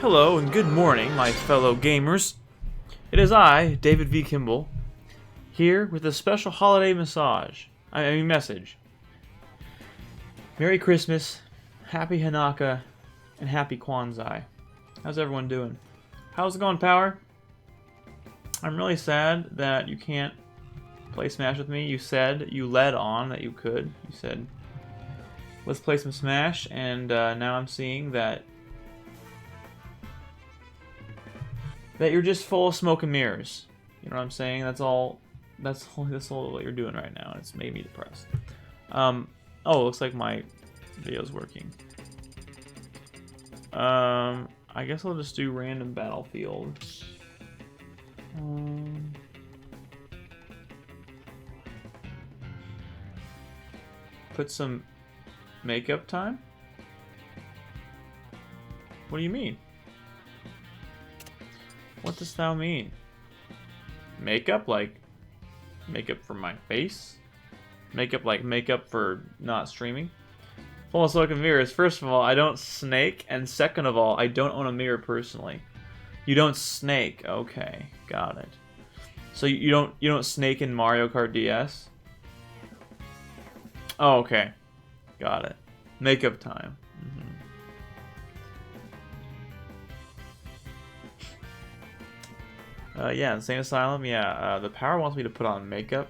Hello and good morning, my fellow gamers. It is I, David V. Kimball, here with a special holiday message. Merry Christmas, Happy Hanukkah, and Happy Kwanzaa. How's everyone doing? How's it going, Power? I'm really sad that you can't play Smash with me. You said, you led on that you could. You said, let's play some Smash, and now I'm seeing that you're just full of smoke and mirrors. You know what I'm saying? That's all what you're doing right now. It's made me depressed. Oh, looks like my video's working. I guess I'll just do random battlefield. Put some makeup time? What do you mean? What does thou mean? Makeup? Like makeup for my face? Makeup like makeup for not streaming? Full of smoke and mirrors. First of all, I don't snake, and second of all, I don't own a mirror personally. You don't snake. Okay, got it. So you don't snake in Mario Kart DS? Oh, okay. Got it. Makeup time. Yeah, Insane Asylum, yeah. The Power wants me to put on makeup.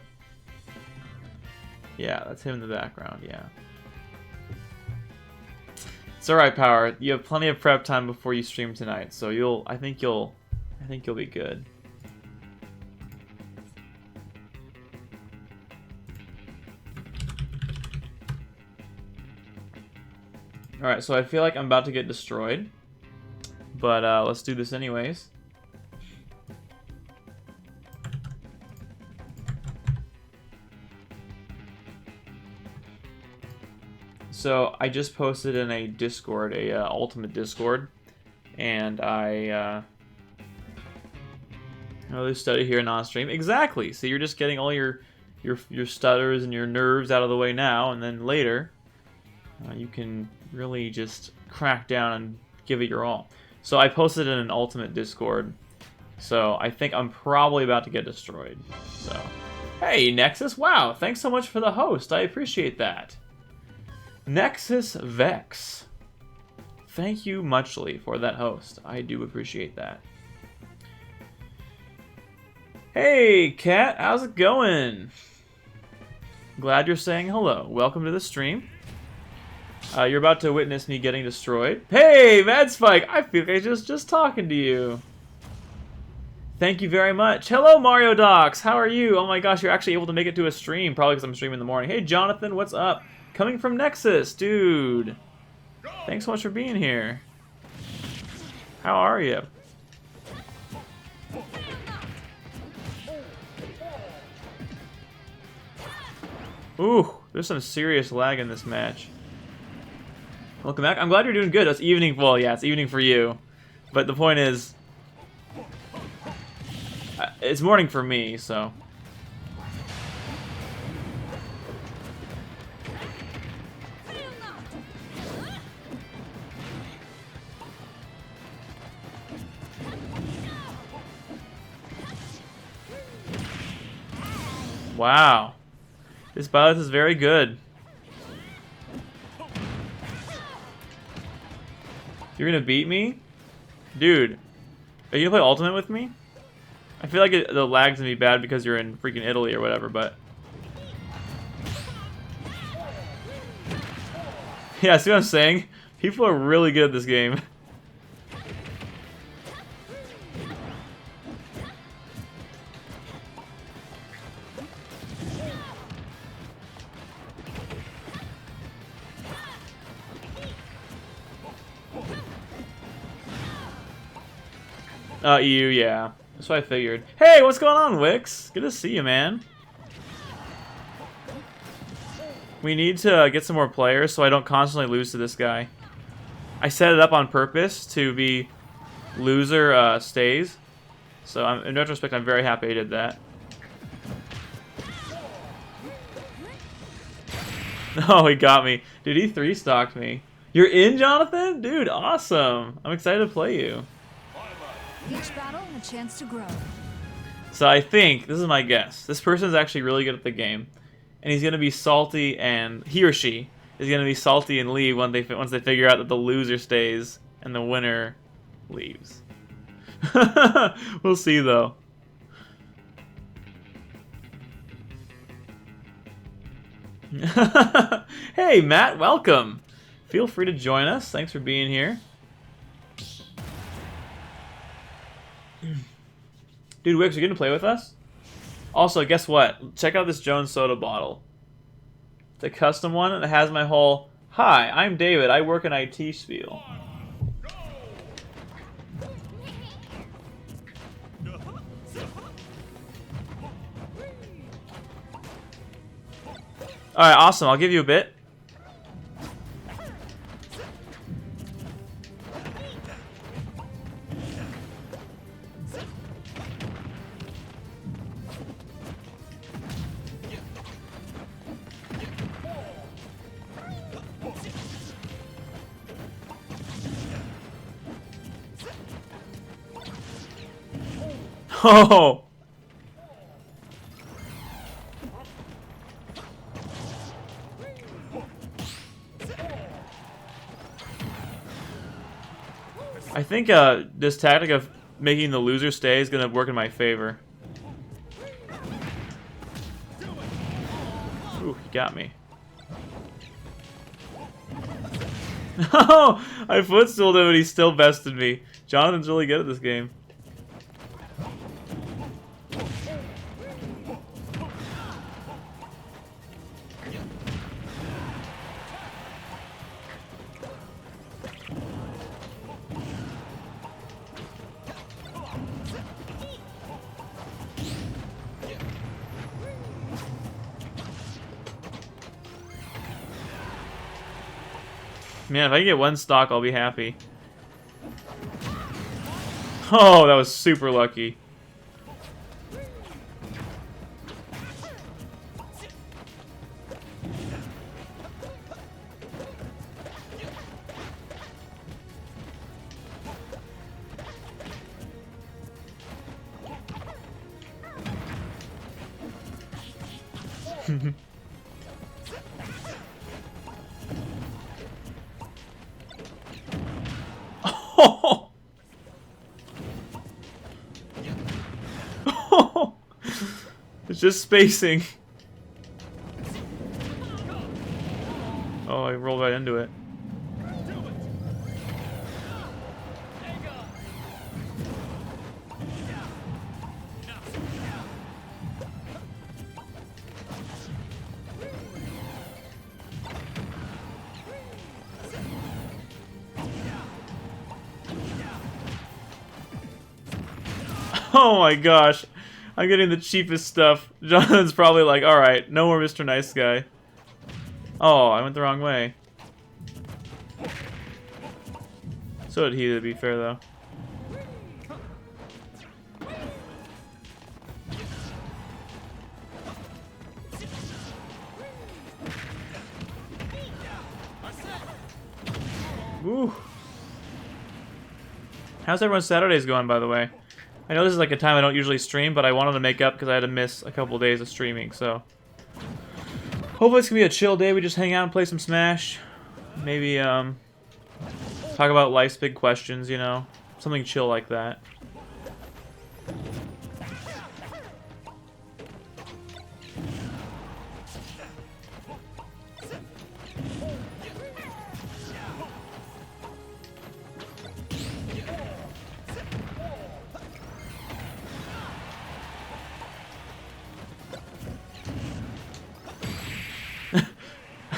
Yeah, that's him in the background, yeah. It's alright, Power. You have plenty of prep time before you stream tonight, so I think you'll be good. Alright, so I feel like I'm about to get destroyed. But let's do this anyways. So I just posted in a Discord, Ultimate Discord, and I study here non-stream. Exactly. So you're just getting all your stutters and your nerves out of the way now, and then later you can really just crack down and give it your all. So I posted in an Ultimate Discord. So I think I'm probably about to get destroyed. So hey Nexus, wow! Thanks so much for the host. I appreciate that. Nexus Vex. Thank you muchly for that host. I do appreciate that. Hey, Kat, how's it going? Glad you're saying hello. Welcome to the stream. You're about to witness me getting destroyed. Hey, Mad Spike, I feel like just talking to you. Thank you very much. Hello, Mario Docs. How are you? Oh my gosh, you're actually able to make it to a stream. Probably because I'm streaming in the morning. Hey, Jonathan, what's up? Coming from Nexus, dude. Thanks so much for being here. How are you? Ooh, there's some serious lag in this match. Welcome back. I'm glad you're doing good. It's evening. Well, yeah, it's evening for you. But the point is, it's morning for me, so. Wow. This balance is very good. You're gonna beat me? Dude, are you gonna play Ultimate with me? I feel like the lag's gonna be bad because you're in freaking Italy or whatever, but... Yeah, see what I'm saying? People are really good at this game. EU, yeah. That's what I figured. Hey, what's going on, Wix? Good to see you, man. We need to get some more players so I don't constantly lose to this guy. I set it up on purpose to be loser stays. So in retrospect, I'm very happy I did that. Oh, he got me. Dude, he 3-stocked me. You're in, Jonathan? Dude, awesome. I'm excited to play you. Each battle, a chance to grow. So I think, this is my guess, this person's actually really good at the game. And he's going to be salty, and he or she is going to be salty and leave once they figure out that the loser stays and the winner leaves. We'll see, though. Hey, Matt, welcome. Feel free to join us. Thanks for being here. Dude, Wix, you gonna play with us? Also, guess what? Check out this Jones soda bottle. It's a custom one, and it has my whole, "Hi, I'm David. I work in IT" spiel. Alright, awesome. I'll give you a bit. Oh! I think this tactic of making the loser stay is going to work in my favor. Ooh, he got me. Oh! I footstooled him and he still bested me. Jonathan's really good at this game. Man, if I can get one stock, I'll be happy. Oh, that was super lucky. Oh! Oh! It's just spacing. Oh, I rolled right into it. Oh my gosh. I'm getting the cheapest stuff. Jonathan's probably like, alright, no more Mr. Nice Guy. Oh, I went the wrong way. So did he, to be fair, though. Woo. How's everyone's Saturdays going, by the way? I know this is like a time I don't usually stream, but I wanted to make up because I had to miss a couple days of streaming, so. Hopefully it's gonna be a chill day. We just hang out and play some Smash. Maybe, talk about life's big questions, you know? Something chill like that.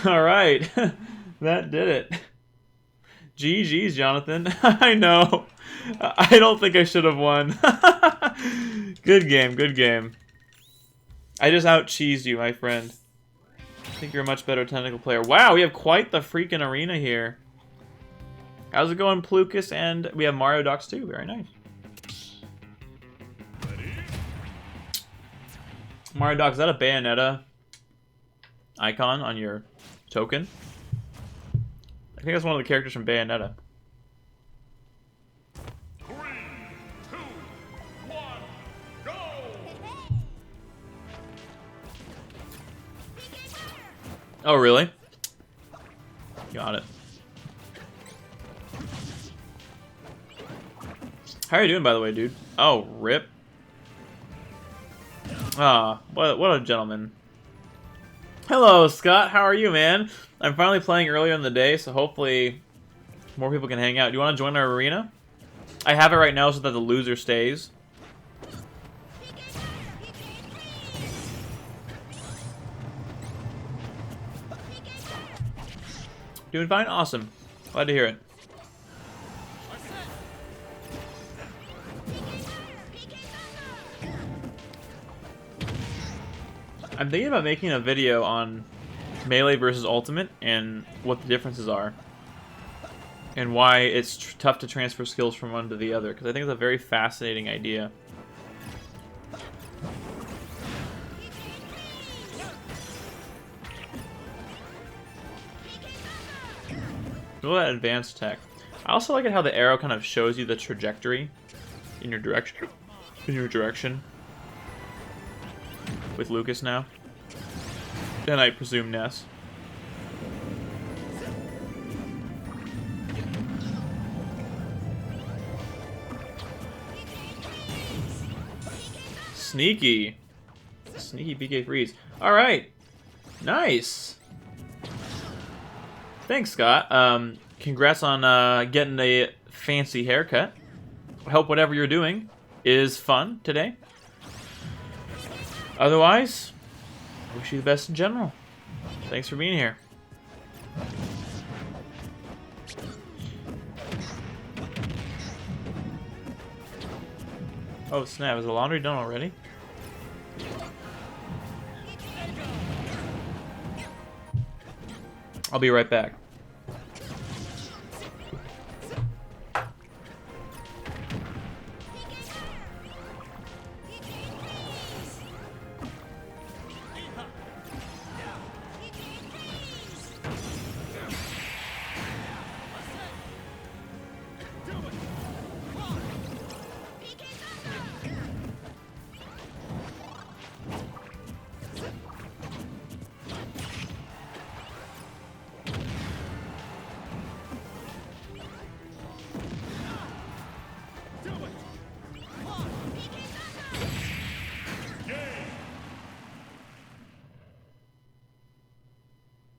Alright, that did it. GG's, Jonathan. I know. I don't think I should have won. Good game, good game. I just out-cheesed you, my friend. I think you're a much better technical player. Wow, we have quite the freaking arena here. How's it going, Plucus? And we have Mario Docs too. Very nice. Mario Docs, is that a Bayonetta icon on your token? I think that's one of the characters from Bayonetta. 3, 2, 1, go! Oh, really? Got it. How are you doing, by the way, dude? Oh, rip. Ah, what a gentleman. Hello, Scott. How are you, man? I'm finally playing earlier in the day, so hopefully more people can hang out. Do you want to join our arena? I have it right now so that the loser stays. Doing fine? Awesome. Glad to hear it. I'm thinking about making a video on Melee versus Ultimate and what the differences are. And why it's tough to transfer skills from one to the other. Because I think it's a very fascinating idea. Look at that advanced tech. I also like it how the arrow kind of shows you the trajectory in your direction. With Lucas now. And I presume Ness. Sneaky. Sneaky BK freeze. Alright. Nice. Thanks, Scott. Congrats on getting a fancy haircut. I hope whatever you're doing is fun today. Otherwise, I wish you the best in general. Thanks for being here. Oh snap, is the laundry done already? I'll be right back.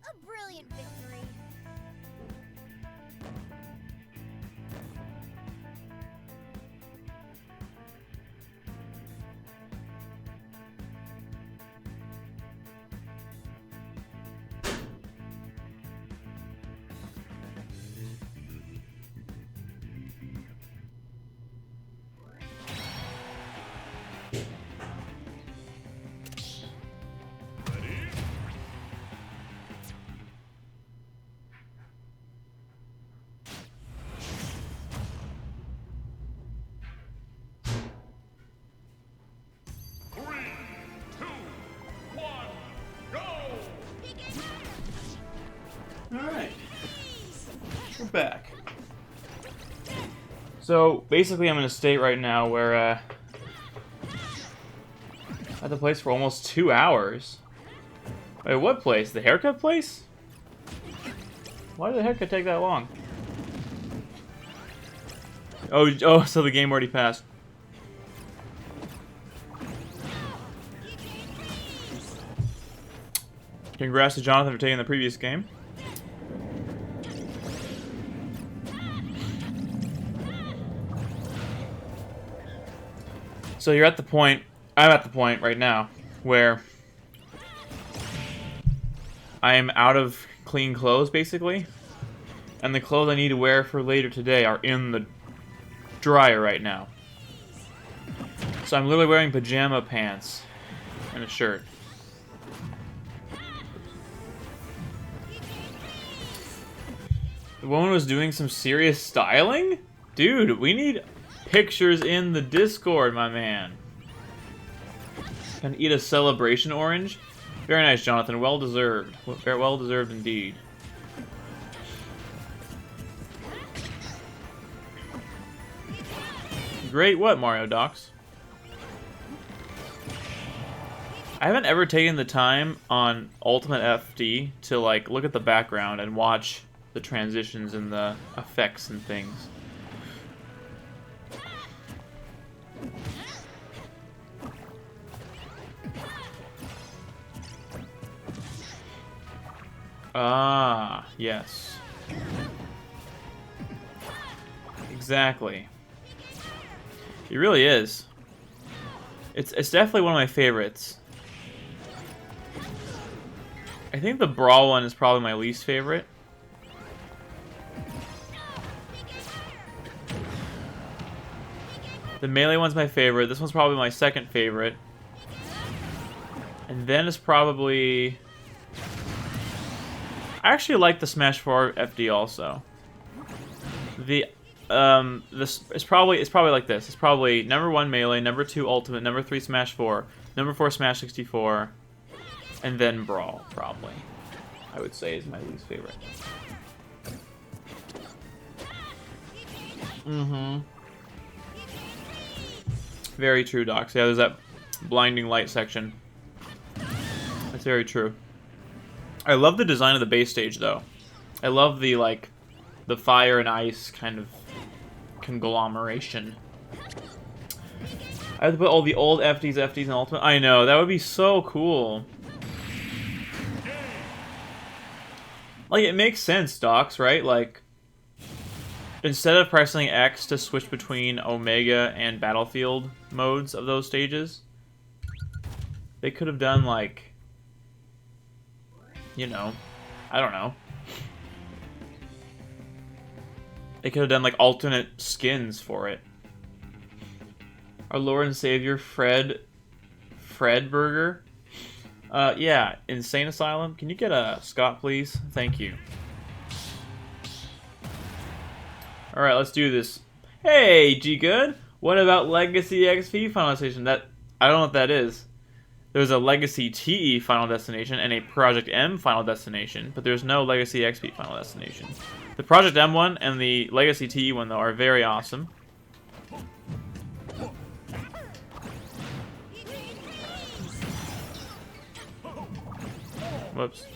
A brilliant victory. Alright. We're back. So, basically I'm in a state right now where, at the place for almost 2 hours. Wait, what place? The haircut place? Why did the haircut take that long? Oh, so the game already passed. Congrats to Jonathan for taking the previous game. So you're at the point, I'm at the point right now, where I am out of clean clothes, basically. And the clothes I need to wear for later today are in the dryer right now. So I'm literally wearing pajama pants and a shirt. The woman was doing some serious styling? Dude, we need pictures in the Discord, my man. Can eat a celebration orange? Very nice, Jonathan. Well deserved. Very well deserved indeed. Great what, Mario Docs? I haven't ever taken the time on Ultimate FD to like look at the background and watch the transitions and the effects and things. Ah, yes. Exactly. It really is. It's definitely one of my favorites. I think the Brawl one is probably my least favorite. The Melee one's my favorite. This one's probably my second favorite. And then it's probably... I actually like the Smash 4 FD also. It's probably like this. It's probably number 1 Melee, number 2 Ultimate, number 3 Smash 4, number 4 Smash 64, and then Brawl, probably. I would say is my least favorite. Mm-hmm. Very true, Docs. Yeah, there's that blinding light section. That's very true. I love the design of the base stage, though. I love the, like, the fire and ice kind of conglomeration. I have to put all the old FDs in Ultimate. I know, that would be so cool. Like, it makes sense, Docs, right? Like, instead of pressing X to switch between Omega and Battlefield modes of those stages, they could have done, like, you know, I don't know. They could have done, like, alternate skins for it. Our Lord and Savior, Fred Burger. Yeah, Insane Asylum. Can you get a Scott, please? Thank you. Alright, let's do this. Hey, G-Good! What about Legacy XP Final Destination? I don't know what that is. There's a Legacy TE Final Destination and a Project M Final Destination, but there's no Legacy XP Final Destination. The Project M one and the Legacy TE one, though, are very awesome. Whoops.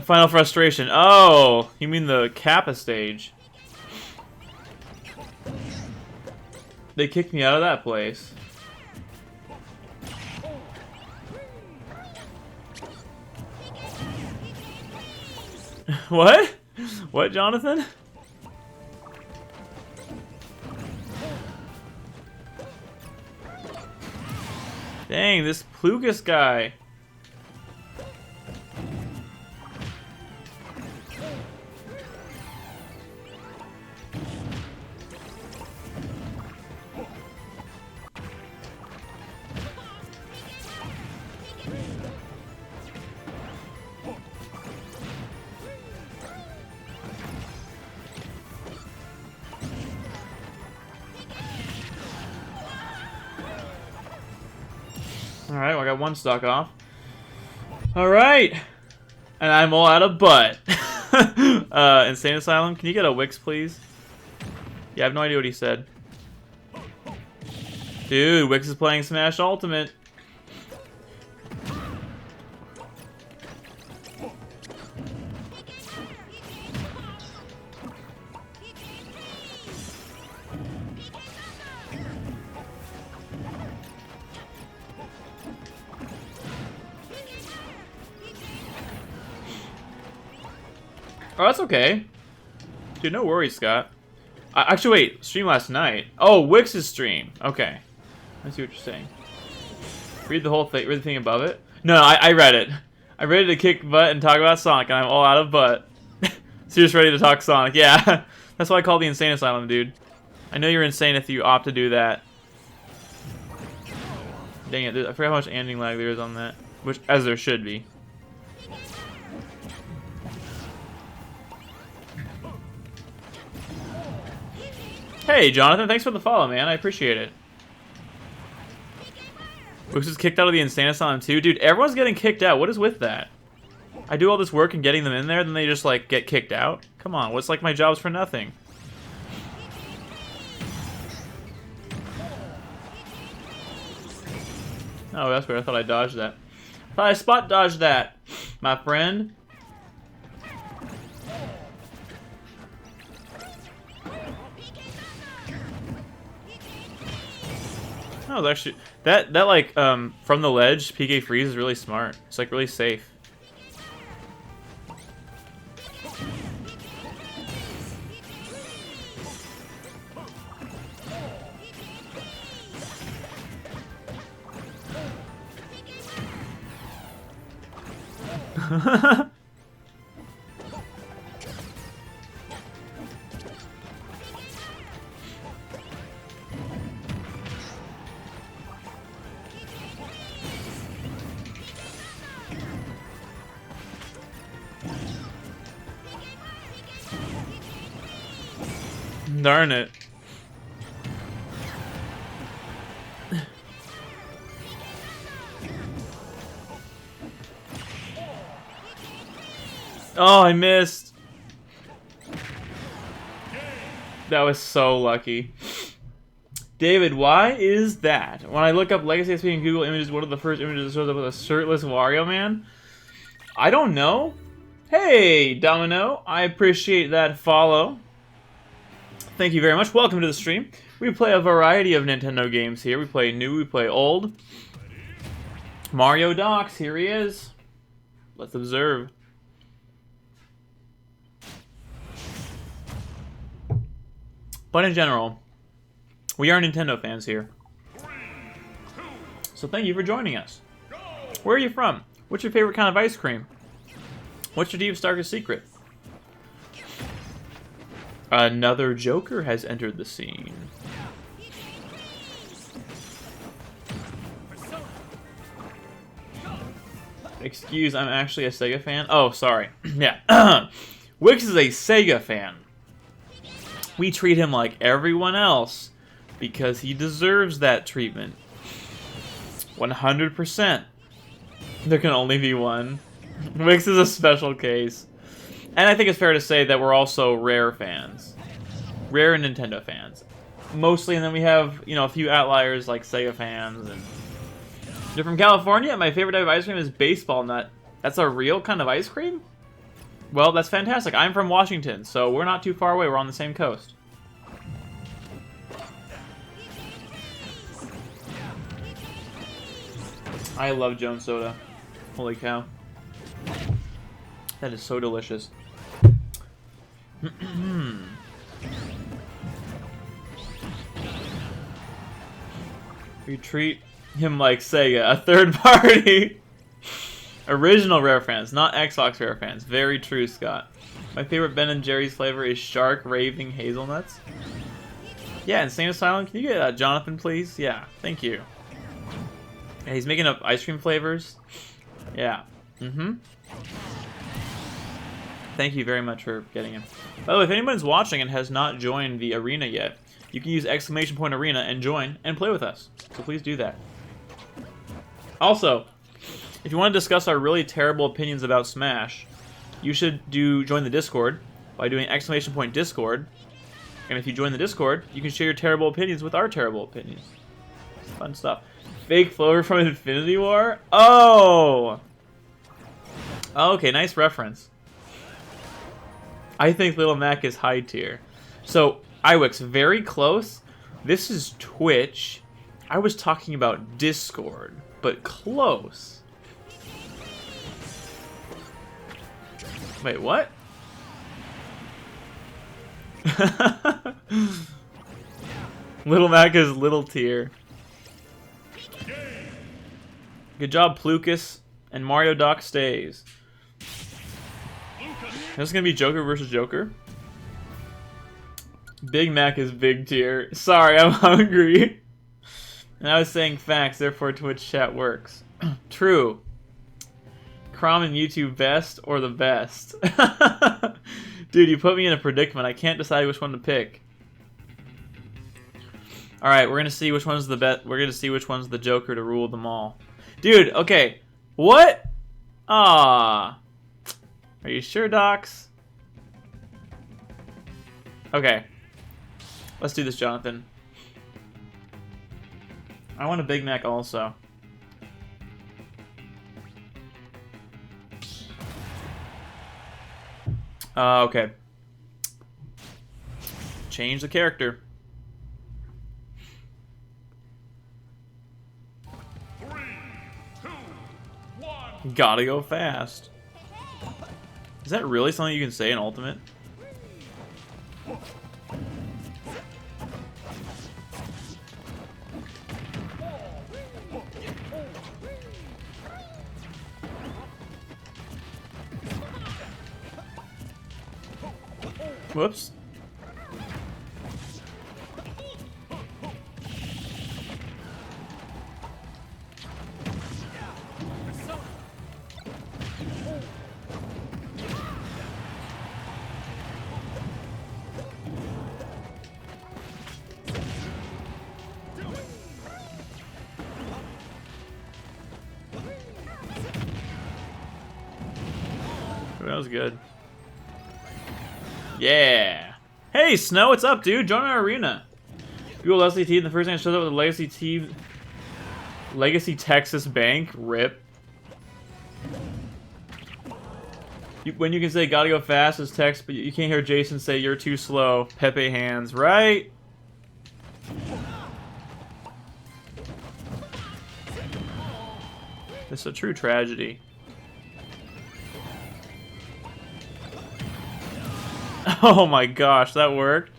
Final Frustration. Oh, you mean the Kappa stage. They kicked me out of that place. What? What, Jonathan? Dang, this Plugus guy. Alright, well, I got one stock off. Alright! And I'm all out of butt. Insane Asylum, can you get a Wix, please? Yeah, I have no idea what he said. Dude, Wix is playing Smash Ultimate. Oh, that's okay. Dude, no worries, Scott. Actually, wait. Stream last night. Oh, Wix's stream. Okay. I see what you're saying. Read the whole thing. Read the thing above it. No, I read it. I'm ready to kick butt and talk about Sonic, and I'm all out of butt. So you're just ready to talk Sonic. Yeah. That's why I call the Insane Asylum, dude. I know you're insane if you opt to do that. Dang it. I forgot how much ending lag there is on that. Which, as there should be. Hey, Jonathan, thanks for the follow, man. I appreciate it. Wix was kicked out of the Insane Asylum too? Dude, everyone's getting kicked out. What is with that? I do all this work and getting them in there, then they just, like, get kicked out? Come on, what's like my job's for nothing? Oh, that's weird. I thought I dodged that. I thought I spot dodged that, my friend. Oh, actually, that like from the ledge, PK freeze is really smart. It's like really safe. Darn it. Oh, I missed. That was so lucky. David, why is that? When I look up Legacy SP in Google Images, what are the first images that shows up with a shirtless Wario Man? I don't know. Hey, Domino. I appreciate that follow. Thank you very much. Welcome to the stream. We play a variety of Nintendo games here. We play new, we play old. Mario Docs, here he is. Let's observe. But in general, we are Nintendo fans here. So thank you for joining us. Where are you from? What's your favorite kind of ice cream? What's your deepest, darkest secret? Another Joker has entered the scene. Excuse, I'm actually a Sega fan. Oh, sorry. Yeah. Wix is a Sega fan. We treat him like everyone else because he deserves that treatment. 100%. There can only be one. Wix is a special case. And I think it's fair to say that we're also Rare fans. Rare and Nintendo fans. Mostly, and then we have, you know, a few outliers like Sega fans. And you're from California? My favorite type of ice cream is baseball nut. That's a real kind of ice cream? Well, that's fantastic. I'm from Washington, so we're not too far away. We're on the same coast. I love Jones Soda. Holy cow. That is so delicious. We treat him like Sega, a third party. Original Rare fans, not Xbox Rare fans. Very true, Scott. My favorite Ben & Jerry's flavor is Shark Raving Hazelnuts. Yeah, Insane Asylum, can you get Jonathan, please? Yeah, thank you. Yeah, he's making up ice cream flavors. Yeah. Thank you very much for getting him. By the way, if anyone's watching and has not joined the arena yet, you can use !arena and join and play with us. So please do that. Also, if you want to discuss our really terrible opinions about Smash, you should join the Discord by doing !Discord. And if you join the Discord, you can share your terrible opinions with our terrible opinions. It's fun stuff. Fake Flower from Infinity War? Oh! Okay, nice reference. I think Little Mac is high tier. So, Iwix, very close. This is Twitch. I was talking about Discord, but close. Wait, what? Little Mac is little tier. Good job, Plucus. And Mario Doc stays. This is gonna be Joker versus Joker. Big Mac is big tier. Sorry, I'm hungry. And I was saying facts, therefore Twitch chat works. True. Crom and YouTube best or the best? Dude, you put me in a predicament. I can't decide which one to pick. All right, we're gonna see which one's the bet. We're gonna see which one's the Joker to rule them all. Dude, okay. What? Ah. Are you sure, Docs? Okay. Let's do this, Jonathan. I want a Big Mac also. Okay. Change the character. 3, 2, 1. Gotta go fast. Is that really something you can say in Ultimate? Whoops. That was good. Yeah. Hey, Snow, what's up, dude? Join our arena. Google Leslie T. And the first thing that shows up with the Legacy Texas Bank. Rip. When you can say "gotta go fast" as text, but you can't hear Jason say "you're too slow." Pepe hands, right? It's a true tragedy. Oh my gosh, that worked.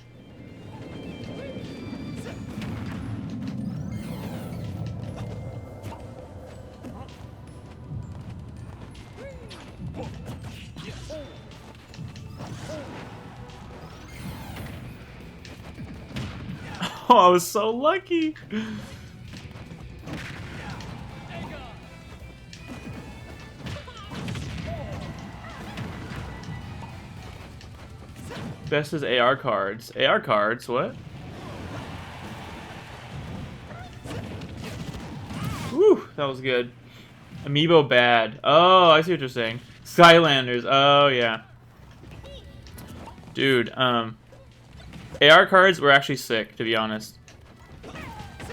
Oh, I was so lucky. Best is AR cards. AR cards, what? Whew, that was good. Amiibo bad. Oh, I see what you're saying. Skylanders. Oh, yeah. Dude, AR cards were actually sick, to be honest.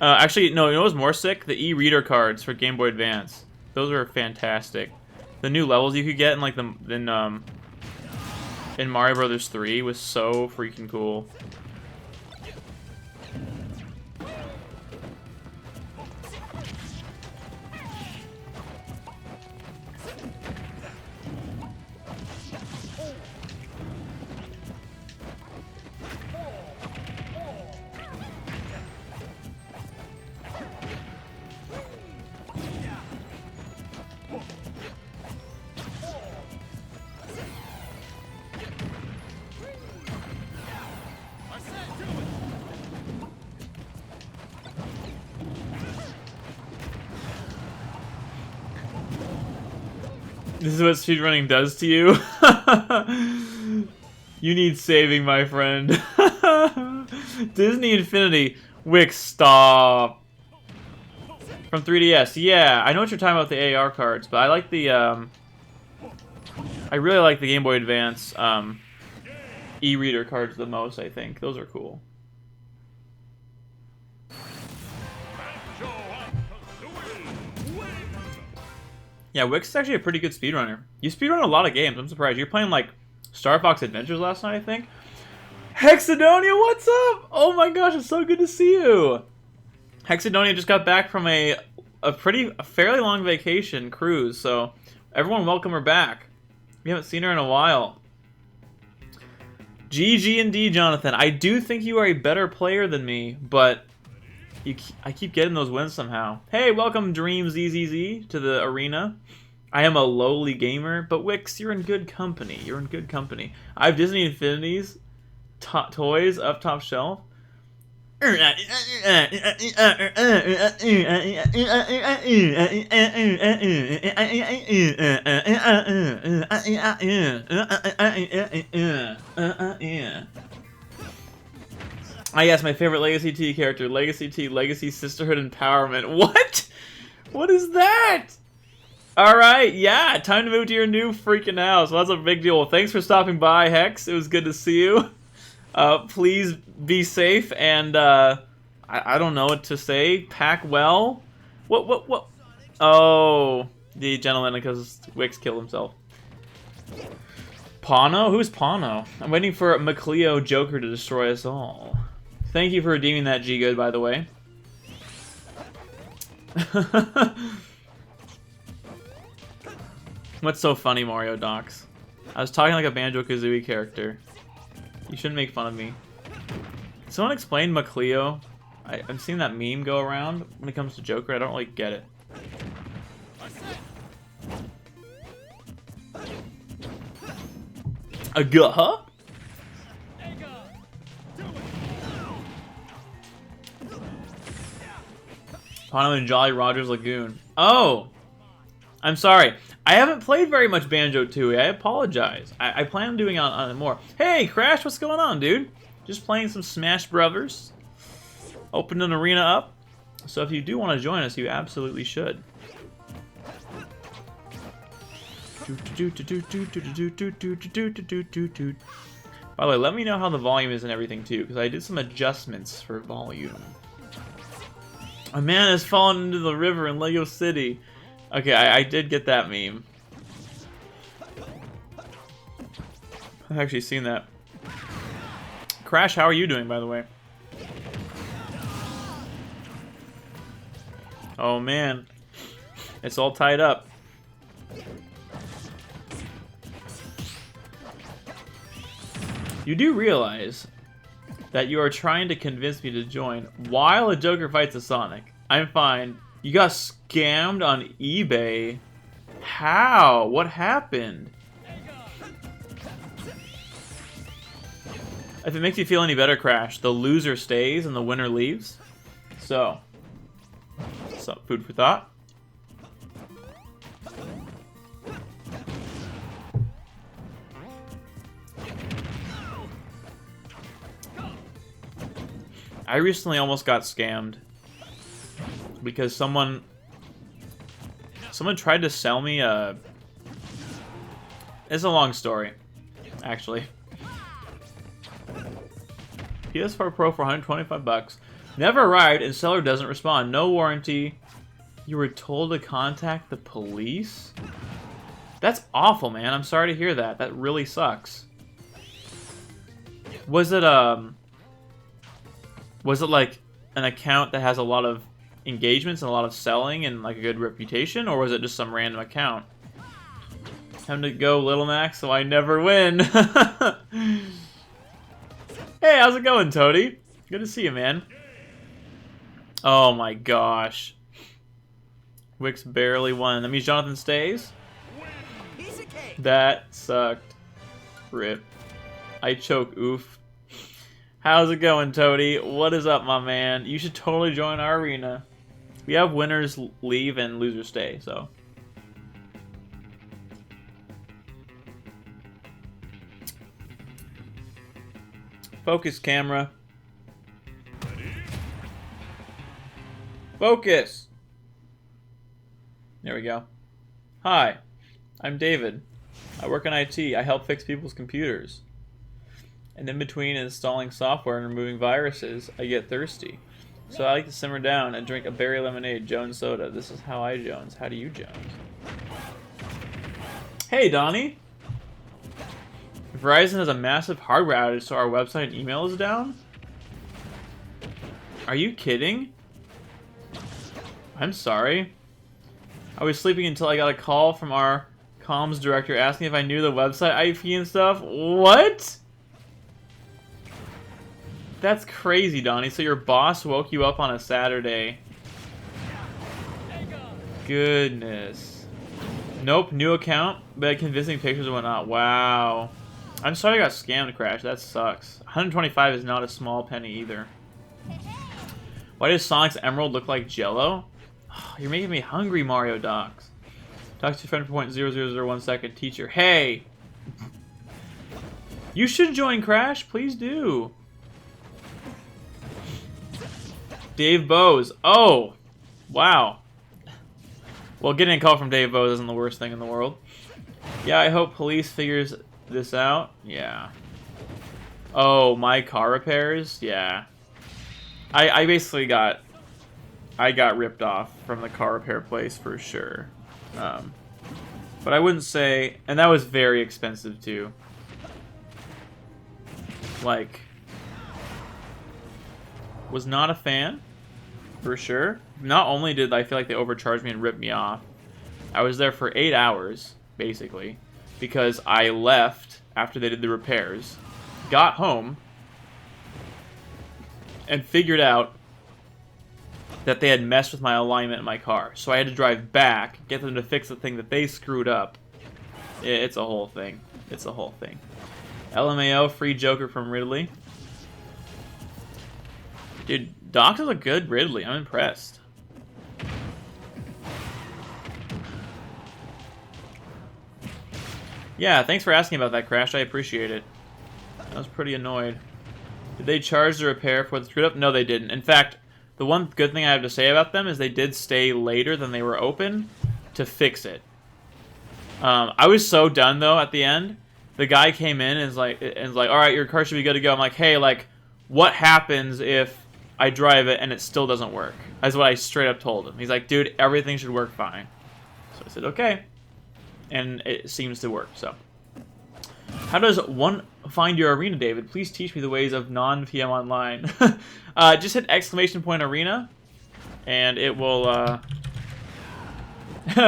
Actually, no, you know what was more sick? The e-reader cards for Game Boy Advance. Those were fantastic. The new levels you could get in like in Mario Brothers 3 was so freaking cool. This is what speedrunning does to you? You need saving, my friend. Disney Infinity. Wick, stop. From 3DS. Yeah, I know what you're talking about, the AR cards, but I like the, I really like the Game Boy Advance, e-reader cards the most, I think. Those are cool. Yeah, Wix is actually a pretty good speedrunner. You speedrun a lot of games. I'm surprised. You're playing, like, Star Fox Adventures last night, I think. Hexadonia, what's up? Oh my gosh, it's so good to see you. Hexadonia just got back from a fairly long vacation cruise, so everyone welcome her back. We haven't seen her in a while. GG&D, Jonathan. I do think you are a better player than me, but I keep getting those wins somehow. Hey, welcome DreamZZZ to the arena. I am a lowly gamer, but Wix, you're in good company. You're in good company. I have Disney Infinity's toys up top shelf. Ah, yes, my favorite Legacy T character. Legacy T, Legacy Sisterhood Empowerment. What? What is that? Alright, yeah, time to move to your new freaking house. Well, that's a big deal. Well, thanks for stopping by, Hex. It was good to see you. Please be safe and, I don't know what to say. Pack well. What? Oh, the gentleman, because Wix killed himself. Pano? Who's Pano? I'm waiting for McLeo Joker to destroy us all. Thank you for redeeming that, G-Good, by the way. What's so funny, Mario Docs? I was talking like a Banjo-Kazooie character. You shouldn't make fun of me. Can someone explain McLeo? I've seen that meme go around when it comes to Joker. I don't really get it. Huh? Pano and Jolly Roger's Lagoon. Oh! I'm sorry. I haven't played very much Banjo-Tooie. I apologize. I plan on doing it on more. Hey, Crash, what's going on, dude? Just playing some Smash Brothers. Opened an arena up. So if you do want to join us, you absolutely should. By the way, let me know how the volume is and everything, too, because I did some adjustments for volume. A man has fallen into the river in Lego City. Okay, I did get that meme. I've actually seen that. Crash, how are you doing, by the way? Oh, man. It's all tied up. You do realize that you are trying to convince me to join while a Joker fights a Sonic. I'm fine. You got scammed on eBay. How? What happened? If it makes you feel any better, Crash, the loser stays and the winner leaves. So, food for thought. I recently almost got scammed because someone tried to sell me a... It's a long story, actually. PS4 Pro for 125 bucks. Never arrived and seller doesn't respond. No warranty. You were told to contact the police? That's awful, man. I'm sorry to hear that. That really sucks. Was it like an account that has a lot of engagements and a lot of selling and like a good reputation, or was it just some random account? Time to go, Little Max, so I never win. Hey, how's it going, Toady? Good to see you, man. Oh my gosh. Wix barely won. That means Jonathan stays? That sucked. Rip. I choke, oof. How's it going, Toady? What is up, my man? You should totally join our arena. We have winners leave and losers stay, so. Focus, camera. Focus! There we go. Hi, I'm David. I work in IT. I help fix people's computers. And in between installing software and removing viruses, I get thirsty. So I like to simmer down and drink a berry lemonade, Jones soda. This is how I Jones. How do you Jones? Hey, Donnie! Verizon has a massive hardware outage, so our website and email is down? Are you kidding? I'm sorry. I was sleeping until I got a call from our comms director asking if I knew the website IP and stuff. What? That's crazy, Donnie. So your boss woke you up on a Saturday. Goodness. Nope, new account, but convincing pictures and whatnot. Wow. I'm sorry I got scammed, Crash. That sucks. 125 is not a small penny either. Why does Sonic's Emerald look like Jello? Oh, you're making me hungry, Mario Docs. Talk to your friend for 0.0001 second. Teacher. Hey! You should join, Crash. Please do. Dave Bowes. Oh, wow. Well, getting a call from Dave Bowes isn't the worst thing in the world. Yeah, I hope police figures this out. Yeah. Oh, my car repairs? Yeah. I basically got... I got ripped off from the car repair place for sure. But I wouldn't say... And that was very expensive too. Like... Was not a fan. For sure. Not only did I feel like they overcharged me and ripped me off, I was there for 8 hours, basically, because I left after they did the repairs, got home, and figured out that they had messed with my alignment in my car. So I had to drive back, get them to fix the thing that they screwed up. It's a whole thing. It's a whole thing. LMAO, free Joker from Ridley. Dude, Doc is a good Ridley. I'm impressed. Yeah, thanks for asking about that, Crash. I appreciate it. I was pretty annoyed. Did they charge the repair for the screwed up? No, they didn't. In fact, the one good thing I have to say about them is they did stay later than they were open to fix it. I was so done, though, at the end. The guy came in and was like, all right, your car should be good to go. I'm like, hey, like, what happens if I drive it and it still doesn't work? That's what I straight up told him. He's like, dude, everything should work fine. So I said, okay. And it seems to work, so. How does one find your arena, David? Please teach me the ways of non-PM online. Just hit !arena, and it will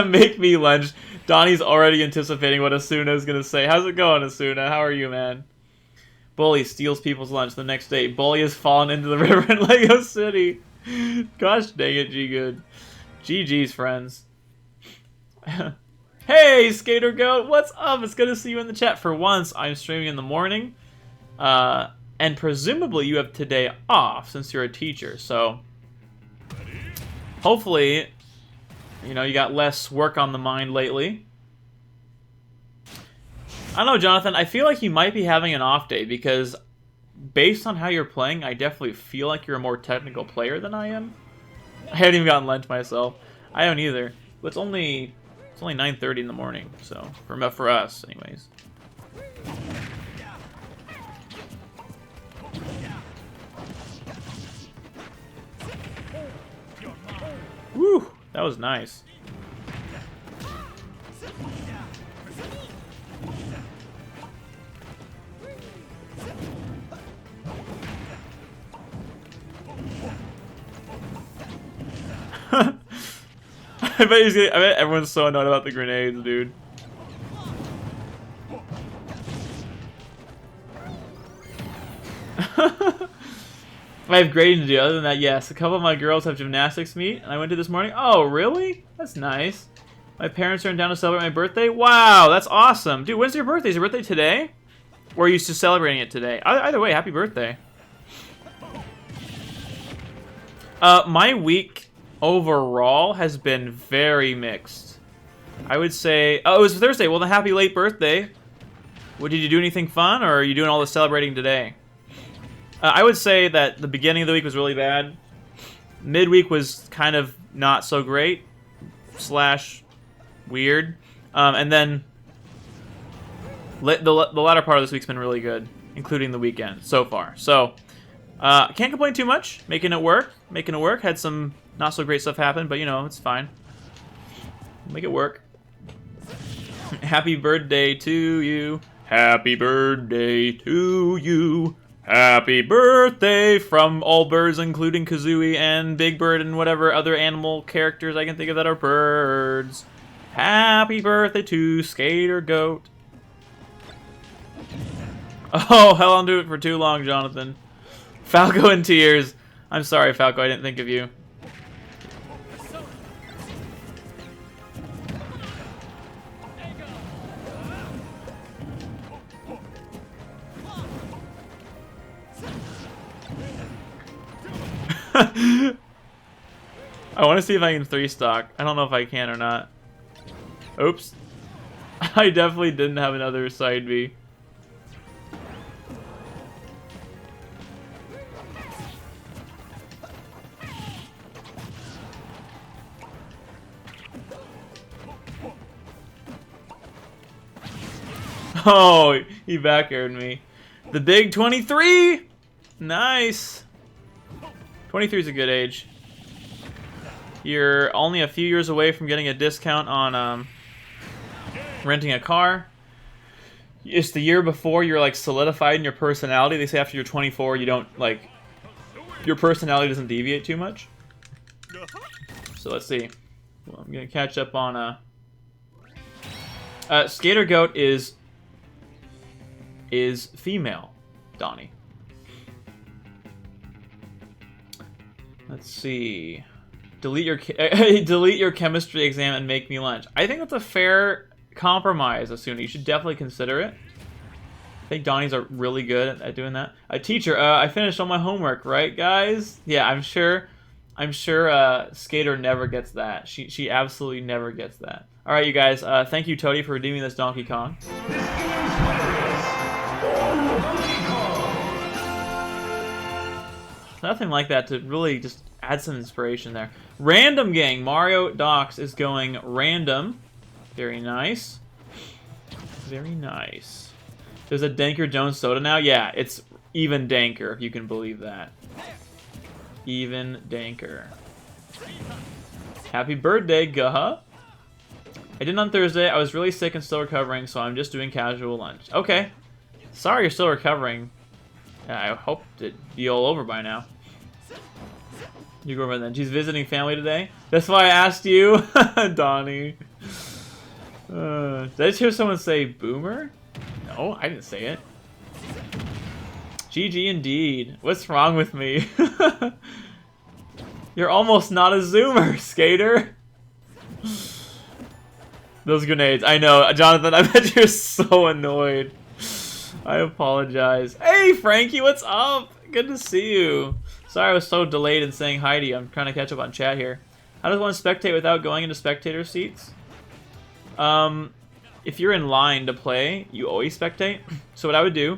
make me lunch. Donnie's already anticipating what Asuna is going to say. How's it going, Asuna? How are you, man? Bully steals people's lunch the next day. Bully has fallen into the river in Lego City. Gosh dang it, G-Good. GG's, friends. Hey, Skater Goat, what's up? It's good to see you in the chat. For once, I'm streaming in the morning. And presumably you have today off since you're a teacher. So, hopefully, you know, you got less work on the mind lately. I don't know, Jonathan. I feel like you might be having an off day because based on how you're playing, I definitely feel like you're a more technical player than I am. I haven't even gotten lunch myself. I don't either. But it's only 9:30 in the morning, so for us, anyways. Woo, that was nice. I bet everyone's so annoyed about the grenades, dude. I have grading to do. Other than that, yes. A couple of my girls have gymnastics meet, and I went to this morning. Oh, really? That's nice. My parents are in town to celebrate my birthday. Wow, that's awesome. Dude, when's your birthday? Is your birthday today? Or are you still celebrating it today? Either way, happy birthday. My week overall has been very mixed. I would say... Oh, it was Thursday. Well, then happy late birthday. Did you do anything fun, or are you doing all the celebrating today? I would say that the beginning of the week was really bad. Midweek was kind of not so great. / weird. And then... the latter part of this week's been really good, including the weekend so far. So, can't complain too much. Making it work. Had some not so great stuff happen, but you know, it's fine. Make it work. Happy birthday to you. Happy birthday to you. Happy birthday from all birds, including Kazooie and Big Bird and whatever other animal characters I can think of that are birds. Happy birthday to Skater Goat. Oh, hell, I'll do it for too long, Jonathan. Falco in tears. I'm sorry, Falco, I didn't think of you. I want to see if I can 3-stock. I don't know if I can or not. Oops. I definitely didn't have another side B. Oh, he back aired me. The big 23! Nice! 23 is a good age. You're only a few years away from getting a discount on renting a car. It's the year before you're like solidified in your personality. They say after you're 24, you don't like your personality doesn't deviate too much. So let's see. Well, I'm gonna catch up on Skater Goat is female, Donnie. Let's see. Delete your chemistry exam and make me lunch. I think that's a fair compromise, Asuna. You should definitely consider it. I think Donnie's are really good at doing that. A teacher, I finished all my homework, right, guys? Yeah, I'm sure Skater never gets that. She absolutely never gets that. All right, you guys. Thank you, Toady, for redeeming this Donkey Kong. Nothing like that to really just add some inspiration there. Random gang. Mario Docs is going random. Very nice. Very nice. There's a Danker Jones soda now? Yeah, it's even danker, if you can believe that. Even danker. Happy birthday, Guha. I did on Thursday. I was really sick and still recovering, so I'm just doing casual lunch. Okay. Sorry you're still recovering. I hope it'd be all over by now. You go over then. She's visiting family today. That's why I asked you, Donnie. Did I just hear someone say boomer? No, I didn't say it. GG indeed. What's wrong with me? You're almost not a zoomer, Skater. Those grenades. I know, Jonathan, I bet you're so annoyed. I apologize. Hey, Frankie, what's up? Good to see you. Sorry I was so delayed in saying hi to you. I'm trying to catch up on chat here. How does one spectate without going into spectator seats? If you're in line to play, you always spectate. So what I would do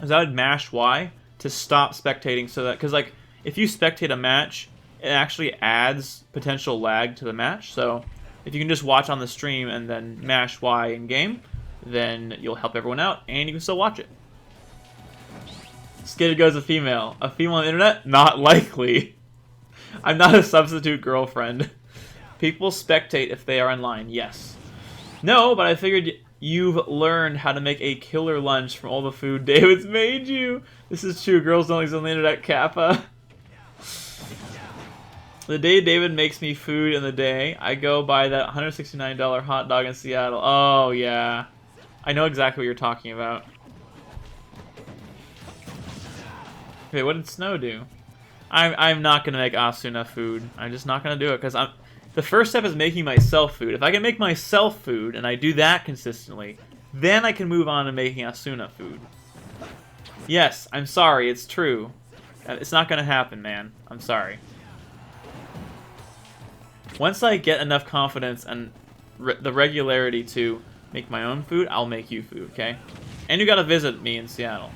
is I would mash Y to stop spectating so that... Because, like, if you spectate a match, it actually adds potential lag to the match. So if you can just watch on the stream and then mash Y in-game, then you'll help everyone out, and you can still watch it. Skater goes a female. A female on the internet? Not likely. I'm not a substitute girlfriend. People spectate if they are online, yes. No, but I figured you've learned how to make a killer lunch from all the food David's made you. This is true. Girls don't exist on the internet, Kappa. The day David makes me food in the day, I go buy that $169 hot dog in Seattle. Oh, yeah. I know exactly what you're talking about. Okay, what did Snow do? I'm not gonna make Asuna food. I'm just not gonna do it because the first step is making myself food. If I can make myself food and I do that consistently, then I can move on to making Asuna food. Yes, I'm sorry. It's true. It's not gonna happen, man. I'm sorry. Once I get enough confidence and the regularity to make my own food, I'll make you food, okay? And you gotta visit me in Seattle.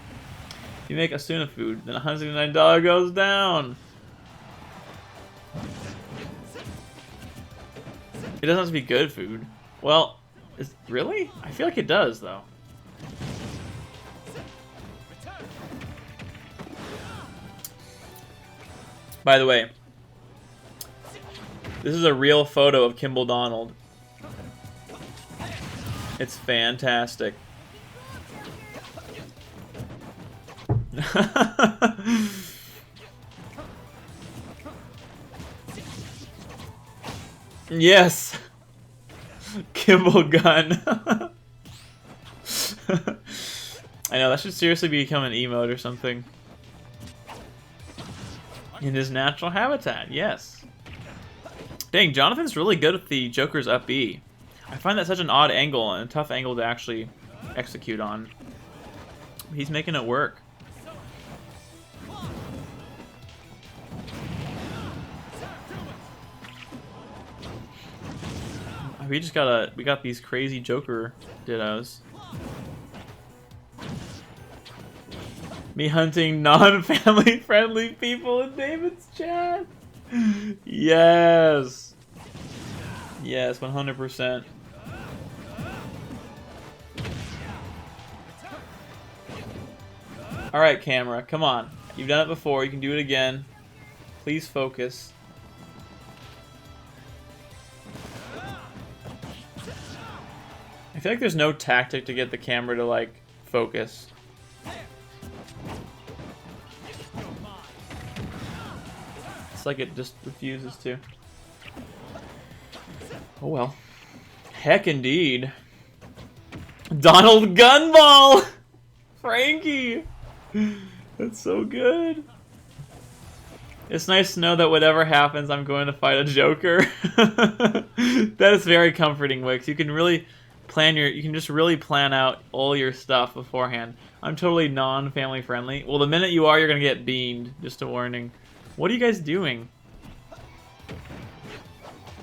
If you make Asuna food, then $169 goes down. It doesn't have to be good food. Well, really? I feel like it does, though. By the way, this is a real photo of Kimball Donald. It's fantastic. Yes! Kimball gun. I know, that should seriously become an emote or something. In his natural habitat, yes. Dang, Jonathan's really good with the Joker's up B. I find that such an odd angle and a tough angle to actually execute on. He's making it work. We got these crazy Joker dittos. Me hunting non-family friendly people in David's chat. Yes. Yes, 100%. Alright, camera, come on. You've done it before, you can do it again. Please focus. I feel like there's no tactic to get the camera to, like, focus. It's like it just refuses to. Oh well. Heck indeed. Donald Gunball! Frankie! That's so good. It's nice to know that whatever happens, I'm going to fight a Joker. That is very comforting, Wix. You can really plan you can just really plan out all your stuff beforehand. I'm totally non-family friendly. Well, the minute you are, you're gonna get beamed. Just a warning. What are you guys doing?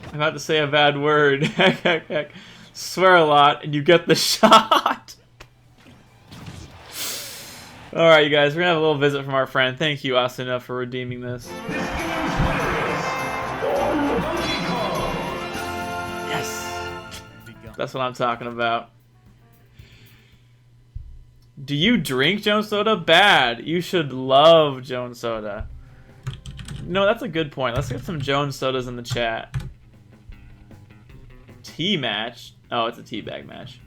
I'm about to say a bad word. Heck, heck, heck. Swear a lot, and you get the shot. Alright, you guys, we're gonna have a little visit from our friend. Thank you, Asuna, for redeeming this. Yes! That's what I'm talking about. Do you drink Jones Soda? Bad. You should love Jones Soda. No, that's a good point. Let's get some Jones Sodas in the chat. Tea match? Oh, it's a teabag match.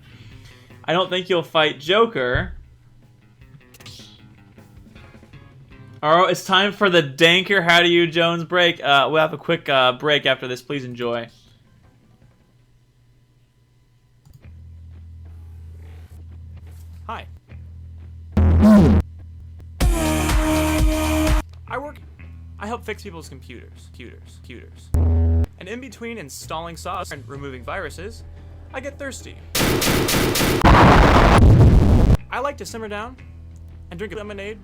I don't think you'll fight Joker. Alright, it's time for the Danker How Do You Jones break. We'll have a quick break after this. Please enjoy. Hi. I help fix people's computers. And in between installing sauce and removing viruses, I get thirsty. I like to simmer down and drink lemonade.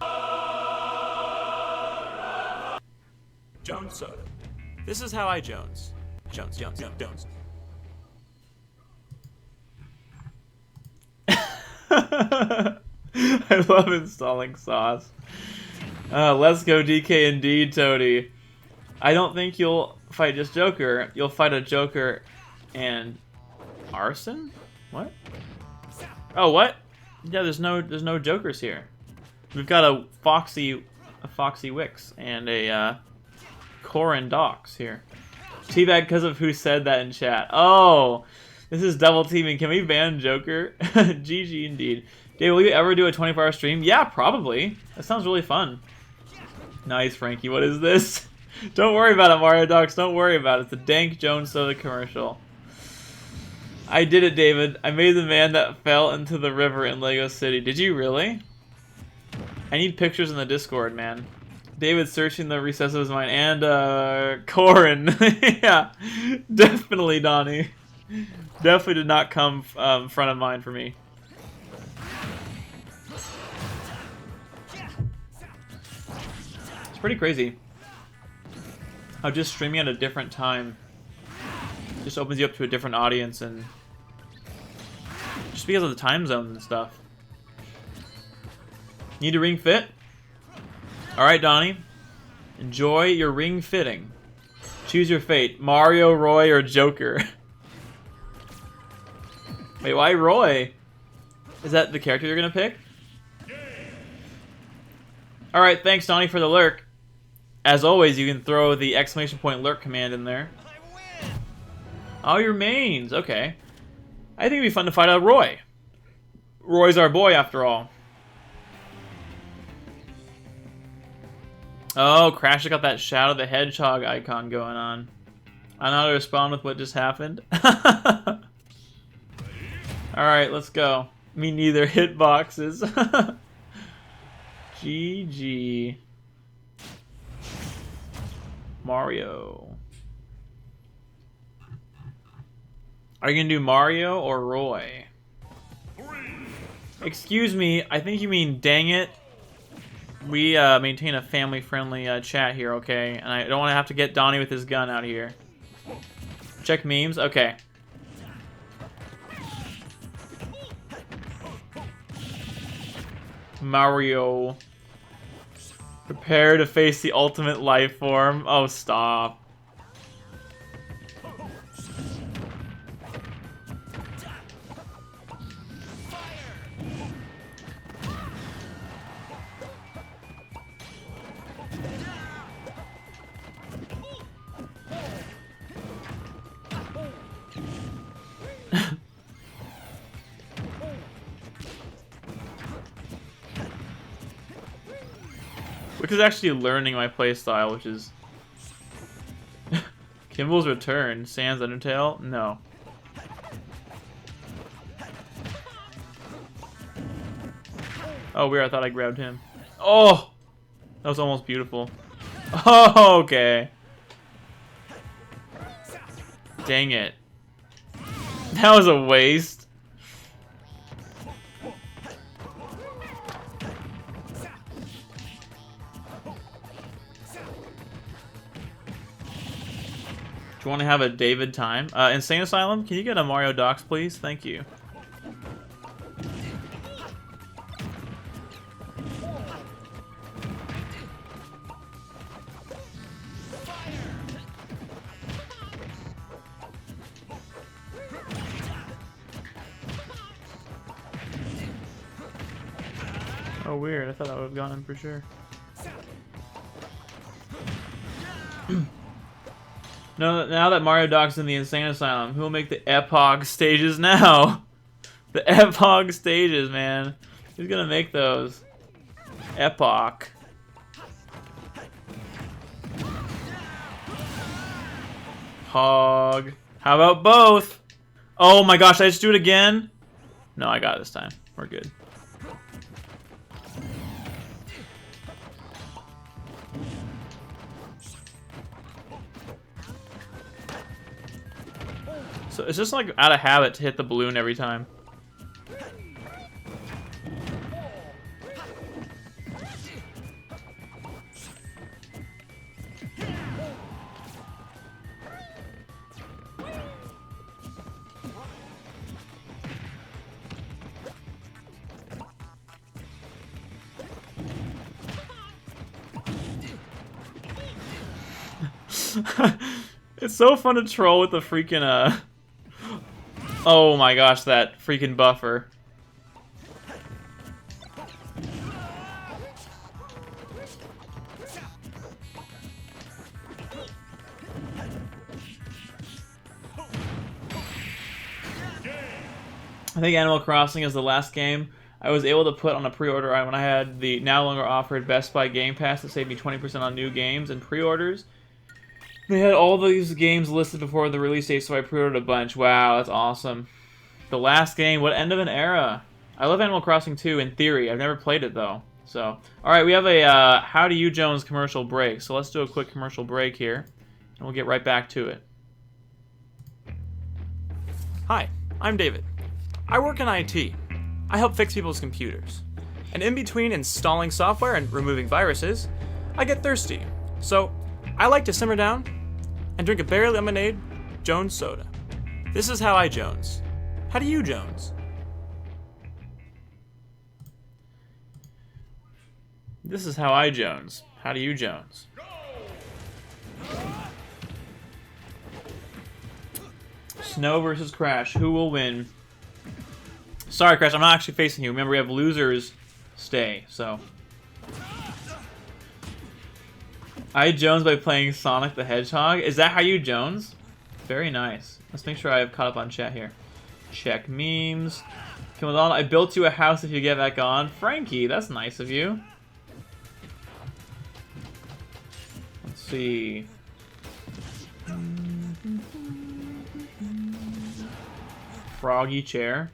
Jones soda. This is how I Jones. Jones. I love installing sauce. Let's go DK indeed, Toady. I don't think you'll fight just Joker. You'll fight a Joker and Arson? What? Oh, what? Yeah, there's no Jokers here. We've got a Foxy Wix and a Corin Docs here. Teabag because of who said that in chat. Oh, this is double teaming. Can we ban Joker? GG indeed. Dave, will you ever do a 24-hour stream? Yeah, probably. That sounds really fun. Nice, Frankie. What is this? Don't worry about it, Mario Docs. Don't worry about it. It's a dank Jones Soda commercial. I did it, David. I made the man that fell into the river in Lego City. Did you really? I need pictures in the Discord, man. David searching the recess of his mind. And, Corin. Yeah. Definitely, Donnie. Definitely did not come front of mind for me. It's pretty crazy how just streaming at a different time just opens you up to a different audience, and just because of the time zones and stuff. Need a ring fit? Alright, Donnie. Enjoy your ring fitting. Choose your fate. Mario, Roy, or Joker. Wait, why Roy? Is that the character you're gonna pick? Alright, thanks, Donnie, for the lurk. As always, you can throw the exclamation point lurk command in there. Oh, your mains. Okay. I think it'd be fun to fight out Roy. Roy's our boy, after all. Oh, Crash got that Shadow the Hedgehog icon going on. I know how to respond with what just happened. Alright, let's go. Me neither. Hitboxes. GG. Mario. Are you gonna do Mario or Roy? Excuse me, I think you mean dang it. We maintain a family-friendly chat here, okay? And I don't want to have to get Donnie with his gun out here. Check memes? Okay. Mario. Prepare to face the ultimate life form. Oh, stop. Because actually learning my playstyle, which is Kimball's return. Sans Undertale? No. Oh, weird. I thought I grabbed him. Oh! That was almost beautiful. Oh, okay. Dang it. That was a waste. Do you want to have a David time? Insane Asylum, can you get a Mario Docs, please? Thank you. Oh, weird. I thought I would have gotten him for sure. No, now that Mario Doc's in the Insane Asylum, who will make the Epoch stages now? The Epoch stages, man. Who's gonna make those? Epoch. Hog. How about both? Oh my gosh, did I just do it again? No, I got it this time. We're good. So it's just like out of habit to hit the balloon every time. It's so fun to troll with the freaking oh my gosh, that freaking buffer. I think Animal Crossing is the last game I was able to put on a pre-order when I had the now longer offered Best Buy Game Pass that saved me 20% on new games and pre-orders. They had all these games listed before the release date, so I pre-ordered a bunch. Wow, that's awesome. The last game, what end of an era. I love Animal Crossing 2 in theory. I've never played it, though. So, alright, we have a How Do You Jones commercial break. So let's do a quick commercial break here, and we'll get right back to it. Hi, I'm David. I work in IT. I help fix people's computers. And in between installing software and removing viruses, I get thirsty. So, I like to simmer down and drink a berry lemonade Jones soda. This is how I Jones. How do you Jones? This is how I Jones. How do you Jones? Snow versus Crash. Who will win? Sorry, Crash, I'm not actually facing you. Remember, we have losers stay, so. I Jones by playing Sonic the Hedgehog. Is that how you Jones? Very nice. Let's make sure I have caught up on chat here. Check memes. Kimball, I built you a house if you get back on. Frankie, that's nice of you. Let's see. Froggy chair.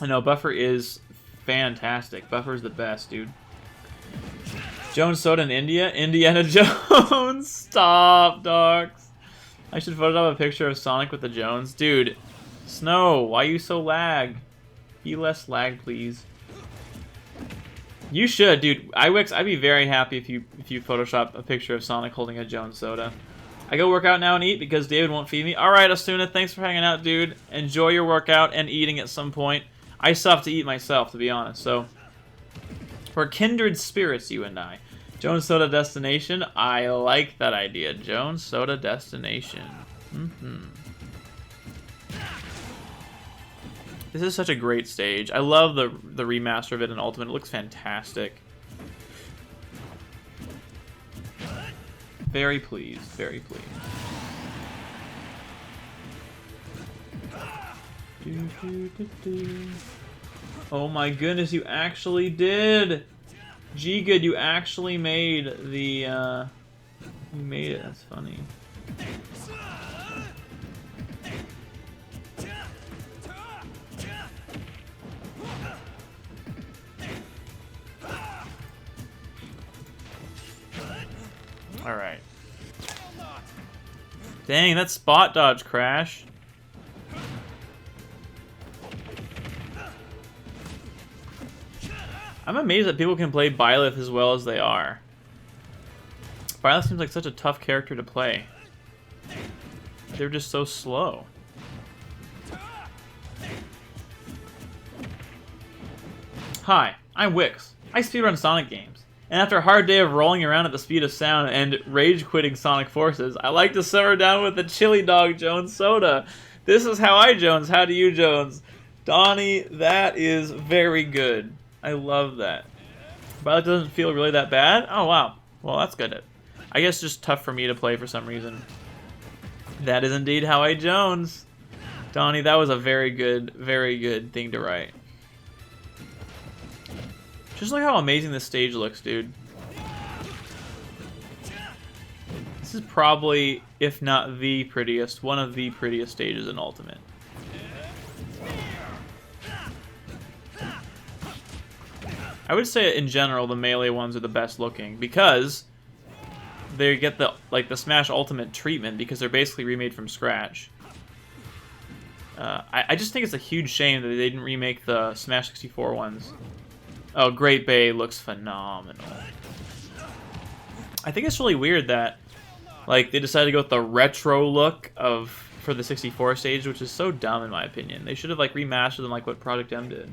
I know, Buffer is fantastic. Buffer's the best, dude. Jones Soda in India? Indiana Jones! Stop, dogs. I should Photoshop a picture of Sonic with the Jones. Dude, Snow, why you so lag? Be less lag, please. You should, dude. I'd be very happy if you Photoshop a picture of Sonic holding a Jones Soda. I go work out now and eat because David won't feed me. Alright, Asuna, thanks for hanging out, dude. Enjoy your workout and eating at some point. I still have to eat myself, to be honest, so. We're kindred spirits, you and I. Jones Soda Destination. I like that idea. Jones Soda Destination. This is such a great stage. I love the remaster of it in Ultimate. It looks fantastic. Very pleased. Very pleased. Oh my goodness, you actually did! G good, you actually made the you made it. That's funny. All right. Dang, that spot dodge Crash. I'm amazed that people can play Byleth as well as they are. Byleth seems like such a tough character to play. They're just so slow. Hi, I'm Wix. I speedrun Sonic games. And after a hard day of rolling around at the speed of sound and rage-quitting Sonic Forces, I like to simmer down with a Chili Dog Jones soda. This is how I Jones. How do you Jones? Donnie, that is very good. I love that. But it doesn't feel really that bad. Oh, wow. Well, that's good. I guess just tough for me to play for some reason. That is indeed how I Jones. Donnie, that was a very good thing to write. Just look how amazing this stage looks, dude. This is probably, if not the prettiest, one of the prettiest stages in Ultimate. I would say in general the melee ones are the best looking because they get the Smash Ultimate treatment because they're basically remade from scratch. I just think it's a huge shame that they didn't remake the Smash 64 ones. Oh, Great Bay looks phenomenal. I think it's really weird that they decided to go with the retro look for the 64 stage, which is so dumb in my opinion. They should have remastered them like what Project M did.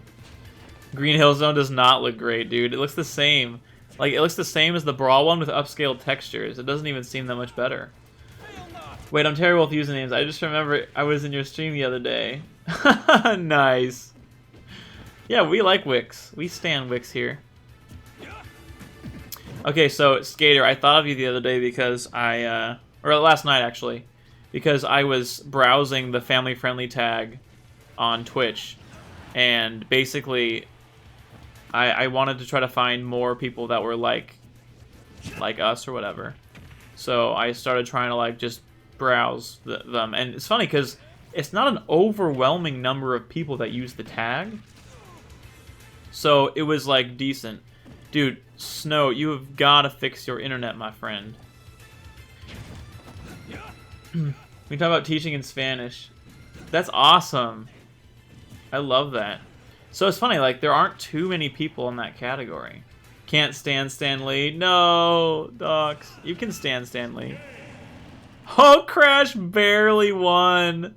Green Hill Zone does not look great, dude. It looks the same. It looks the same as the Brawl one with upscaled textures. It doesn't even seem that much better. Wait, I'm terrible with usernames. I just remember I was in your stream the other day. Nice. Yeah, we like Wix. We stan Wix here. Okay, so Skater, I thought of you the other day because or last night actually, because I was browsing the family-friendly tag on Twitch, and basically I wanted to try to find more people that were like us or whatever. So I started trying to just browse them, and it's funny because it's not an overwhelming number of people that use the tag. So it was decent. Dude, Snow, you have got to fix your internet, my friend. We talk about teaching in Spanish. That's awesome. I love that. So it's funny, there aren't too many people in that category. Can't stand Stan Lee. No, Docs. You can stand Stan Lee. Oh, Crash barely won.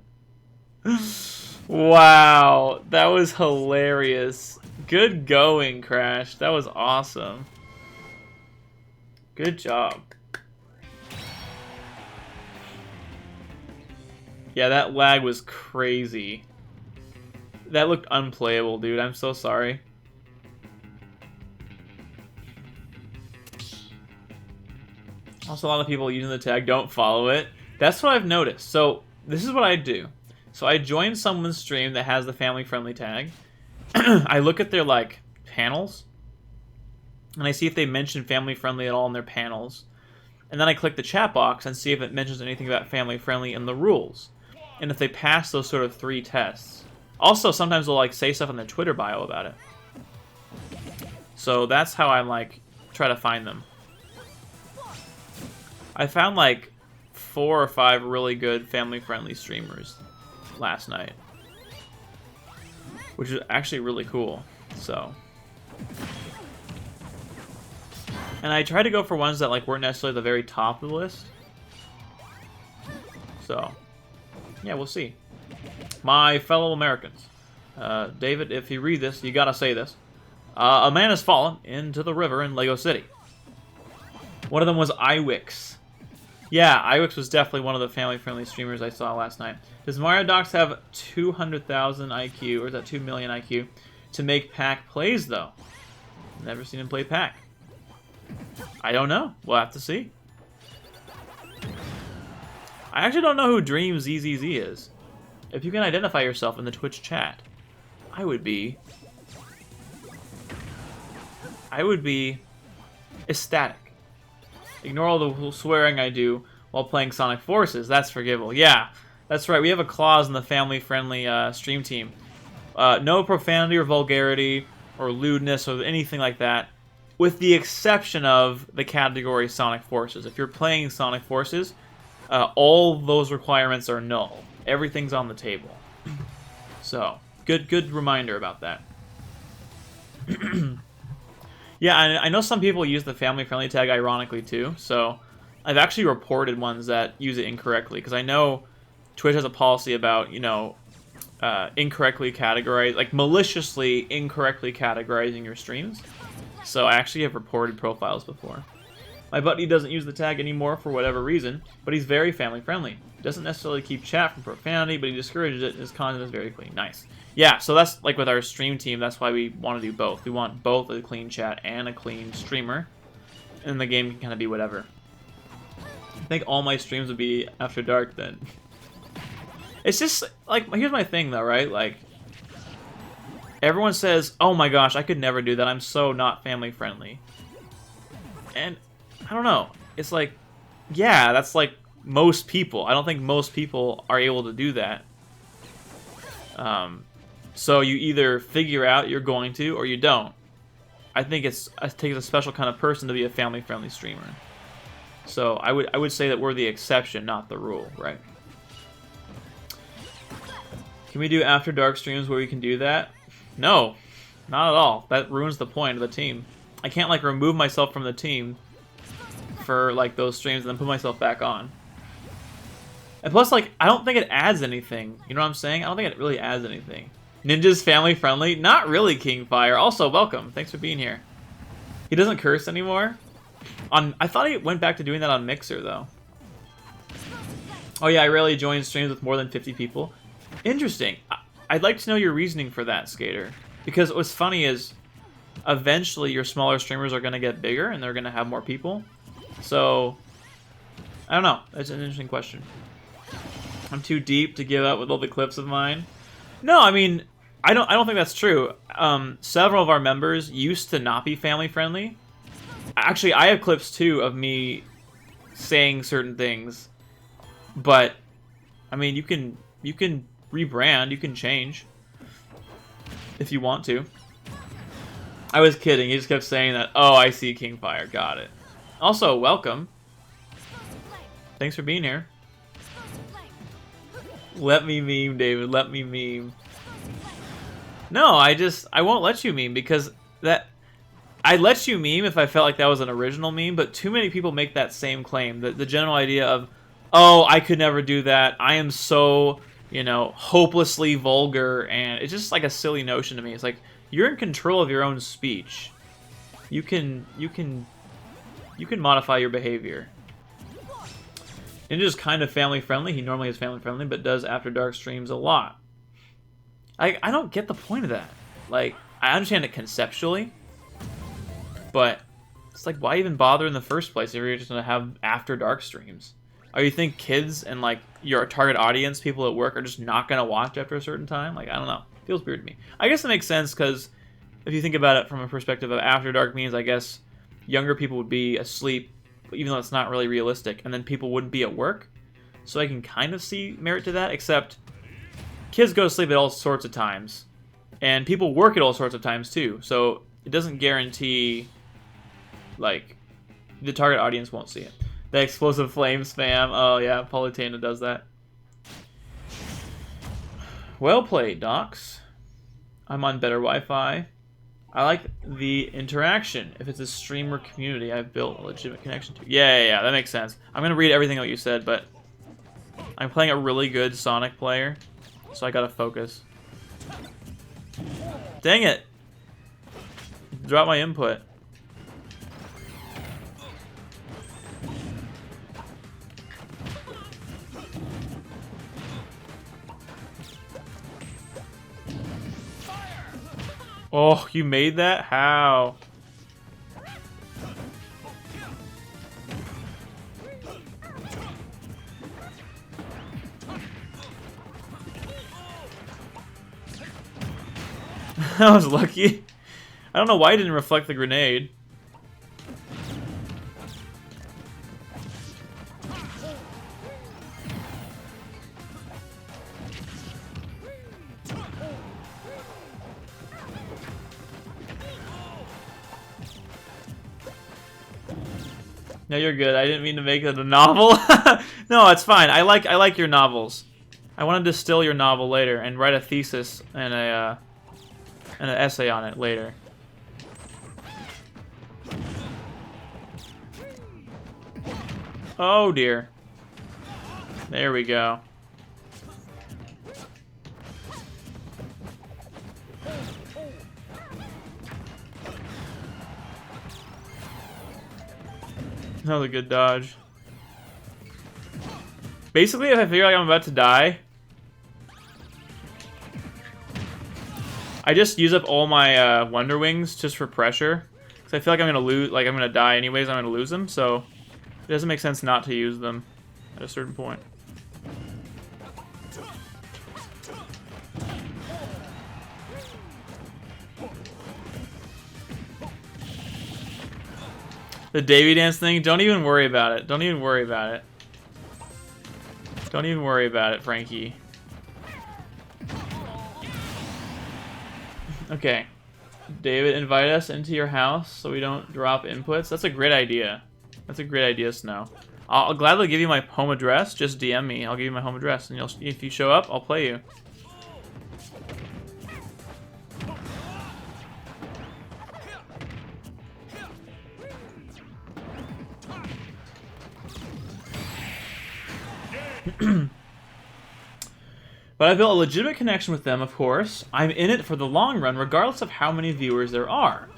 Wow, that was hilarious. Good going, Crash. That was awesome. Good job. Yeah, that lag was crazy. That looked unplayable, dude. I'm so sorry. Also, a lot of people using the tag don't follow it. That's what I've noticed. So, this is what I do. So, I join someone's stream that has the family-friendly tag. I look at their, panels. And I see if they mention family-friendly at all in their panels. And then I click the chat box and see if it mentions anything about family-friendly in the rules. And if they pass those sort of 3 tests. Also, sometimes they'll say stuff in their Twitter bio about it. So that's how I try to find them. I found 4 or 5 really good family-friendly streamers last night, which is actually really cool. So, and I try to go for ones that weren't necessarily the very top of the list. So, yeah, we'll see. My fellow Americans, David, if you read this, you gotta say this. A man has fallen into the river in Lego City. One of them was iWix. Yeah, iWix was definitely one of the family-friendly streamers I saw last night. Does Mario Docs have 200,000 IQ, or is that 2 million IQ, to make Pac plays, though? Never seen him play Pac. I don't know. We'll have to see. I actually don't know who Dream ZZZ is. If you can identify yourself in the Twitch chat, I would be ecstatic. Ignore all the swearing I do while playing Sonic Forces. That's forgivable. Yeah, that's right. We have a clause in the family-friendly stream team. No profanity or vulgarity or lewdness or anything like that, with the exception of the category Sonic Forces. If you're playing Sonic Forces, all those requirements are null. Everything's on the table. So, good reminder about that. Yeah, I know some people use the family-friendly tag ironically too, so I've actually reported ones that use it incorrectly, because I know Twitch has a policy about, you know, incorrectly categorize, like maliciously incorrectly categorizing your streams. So I actually have reported profiles before. My buddy doesn't use the tag anymore for whatever reason, but he's very family-friendly. Doesn't necessarily keep chat from profanity, but he discourages it, and his content is very clean. Nice. Yeah, so that's like with our stream team, that's why we want to do both. We want both a clean chat and a clean streamer, and the game can kind of be whatever. I think all my streams would be after dark then. It's just, like, here's my thing though, right? Like, everyone says, oh my gosh, I could never do that, I'm so not family-friendly. And, I don't know, it's like, yeah, that's like most people. I don't think most people are able to do that. So you either figure out you're going to, or you don't. I think it takes a special kind of person to be a family-friendly streamer. So I would say that we're the exception, not the rule, right? Can we do after dark streams where we can do that? No, not at all. That ruins the point of the team. I can't like remove myself from the team for like those streams and then put myself back on. And plus, like, I don't think it adds anything. You know what I'm saying? I don't think it really adds anything. Ninja's family friendly? Not really, Kingfire. Also, welcome. Thanks for being here. He doesn't curse anymore? I thought he went back to doing that on Mixer, though. Oh yeah, I rarely join streams with more than 50 people. Interesting. I'd like to know your reasoning for that, Skater. Because what's funny is, eventually your smaller streamers are going to get bigger, and they're going to have more people. So, I don't know. That's an interesting question. I'm too deep to give up with all the clips of mine. No, I mean, I don't think that's true. Several of our members used to not be family friendly. Actually, I have clips too of me saying certain things. But I mean, you can rebrand, you can change if you want to. I was kidding. He just kept saying that. Oh, I see Kingfire. Got it. Also, welcome. Thanks for being here. Let me meme, David. Let me meme. No, I won't let you meme because I'd let you meme if I felt like that was an original meme, but too many people make that same claim. The general idea of, oh, I could never do that. I am so, you know, hopelessly vulgar, and it's just like a silly notion to me. It's like, you're in control of your own speech. You can modify your behavior. Ninja's kind of family-friendly. He normally is family-friendly, but does After Dark streams a lot. I don't get the point of that. Like, I understand it conceptually, but it's like, why even bother in the first place if you're just going to have After Dark streams? Or you think kids and, like, your target audience, people at work, are just not going to watch after a certain time? Like, I don't know. It feels weird to me. I guess it makes sense, because if you think about it from a perspective of After Dark means, I guess, younger people would be asleep, even though it's not really realistic, and then people wouldn't be at work. So I can kind of see merit to that, except kids go to sleep at all sorts of times, and people work at all sorts of times too, so it doesn't guarantee, like, the target audience won't see it. The explosive flame spam, oh yeah, Politana does that. Well played, Docs. I'm on better Wi-Fi. I like the interaction. If it's a streamer community I've built a legitimate connection to. Yeah, that makes sense. I'm going to read everything that you said, but I'm playing a really good Sonic player, so I got to focus. Dang it! Drop my input. Oh, you made that? How? I was lucky. I don't know why it didn't reflect the grenade. No, you're good. I didn't mean to make it a novel. No, it's fine. I like your novels. I want to distill your novel later and write a thesis and an essay on it later. Oh dear. There we go. Another good dodge. Basically, if I feel like I'm about to die, I just use up all my Wonder Wings just for pressure. Because I feel like I'm gonna lose, like I'm gonna die anyways. I'm gonna lose them, so it doesn't make sense not to use them at a certain point. The Davy dance thing, don't even worry about it. Don't even worry about it. Don't even worry about it, Frankie. Okay. David, invite us into your house so we don't drop inputs. That's a great idea. That's a great idea, Snow. I'll gladly give you my home address. Just DM me. I'll give you my home address, and if you show up, I'll play you. But I built a legitimate connection with them, of course. I'm in it for the long run, regardless of how many viewers there are.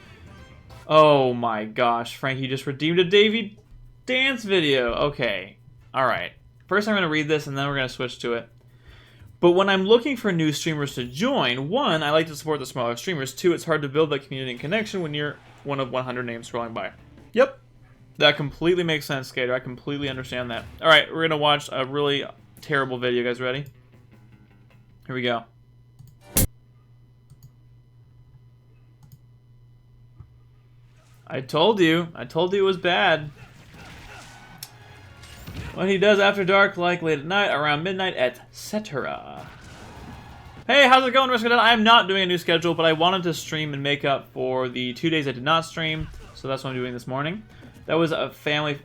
Oh my gosh, Frankie just redeemed a Davy dance video. Okay, alright. First I'm going to read this, and then we're going to switch to it. But when I'm looking for new streamers to join, 1, I like to support the smaller streamers. 2, it's hard to build that community and connection when you're one of 100 names scrolling by. Yep, that completely makes sense, Skater. I completely understand that. Alright, we're going to watch a really terrible video. You guys ready? Here we go. I told you it was bad. What he does after dark, like late at night, around midnight, etc. Hey, how's it going, Risk? I am not doing a new schedule, but I wanted to stream and make up for the 2 days I did not stream, so that's what I'm doing this morning. That was a family...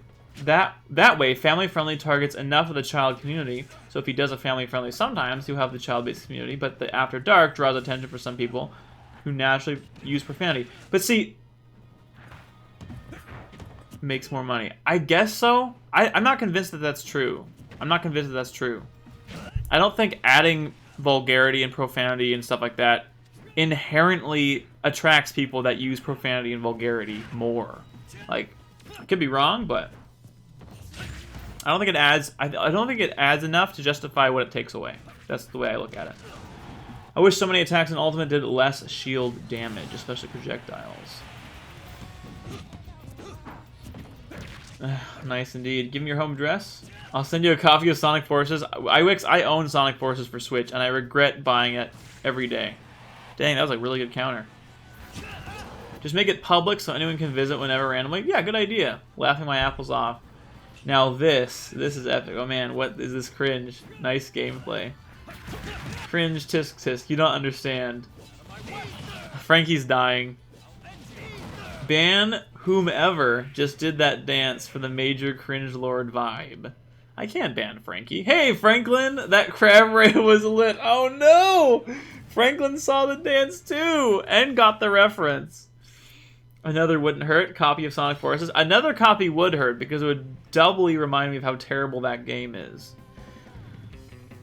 That way, family-friendly targets enough of the child community, so if he does a family-friendly sometimes, he'll have the child-based community, but the After Dark draws attention for some people who naturally use profanity. But see... makes more money. I guess so. I'm not convinced that that's true. I'm not convinced that that's true. I don't think adding vulgarity and profanity and stuff like that inherently attracts people that use profanity and vulgarity more. Like, I could be wrong, but I don't think it adds. I don't think it adds enough to justify what it takes away. That's the way I look at it. I wish so many attacks in Ultimate did less shield damage, especially projectiles. Nice indeed. Give me your home address. I'll send you a copy of Sonic Forces. I own Sonic Forces for Switch, and I regret buying it every day. Dang, that was a really good counter. Just make it public so anyone can visit whenever randomly. Yeah, good idea. Laughing my apples off. Now this is epic. Oh man, what is this cringe? Nice gameplay. Cringe tisk tisk. You don't understand. Frankie's dying. Ban whomever just did that dance for the major cringe lord vibe. I can't ban Frankie. Hey Franklin, that crab ray was lit. Oh no! Franklin saw the dance too and got the reference. Another wouldn't hurt. Copy of Sonic Forces. Another copy would hurt because it would doubly remind me of how terrible that game is.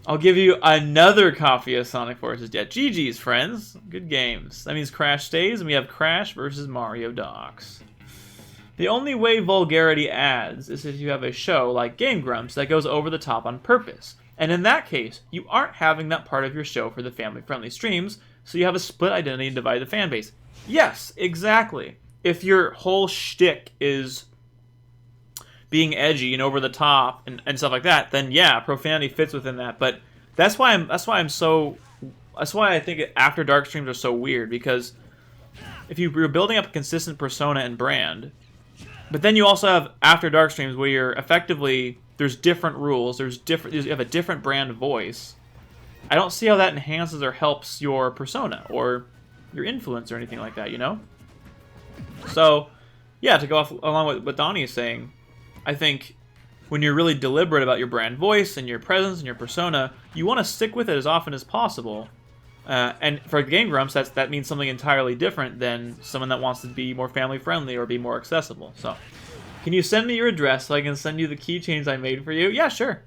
I'll give you another copy of Sonic Forces. Yeah, GG's, friends. Good games. That means Crash stays, and we have Crash versus Mario Docs. The only way vulgarity adds is if you have a show like Game Grumps that goes over the top on purpose. And in that case, you aren't having that part of your show for the family-friendly streams, so you have a split identity and divide the fan base. Yes, exactly. If your whole shtick is being edgy and over the top and stuff like that, then yeah, profanity fits within that. But that's why I think After Dark streams are so weird, because if you're building up a consistent persona and brand, but then you also have After Dark streams where you're effectively, there's different rules, you have a different brand voice. I don't see how that enhances or helps your persona or your influence or anything like that, you know? So, yeah, to go off along with what Donnie is saying, I think when you're really deliberate about your brand voice and your presence and your persona, you want to stick with it as often as possible. And for Game Grumps, that means something entirely different than someone that wants to be more family-friendly or be more accessible. So, can you send me your address so I can send you the keychains I made for you? Yeah, sure.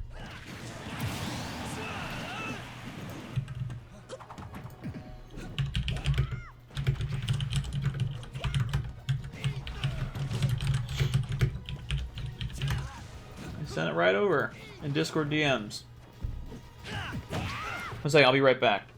Send it right over in Discord DMs. One second, I'll be right back.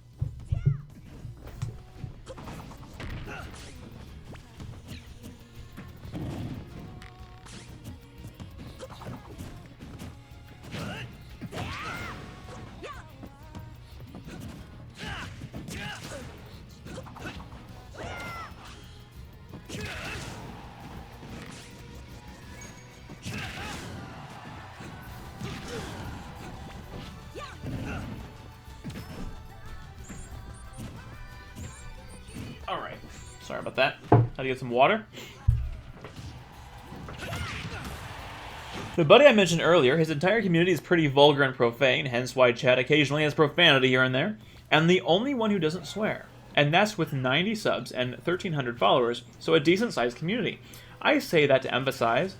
Alright, sorry about that. Had to get some water. The buddy I mentioned earlier, his entire community is pretty vulgar and profane, hence why chat occasionally has profanity here and there, and the only one who doesn't swear. And that's with 90 subs and 1,300 followers, so a decent-sized community. I say that to emphasize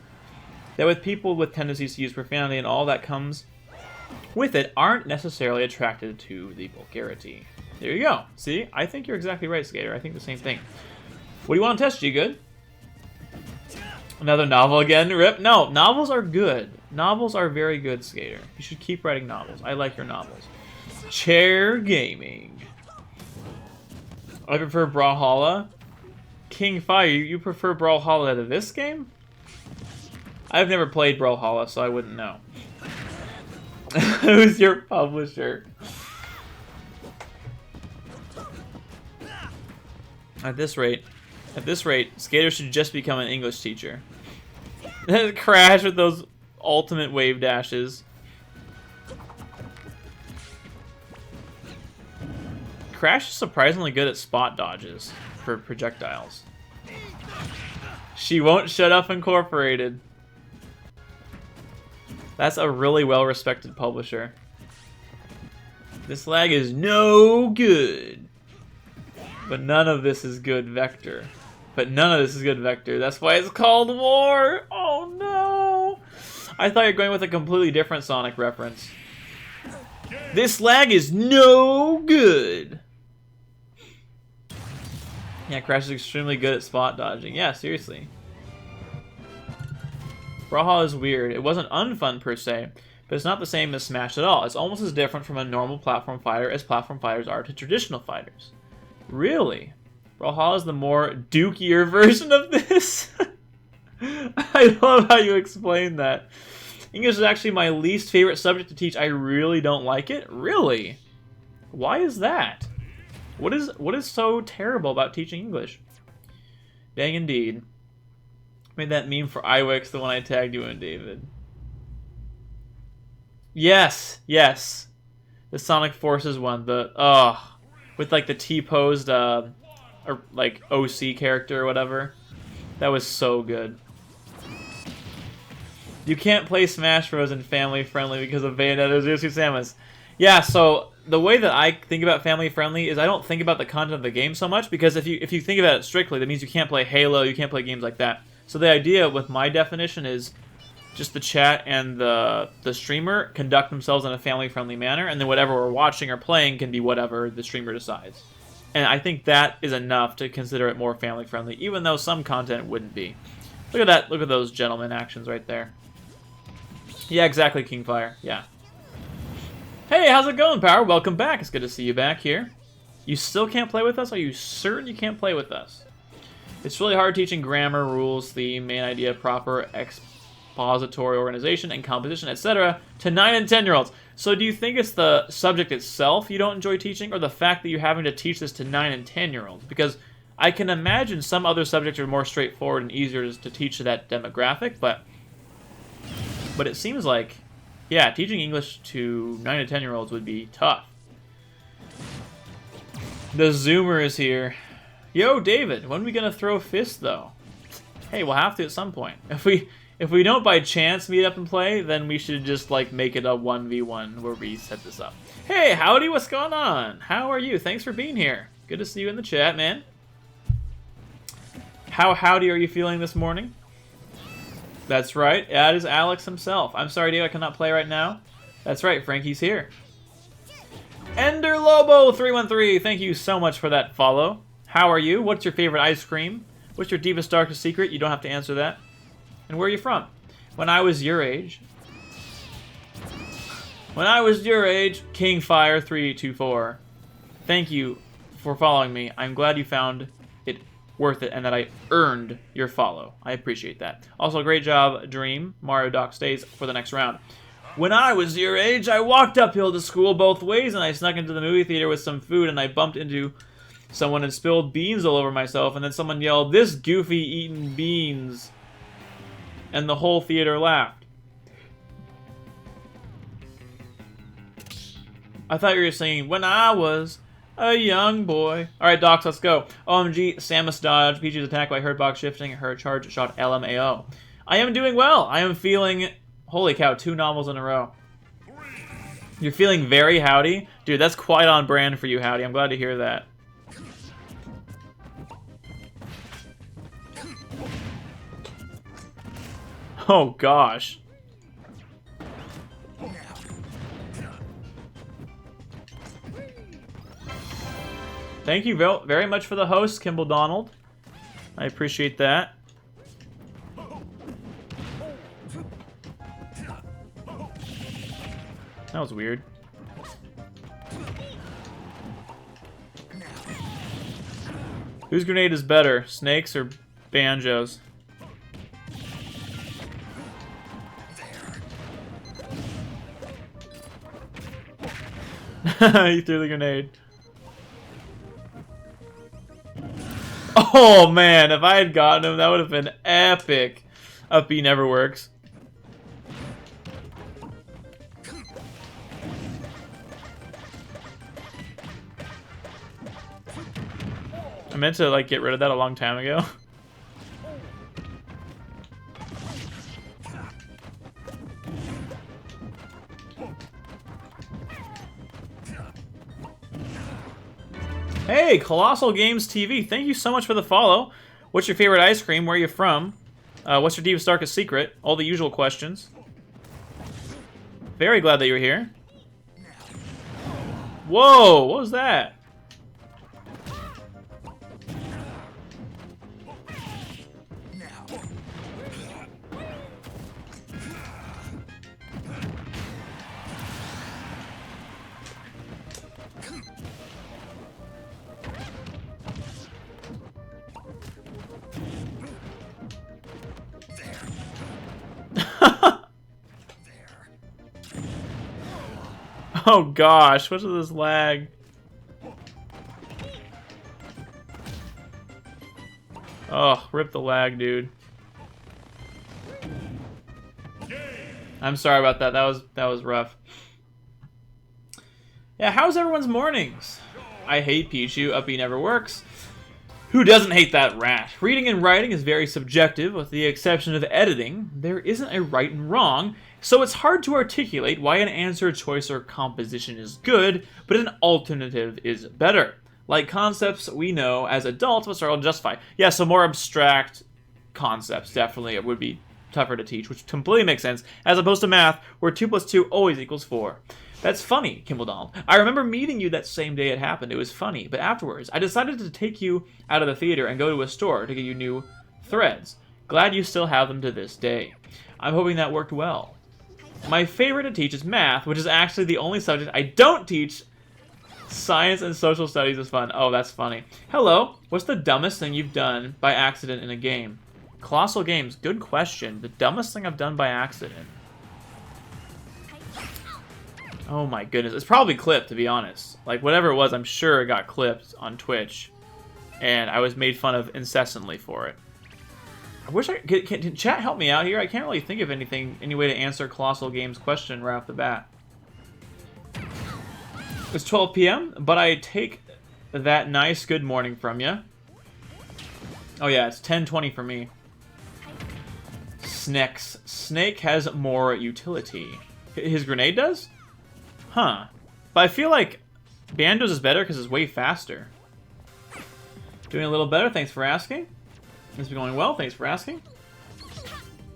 that with people with tendencies to use profanity and all that comes with it aren't necessarily attracted to the vulgarity. There you go. See? I think you're exactly right, Skater. I think the same thing. What do you want to test, G-Good? Another novel again? Rip? No, novels are good. Novels are very good, Skater. You should keep writing novels. I like your novels. Chair gaming. I prefer Brawlhalla. King Fire, you prefer Brawlhalla to this game? I've never played Brawlhalla, so I wouldn't know. Who's your publisher? At this rate, Skater should just become an English teacher. Crash with those ultimate wave dashes. Crash is surprisingly good at spot dodges for projectiles. She Won't Shut Up Incorporated. That's a really well-respected publisher. This lag is no good. But none of this is good, Vector. That's why it's called War. Oh no! I thought you were going with a completely different Sonic reference. This lag is no good. Yeah, Crash is extremely good at spot dodging. Yeah, seriously. Brawlhalla is weird. It wasn't unfun per se, but it's not the same as Smash at all. It's almost as different from a normal platform fighter as platform fighters are to traditional fighters. Really? Brawlhalla is the more dukier version of this? I love how you explain that. English is actually my least favorite subject to teach. I really don't like it. Really? Why is that? What is so terrible about teaching English? Dang indeed. Made that meme for iWix, the one I tagged you in, David. Yes, yes. The Sonic Forces one, with like the T-posed or like OC character or whatever. That was so good. You can't play Smash Bros. In family friendly because of Bayonetta Zuzu Samus. Yeah, so the way that I think about family friendly is I don't think about the content of the game so much, because if you think about it strictly, that means you can't play Halo, you can't play games like that. So the idea with my definition is just the chat and the streamer conduct themselves in a family friendly manner, and then whatever we're watching or playing can be whatever the streamer decides. And I think that is enough to consider it more family friendly, even though some content wouldn't be. Look at that, look at those gentleman actions right there. Yeah, exactly, Kingfire. Yeah. Hey, how's it going, Power? Welcome back. It's good to see you back here. You still can't play with us? Are you certain you can't play with us? It's really hard teaching grammar, rules, theme, main idea, proper expository organization, and composition, etc. to 9 and 10-year-olds. So do you think it's the subject itself you don't enjoy teaching, or the fact that you're having to teach this to 9 and 10-year-olds? Because I can imagine some other subjects are more straightforward and easier to teach to that demographic, but it seems like, yeah, teaching English to 9 and 10-year-olds would be tough. The Zoomer is here. Yo, David, when are we gonna throw fists, though? Hey, we'll have to at some point. If If we don't by chance meet up and play, then we should just like make it a 1v1 where we set this up. Hey, howdy, what's going on? How are you? Thanks for being here. Good to see you in the chat, man. How howdy are you feeling this morning? That's right, that is Alex himself. I'm sorry, Dave, I cannot play right now. That's right, Frankie's here. Ender Lobo 313, thank you so much for that follow. How are you? What's your favorite ice cream? What's your deepest, darkest secret? You don't have to answer that. And where are you from? When I was your age. When I was your age, Kingfire324. Thank you for following me. I'm glad you found it worth it and that I earned your follow. I appreciate that. Also, great job, Dream. Mario Doc stays for the next round. When I was your age, I walked uphill to school both ways and I snuck into the movie theater with some food and I bumped into someone and spilled beans all over myself and then someone yelled, "This goofy eating beans." And the whole theater laughed. I thought you were saying, when I was a young boy. Alright, Docs, let's go. OMG, Samus dodge, Peach's attack by hurt box shifting, her charge shot LMAO. I am doing well. I am feeling, holy cow, 2 novels in a row. You're feeling very howdy? Dude, that's quite on brand for you, Howdy. I'm glad to hear that. Oh, gosh. Thank you very much for the host, Kimball Donald. I appreciate that. That was weird. Whose grenade is better, Snakes or Banjo's? He threw the grenade. Oh man, if I had gotten him, that would have been epic. Up B never works. I meant to like get rid of that a long time ago. Hey, Colossal Games TV, thank you so much for the follow. What's your favorite ice cream? Where are you from? What's your deepest, darkest secret? All the usual questions. Very glad that you're here. Whoa, what was that? Oh gosh, what's with this lag? Oh, rip the lag, dude. I'm sorry about that. That was rough. Yeah, how's everyone's mornings? I hate Pichu. Uppy never works. Who doesn't hate that rat? Reading and writing is very subjective, with the exception of editing. There isn't a right and wrong, so it's hard to articulate why an answer, choice, or composition is good, but an alternative is better. Like concepts we know as adults but struggle to justify. Yeah, so more abstract concepts definitely would be tougher to teach, which completely makes sense, as opposed to math, where 2 + 2 always equals 4. That's funny, Kimball Donald. I remember meeting you that same day it happened. It was funny, but afterwards, I decided to take you out of the theater and go to a store to get you new threads. Glad you still have them to this day. I'm hoping that worked well. My favorite to teach is math, which is actually the only subject I don't teach. Science and social studies is fun. Oh, that's funny. Hello, what's the dumbest thing you've done by accident in a game? Colossal Games, good question. The dumbest thing I've done by accident. Oh my goodness, it's probably clipped, to be honest. Like, whatever it was, I'm sure it got clipped on Twitch. And I was made fun of incessantly for it. I wish I... Can chat help me out here? I can't really think of any way to answer Colossal Games' question right off the bat. It's 12 p.m., but I take that nice good morning from you. Oh yeah, it's 10:20 for me. Snex. Snake has more utility. His grenade does? Huh. But I feel like Banjo's is better because it's way faster. Doing a little better, thanks for asking. It's been going well, thanks for asking.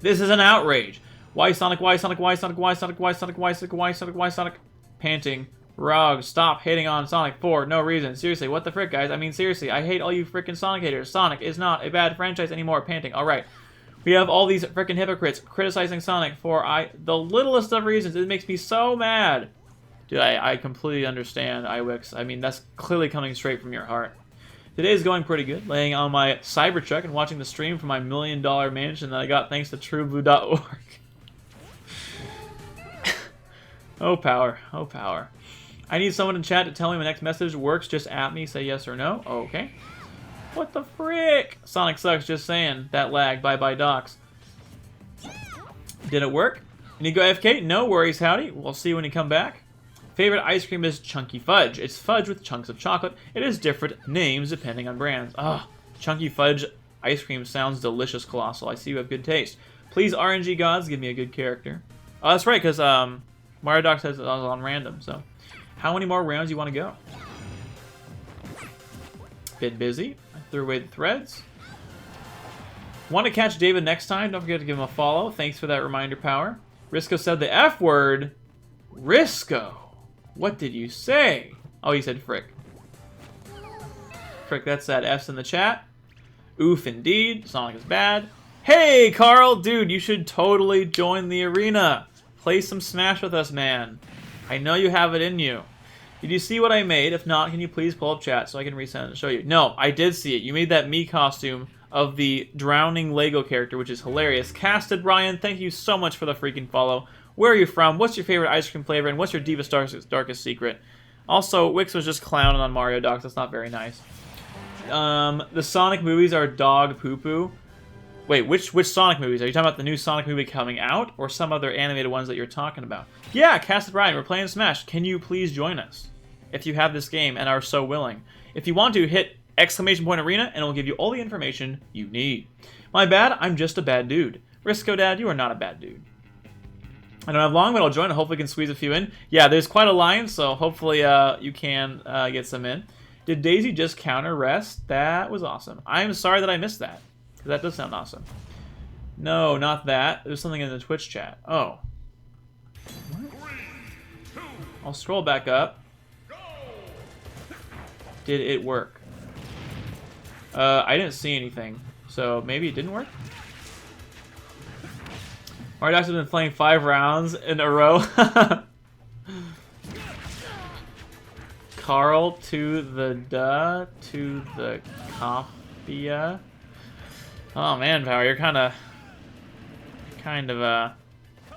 This is an outrage. Why Sonic, why Sonic, why Sonic, why Sonic, why Sonic, why Sonic, why Sonic, why Sonic? Panting. Rog, stop hating on Sonic for no reason. Seriously, what the frick, guys? I mean, seriously, I hate all you frickin' Sonic haters. Sonic is not a bad franchise anymore. Panting. Alright. We have all these frickin' hypocrites criticizing Sonic for the littlest of reasons. It makes me so mad. Dude, I completely understand, iWix. I mean, that's clearly coming straight from your heart. Today's going pretty good. Laying on my Cybertruck and watching the stream from my $1 million mansion that I got thanks to TrueBlue.org. Oh, power. Oh, power. I need someone in chat to tell me my next message works. Just at me, say yes or no. Okay. What the frick? Sonic sucks, just saying. That lag. Bye-bye, docs. Did it work? You need to go AFK? No worries, howdy. We'll see you when you come back. Favorite ice cream is Chunky Fudge. It's fudge with chunks of chocolate. It has different names depending on brands. Ah, Chunky Fudge ice cream sounds delicious, Colossal. I see you have good taste. Please, RNG gods, give me a good character. Oh, that's right, because Mario Doc says it was on random, so... How many more rounds you want to go? Bit busy. I threw away the threads. Want to catch David next time? Don't forget to give him a follow. Thanks for that reminder, Power. Risco said the F word. Risco. What did you say? Oh, you said frick. Frick, that's that F's in the chat. Oof, indeed. Sonic is bad. Hey, Carl! Dude, you should totally join the arena. Play some Smash with us, man. I know you have it in you. Did you see what I made? If not, can you please pull up chat so I can resend it and show you? No, I did see it. You made that Mii costume of the drowning Lego character, which is hilarious. Casted Brian, thank you so much for the freaking follow. Where are you from? What's your favorite ice cream flavor? And what's your deepest, darkest secret? Also, Wix was just clowning on Mario Docs. That's not very nice. The Sonic movies are dog poo-poo. Wait, which Sonic movies? Are you talking about the new Sonic movie coming out, or some other animated ones that you're talking about? Yeah, Casted Brian, we're playing Smash. Can you please join us? If you have this game and are so willing. If you want to, hit !arena and it will give you all the information you need. My bad, I'm just a bad dude. Risco Dad, you are not a bad dude. I don't have long, but I'll join and hopefully can squeeze a few in. Yeah, there's quite a line, so hopefully you can get some in. Did Daisy just counter rest? That was awesome. I'm sorry that I missed that. Because that does sound awesome. No, not that. There's something in the Twitch chat. Oh. What? I'll scroll back up. Did it work? I didn't see anything. So maybe it didn't work? Mario Docs has been playing 5 rounds in a row. Carl to the duh to the copia. Oh man, Power, you're kind of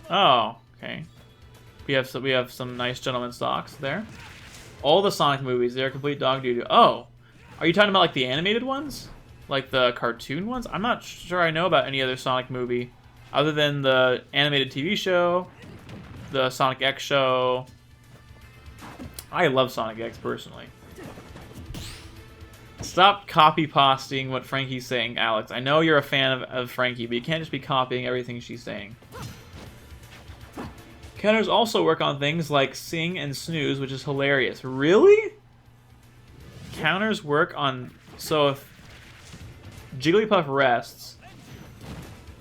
oh, okay. We have some nice gentleman stocks there. All the Sonic movies, they're complete dog doo-doo. Oh, are you talking about like the animated ones, like the cartoon ones? I'm not sure I know about any other Sonic movie other than the animated TV show, the Sonic X show. I love Sonic X personally. Stop copy-pasting what Frankie's saying, Alex. I know you're a fan of Frankie, but you can't just be copying everything she's saying. Counters also work on things like sing and snooze, which is hilarious. Really? Counters work on... So if Jigglypuff rests,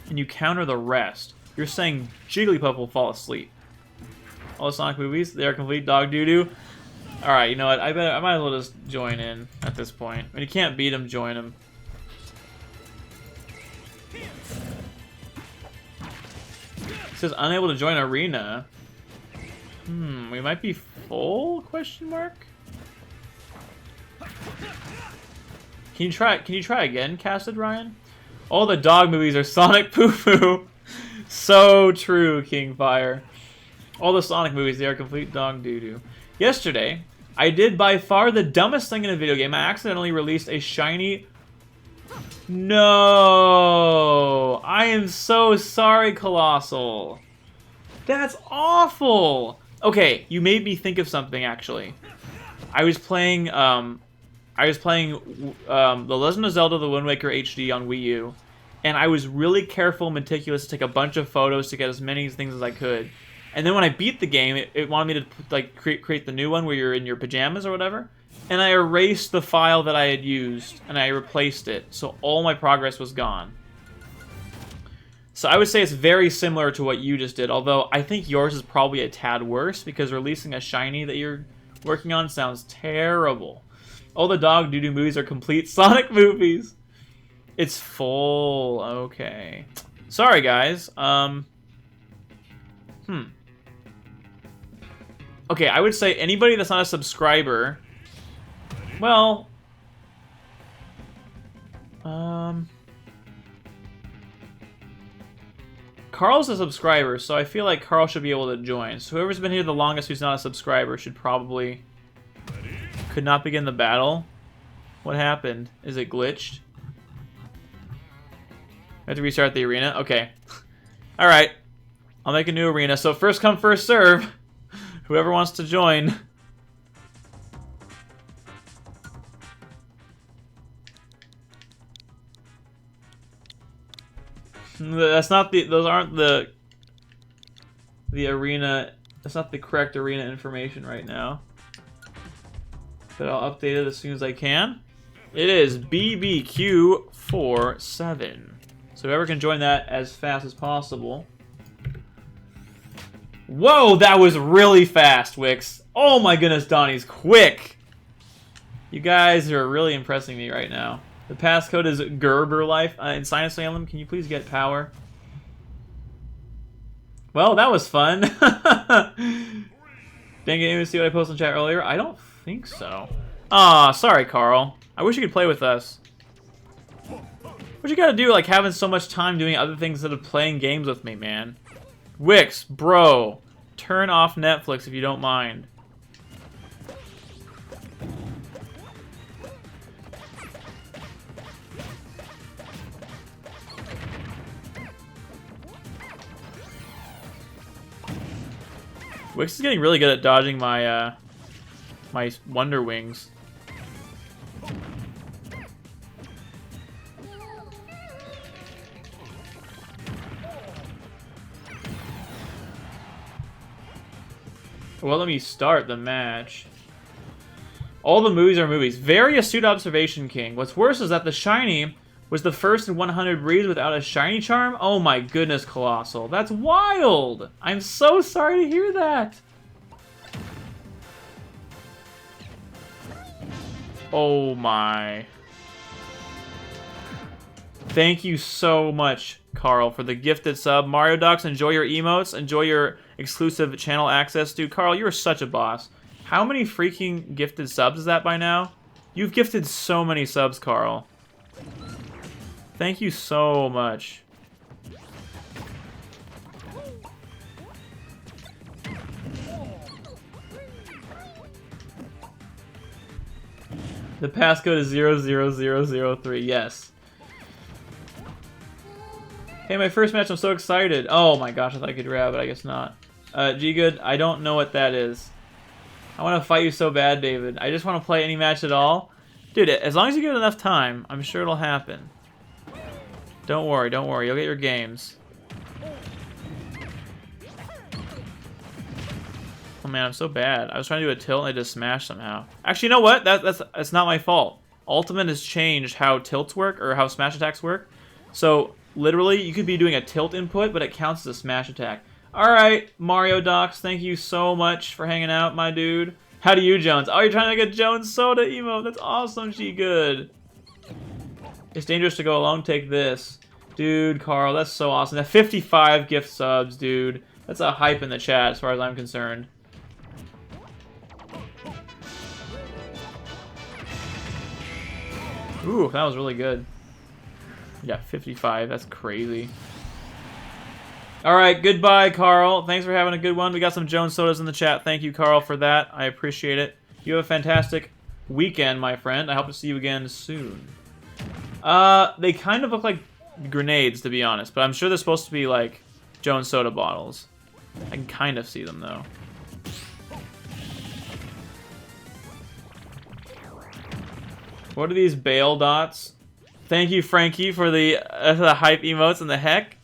and you counter the rest, you're saying Jigglypuff will fall asleep. All the Sonic movies, they are complete dog doo-doo. Alright, you know what? I might as well just join in at this point. When you can't beat him, join him. It says unable to join arena. We might be full? Question mark. Can you try again, Casted Ryan? All the dog movies are Sonic poo-poo. So true, Kingfire. All the Sonic movies, they are complete dog doo-doo. Yesterday, I did by far the dumbest thing in a video game. I accidentally released a shiny... No! I am so sorry, Colossal. That's awful! Okay, you made me think of something, actually. I was playing The Legend of Zelda: The Wind Waker HD on Wii U, and I was really careful, meticulous to take a bunch of photos to get as many things as I could. And then when I beat the game, it wanted me to like create the new one where you're in your pajamas or whatever. And I erased the file that I had used, and I replaced it, so all my progress was gone. So I would say it's very similar to what you just did, although I think yours is probably a tad worse, because releasing a shiny that you're working on sounds terrible. All the Dog Doo-Doo movies are complete Sonic movies. It's full. Okay. Sorry, guys. Okay, I would say anybody that's not a subscriber... Well... Carl's a subscriber, so I feel like Carl should be able to join. So whoever's been here the longest who's not a subscriber should probably... Could not begin the battle? What happened? Is it glitched? I have to restart the arena? Okay. Alright. I'll make a new arena. So first come, first serve. Whoever wants to join. That's not the... Those aren't the arena... That's not the correct arena information right now. But I'll update it as soon as I can. It is BBQ47. So whoever can join that as fast as possible. Whoa, that was really fast, Wix. Oh my goodness, Donnie's quick. You guys are really impressing me right now. The passcode is Gerberlife. In Sinus Salem, can you please get power? Well, that was fun. Dang it, you see what I posted in chat earlier? I don't think so. Aw, sorry, Carl. I wish you could play with us. What you gotta do, like, having so much time doing other things instead of playing games with me, man? Wix, bro. Turn off Netflix if you don't mind. Wix is getting really good at dodging my, my Wonder Wings. Well, let me start the match. All the movies are movies. Very astute observation, King. What's worse is that the shiny was the first in 100 breeds without a shiny charm? Oh my goodness, Colossal. That's wild! I'm so sorry to hear that! Oh my. Thank you so much, Carl, for the gifted sub. Mario Ducks, enjoy your emotes. Enjoy your exclusive channel access. Dude, Carl, you're such a boss. How many freaking gifted subs is that by now? You've gifted so many subs, Carl. Thank you so much. The passcode is 00003. Yes. Hey, my first match. I'm so excited. Oh my gosh, I thought I could grab it. I guess not. G-Good, I don't know what that is. I want to fight you so bad, David. I just want to play any match at all. Dude, as long as you give it enough time, I'm sure it'll happen. Don't worry, don't worry. You'll get your games. Oh man, I'm so bad. I was trying to do a tilt and I just smashed somehow. Actually, you know what? That's not my fault. Ultimate has changed how tilts work, or how smash attacks work. So, literally, you could be doing a tilt input, but it counts as a smash attack. Alright, Mario Docs, thank you so much for hanging out, my dude. How do you, Jones? Oh, you're trying to get Jones Soda emote. That's awesome, G-Good. It's dangerous to go alone. Take this. Dude, Carl, that's so awesome. That 55 gift subs, dude. That's a hype in the chat as far as I'm concerned. Ooh, that was really good. Yeah, 55. That's crazy. Alright, goodbye, Carl. Thanks for having a good one. We got some Jones Sodas in the chat. Thank you, Carl, for that. I appreciate it. You have a fantastic weekend, my friend. I hope to see you again soon. They kind of look like grenades, to be honest, but I'm sure they're supposed to be, like, Jones Soda bottles. I can kind of see them, though. What are these bale dots? Thank you, Frankie, for the hype emotes and the heck.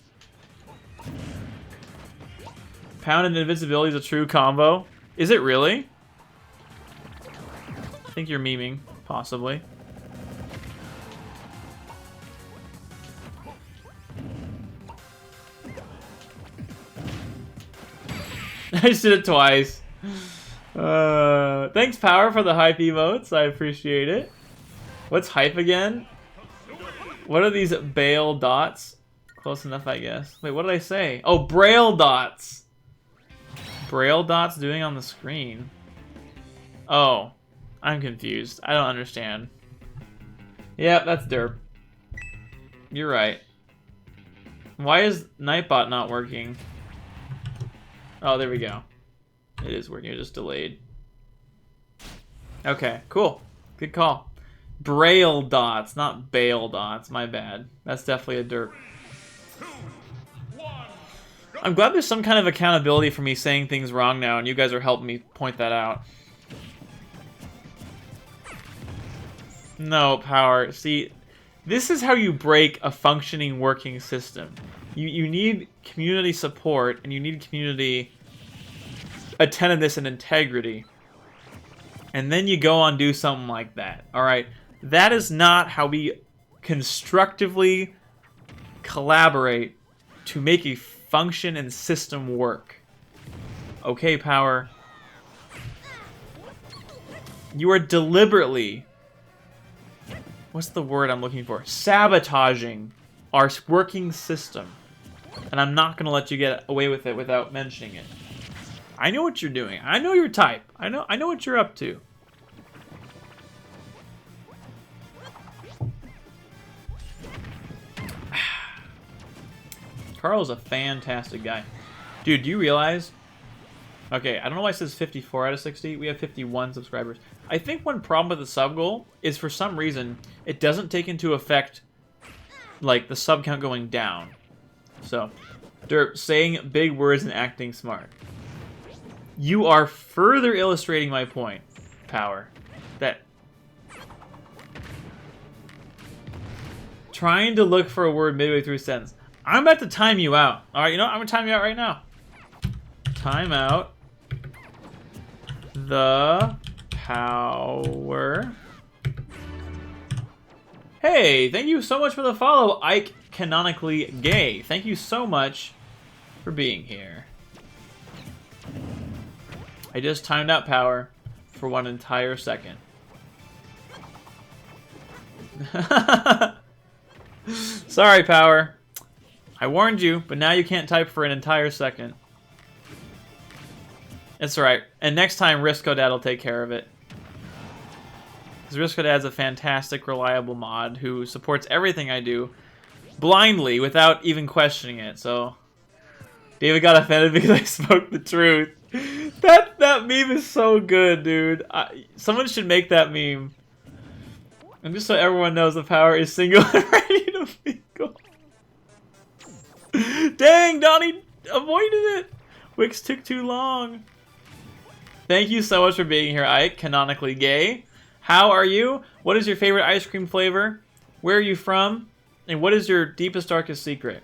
Pound and invisibility is a true combo. Is it really? I think you're memeing, possibly. I just did it twice. Thanks, Power, for the hype emotes. I appreciate it. What's hype again? What are these Bale dots? Close enough, I guess. Wait, what did I say? Oh, Braille dots. Braille dots doing on the screen. Oh, I'm confused. I don't understand. Yeah, that's derp. You're right. Why is Nightbot not working? Oh, there we go. It is working. It's just delayed. Okay, cool. Good call. Braille dots, not Bale dots. My bad. That's definitely a derp. I'm glad there's some kind of accountability for me saying things wrong now, and you guys are helping me point that out. No, Power. See, this is how you break a functioning, working system. You need community support, and you need community attentiveness and integrity. And then you go on do something like that. Alright? That is not how we constructively collaborate to make a function and system work. Okay, Power. You are deliberately... What's the word I'm looking for? Sabotaging our working system. And I'm not going to let you get away with it without mentioning it. I know what you're doing. I know your type. I know what you're up to. Carl's a fantastic guy. Dude, do you realize... Okay, I don't know why it says 54 out of 60. We have 51 subscribers. I think one problem with the sub goal is for some reason it doesn't take into effect like the sub count going down. So, derp, saying big words and acting smart. You are further illustrating my point, Power. That trying to look for a word midway through a sentence. I'm about to time you out. Alright, you know what? I'm going to time you out right now. Time out. The Power. Hey, thank you so much for the follow, Ike Canonically Gay. Thank you so much for being here. I just timed out Power for 1 entire second. Sorry, Power. I warned you, but now you can't type for an entire second. It's alright. And next time, Risco Dad will take care of it. Because Risco Dad's a fantastic, reliable mod who supports everything I do blindly without even questioning it. So, David got offended because I spoke the truth. That meme is so good, dude. Someone should make that meme. And just so everyone knows, the Power is single and ready to mingle. Dang, Donnie avoided it. Wix took too long. Thank you so much for being here, Ike, Canonically Gay. How are you? What is your favorite ice cream flavor? Where are you from? And what is your deepest, darkest secret?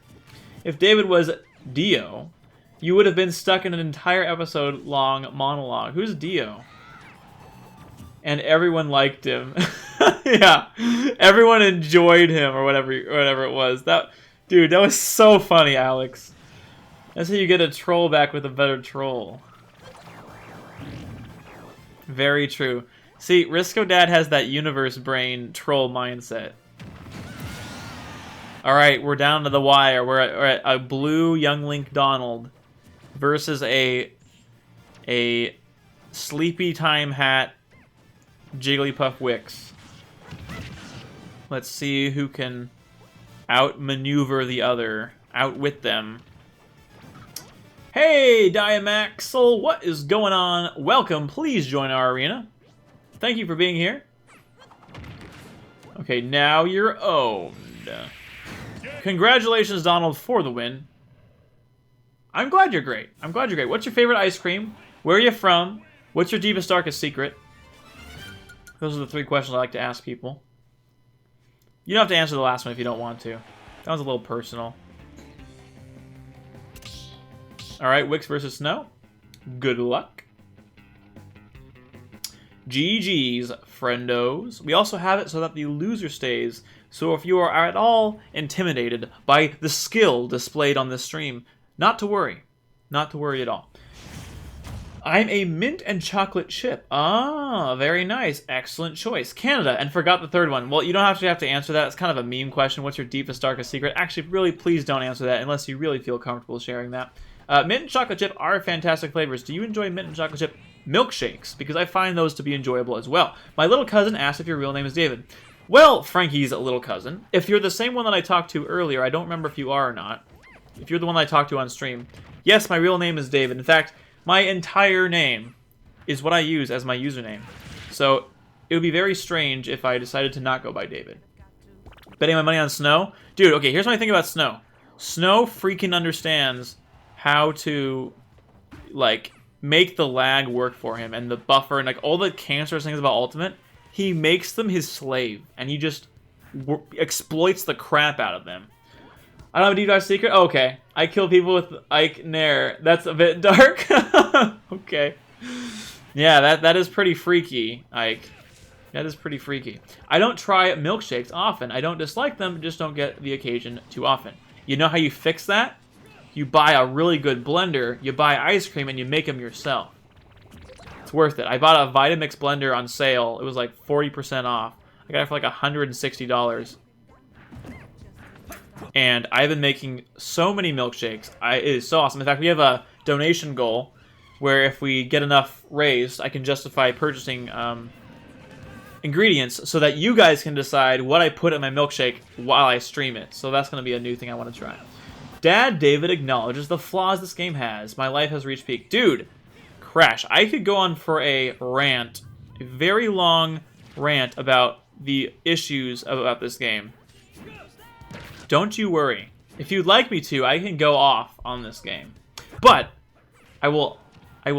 If David was Dio, you would have been stuck in an entire episode-long monologue. Who's Dio? And everyone liked him. Yeah, everyone enjoyed him, or whatever it was. Dude, that was so funny, Alex. That's how you get a troll back with a better troll. Very true. See, Risco Dad has that universe brain troll mindset. Alright, we're down to the wire. We're at a blue Young Link Donald versus a Sleepy Time Hat Jigglypuff Wix. Let's see who can outmaneuver the other, outwit them. Hey, Diamaxel, what is going on? Welcome, please join our arena. Thank you for being here. Okay, now you're owned. Congratulations, Donald, for the win. I'm glad you're great. I'm glad you're great. What's your favorite ice cream? Where are you from? What's your deepest, darkest secret? Those are the 3 questions I like to ask people. You don't have to answer the last one if you don't want to. That was a little personal. Alright, Wix versus Snow. Good luck. GG's, friendos. We also have it so that the loser stays. So if you are at all intimidated by the skill displayed on this stream, not to worry. Not to worry at all. I'm a mint and chocolate chip. Ah, very nice. Excellent choice. Canada, and forgot the third one. Well, you don't actually have to answer that. It's kind of a meme question. What's your deepest, darkest secret? Actually, really, please don't answer that unless you really feel comfortable sharing that. Mint and chocolate chip are fantastic flavors. Do you enjoy mint and chocolate chip milkshakes? Because I find those to be enjoyable as well. My little cousin asked if your real name is David. Well, Frankie's little cousin, if you're the same one that I talked to earlier, I don't remember if you are or not. If you're the one that I talked to on stream, yes, my real name is David. In fact, my entire name is what I use as my username. So it would be very strange if I decided to not go by David. Betting my money on Snow? Dude, okay, here's what I think about Snow. Snow freaking understands how to, like, make the lag work for him and the buffer and, like, all the cancerous things about Ultimate. He makes them his slave, and he just exploits the crap out of them. I don't have a deep dive secret? Oh, okay. I kill people with Ike Nair. That's a bit dark. Okay. Yeah, that is pretty freaky, Ike. That is pretty freaky. I don't try milkshakes often. I don't dislike them, just don't get the occasion too often. You know how you fix that? You buy a really good blender, you buy ice cream, and you make them yourself. It's worth it. I bought a Vitamix blender on sale. It was like 40% off. I got it for like $160. And I've been making so many milkshakes. It is so awesome. In fact, we have a donation goal where if we get enough raised, I can justify purchasing ingredients so that you guys can decide what I put in my milkshake while I stream it. So that's going to be a new thing I want to try. Dad David acknowledges the flaws this game has. My life has reached peak. Dude, Crash, I could go on for a rant, a very long rant about the issues about this game. Don't you worry. If you'd like me to, I can go off on this game. But I will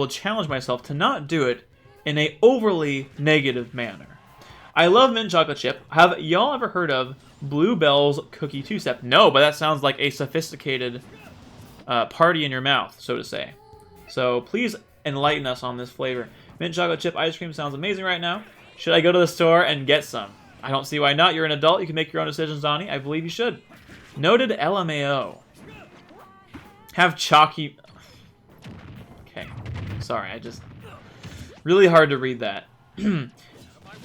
challenge myself to not do it in a overly negative manner. I love mint chocolate chip. Have y'all ever heard of Bluebell's Cookie Two-Step? No, but that sounds like a sophisticated party in your mouth, so to say. So please enlighten us on this flavor. Mint chocolate chip ice cream sounds amazing right now. Should I go to the store and get some? I don't see why not. You're an adult. You can make your own decisions, Donnie. I believe you should. Noted LMAO. Have chalky... Okay. Sorry, I just... Really hard to read that. You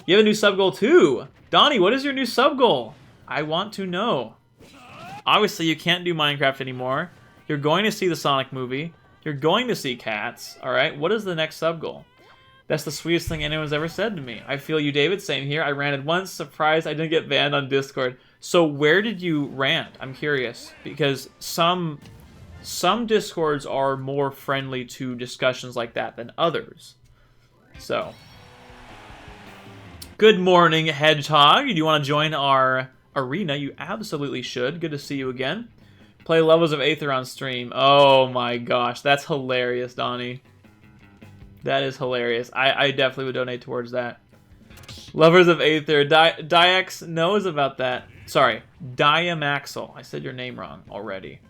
have a new sub goal too. Donnie, what is your new sub goal? I want to know. Obviously, you can't do Minecraft anymore. You're going to see the Sonic movie. You're going to see Cats. Alright, what is the next sub goal? That's the sweetest thing anyone's ever said to me. I feel you, David. Same here. I ranted once. Surprised I didn't get banned on Discord. So where did you rant? I'm curious. Because some Discords are more friendly to discussions like that than others. So. Good morning, Hedgehog. Do you want to join our arena? You absolutely should. Good to see you again. Play Levels of Aether on stream. Oh my gosh. That's hilarious, Donnie. That is hilarious. I definitely would donate towards that. Lovers of Aether. Diax knows about that. Sorry. Diamaxel. I said your name wrong already.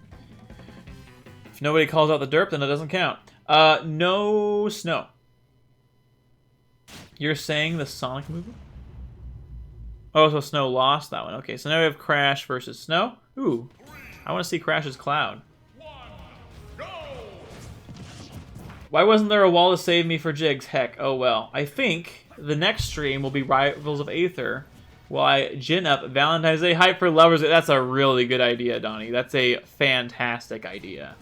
If nobody calls out the derp, then it doesn't count. No Snow. You're saying the Sonic movie? Oh, so Snow lost that one. Okay, so now we have Crash versus Snow. Ooh. I want to see Crash's cloud. Why wasn't there a wall to save me for Jigs? Heck, oh well. I think the next stream will be Rivals of Aether while I gin up Valentine's Day hype for lovers. That's a really good idea, Donnie. That's a fantastic idea.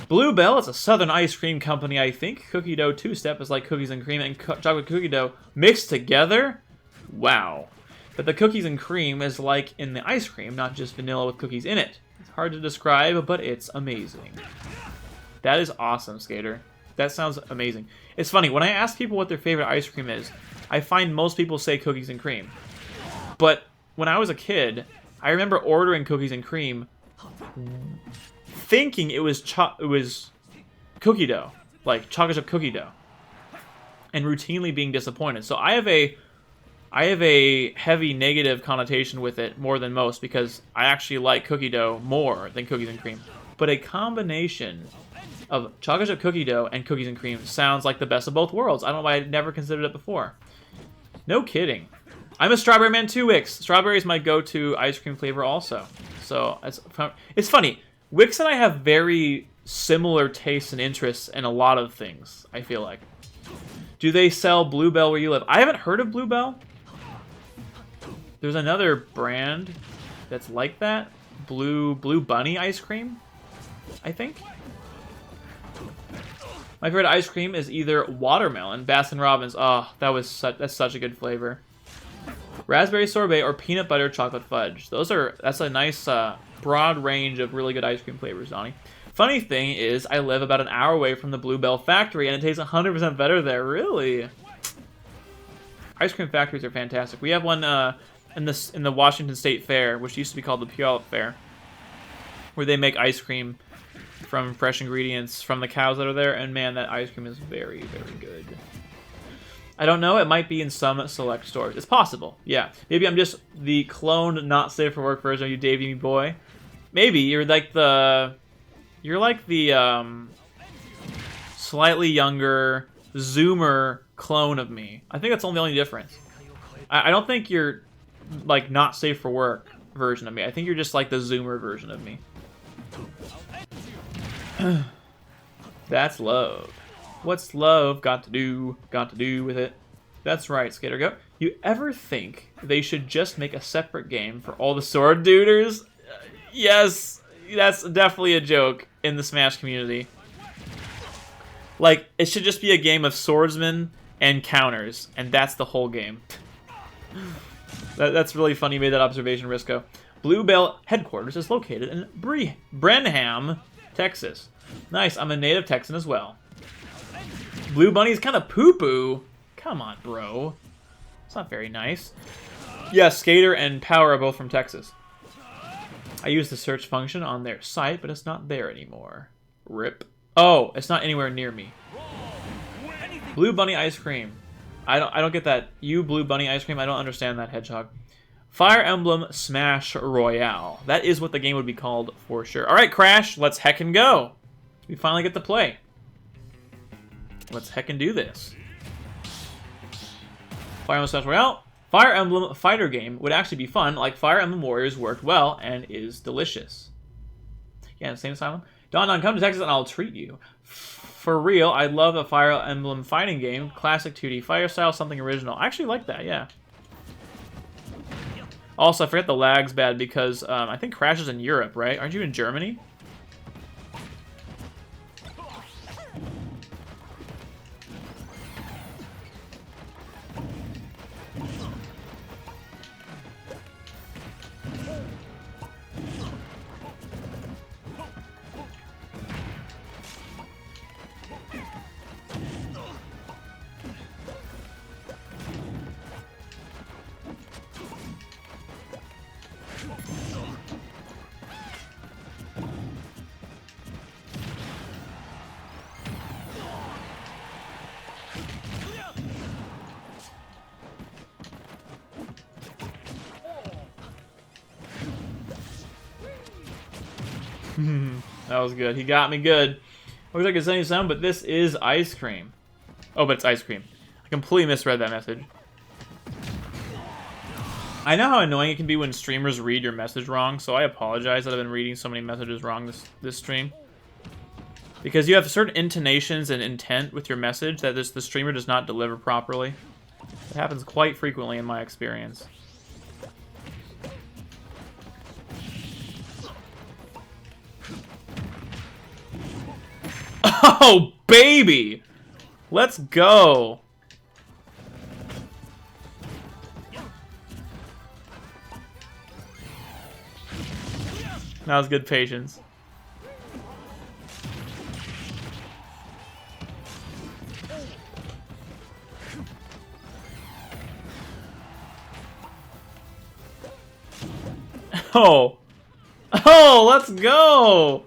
Bluebell is a southern ice cream company, I think. Cookie dough two-step is like cookies and cream and chocolate cookie dough mixed together? Wow. But the cookies and cream is like in the ice cream, not just vanilla with cookies in it. It's hard to describe, but it's amazing. That is awesome, Skater. That sounds amazing. It's funny, when I ask people what their favorite ice cream is, I find most people say cookies and cream. But when I was a kid, I remember ordering cookies and cream thinking it was cookie dough, like chocolate chip cookie dough, and routinely being disappointed. So I have a I have a heavy negative connotation with it more than most because I actually like cookie dough more than cookies and cream. But a combination of chocolate chip cookie dough and cookies and cream sounds like the best of both worlds. I don't know why I'd never considered it before. No kidding. I'm a strawberry man too, Wix. Strawberry is my go-to ice cream flavor also. So it's funny. Wix and I have very similar tastes and interests in a lot of things, I feel like. Do they sell Bluebell where you live? I haven't heard of Bluebell. There's another brand that's like that. Blue Bunny ice cream, I think. My favorite ice cream is either watermelon, Baskin Robbins. Oh, that's such a good flavor. Raspberry sorbet or peanut butter chocolate fudge. That's a nice broad range of really good ice cream flavors, Donnie. Funny thing is, I live about an hour away from the Bluebell factory, and it tastes 100% better there. Really? Ice cream factories are fantastic. We have one in the Washington State Fair, which used to be called the Puyallup Fair, where they make ice cream from fresh ingredients from the cows that are there, and man, that ice cream is very, very good. I don't know, it might be in some select stores. It's possible, yeah. Maybe I'm just the cloned, not safe for work version of you, Davey boy. Maybe you're like the slightly younger Zoomer clone of me. I think that's the only difference. I don't think you're like not safe for work version of me. I think you're just like the Zoomer version of me. That's love. What's love got to do with it? That's right, Skater Go. You ever think they should just make a separate game for all the sword duders? Yes, that's definitely a joke in the Smash community. Like, it should just be a game of swordsmen and counters, and that's the whole game. That's really funny you made that observation, Risco. Bluebell headquarters is located in Brenham, Texas. Nice, I'm a native Texan as well. Blue Bunny's kind of poo-poo. Come on, bro. It's not very nice. Yeah, Skater and Power are both from Texas. I use the search function on their site, but it's not there anymore. RIP. Oh, it's not anywhere near me. Blue Bunny ice cream. I don't get that. You Blue Bunny ice cream. I don't understand that, Hedgehog. Fire Emblem Smash Royale. That is what the game would be called for sure. All right, Crash. Let's heckin' go. We finally get to play. Let's heckin' do this. Fire Emblem Smash Royale. Fire Emblem fighter game would actually be fun. Like Fire Emblem Warriors worked well and is delicious. Yeah, same asylum. Don, come to Texas and I'll treat you. For real, I love a Fire Emblem fighting game. Classic 2D fire style, something original. I actually like that, yeah. Also, I forget the lag's bad because I think Crash is in Europe, right? Aren't you in Germany? That was good. He got me good. Looks like it's sending some, but this is ice cream. Oh, but it's ice cream. I completely misread that message. I know how annoying it can be when streamers read your message wrong, so I apologize that I've been reading so many messages wrong this stream. Because you have certain intonations and intent with your message that the streamer does not deliver properly. It happens quite frequently in my experience. Oh, baby! Let's go! That was good patience. Oh! Oh, let's go!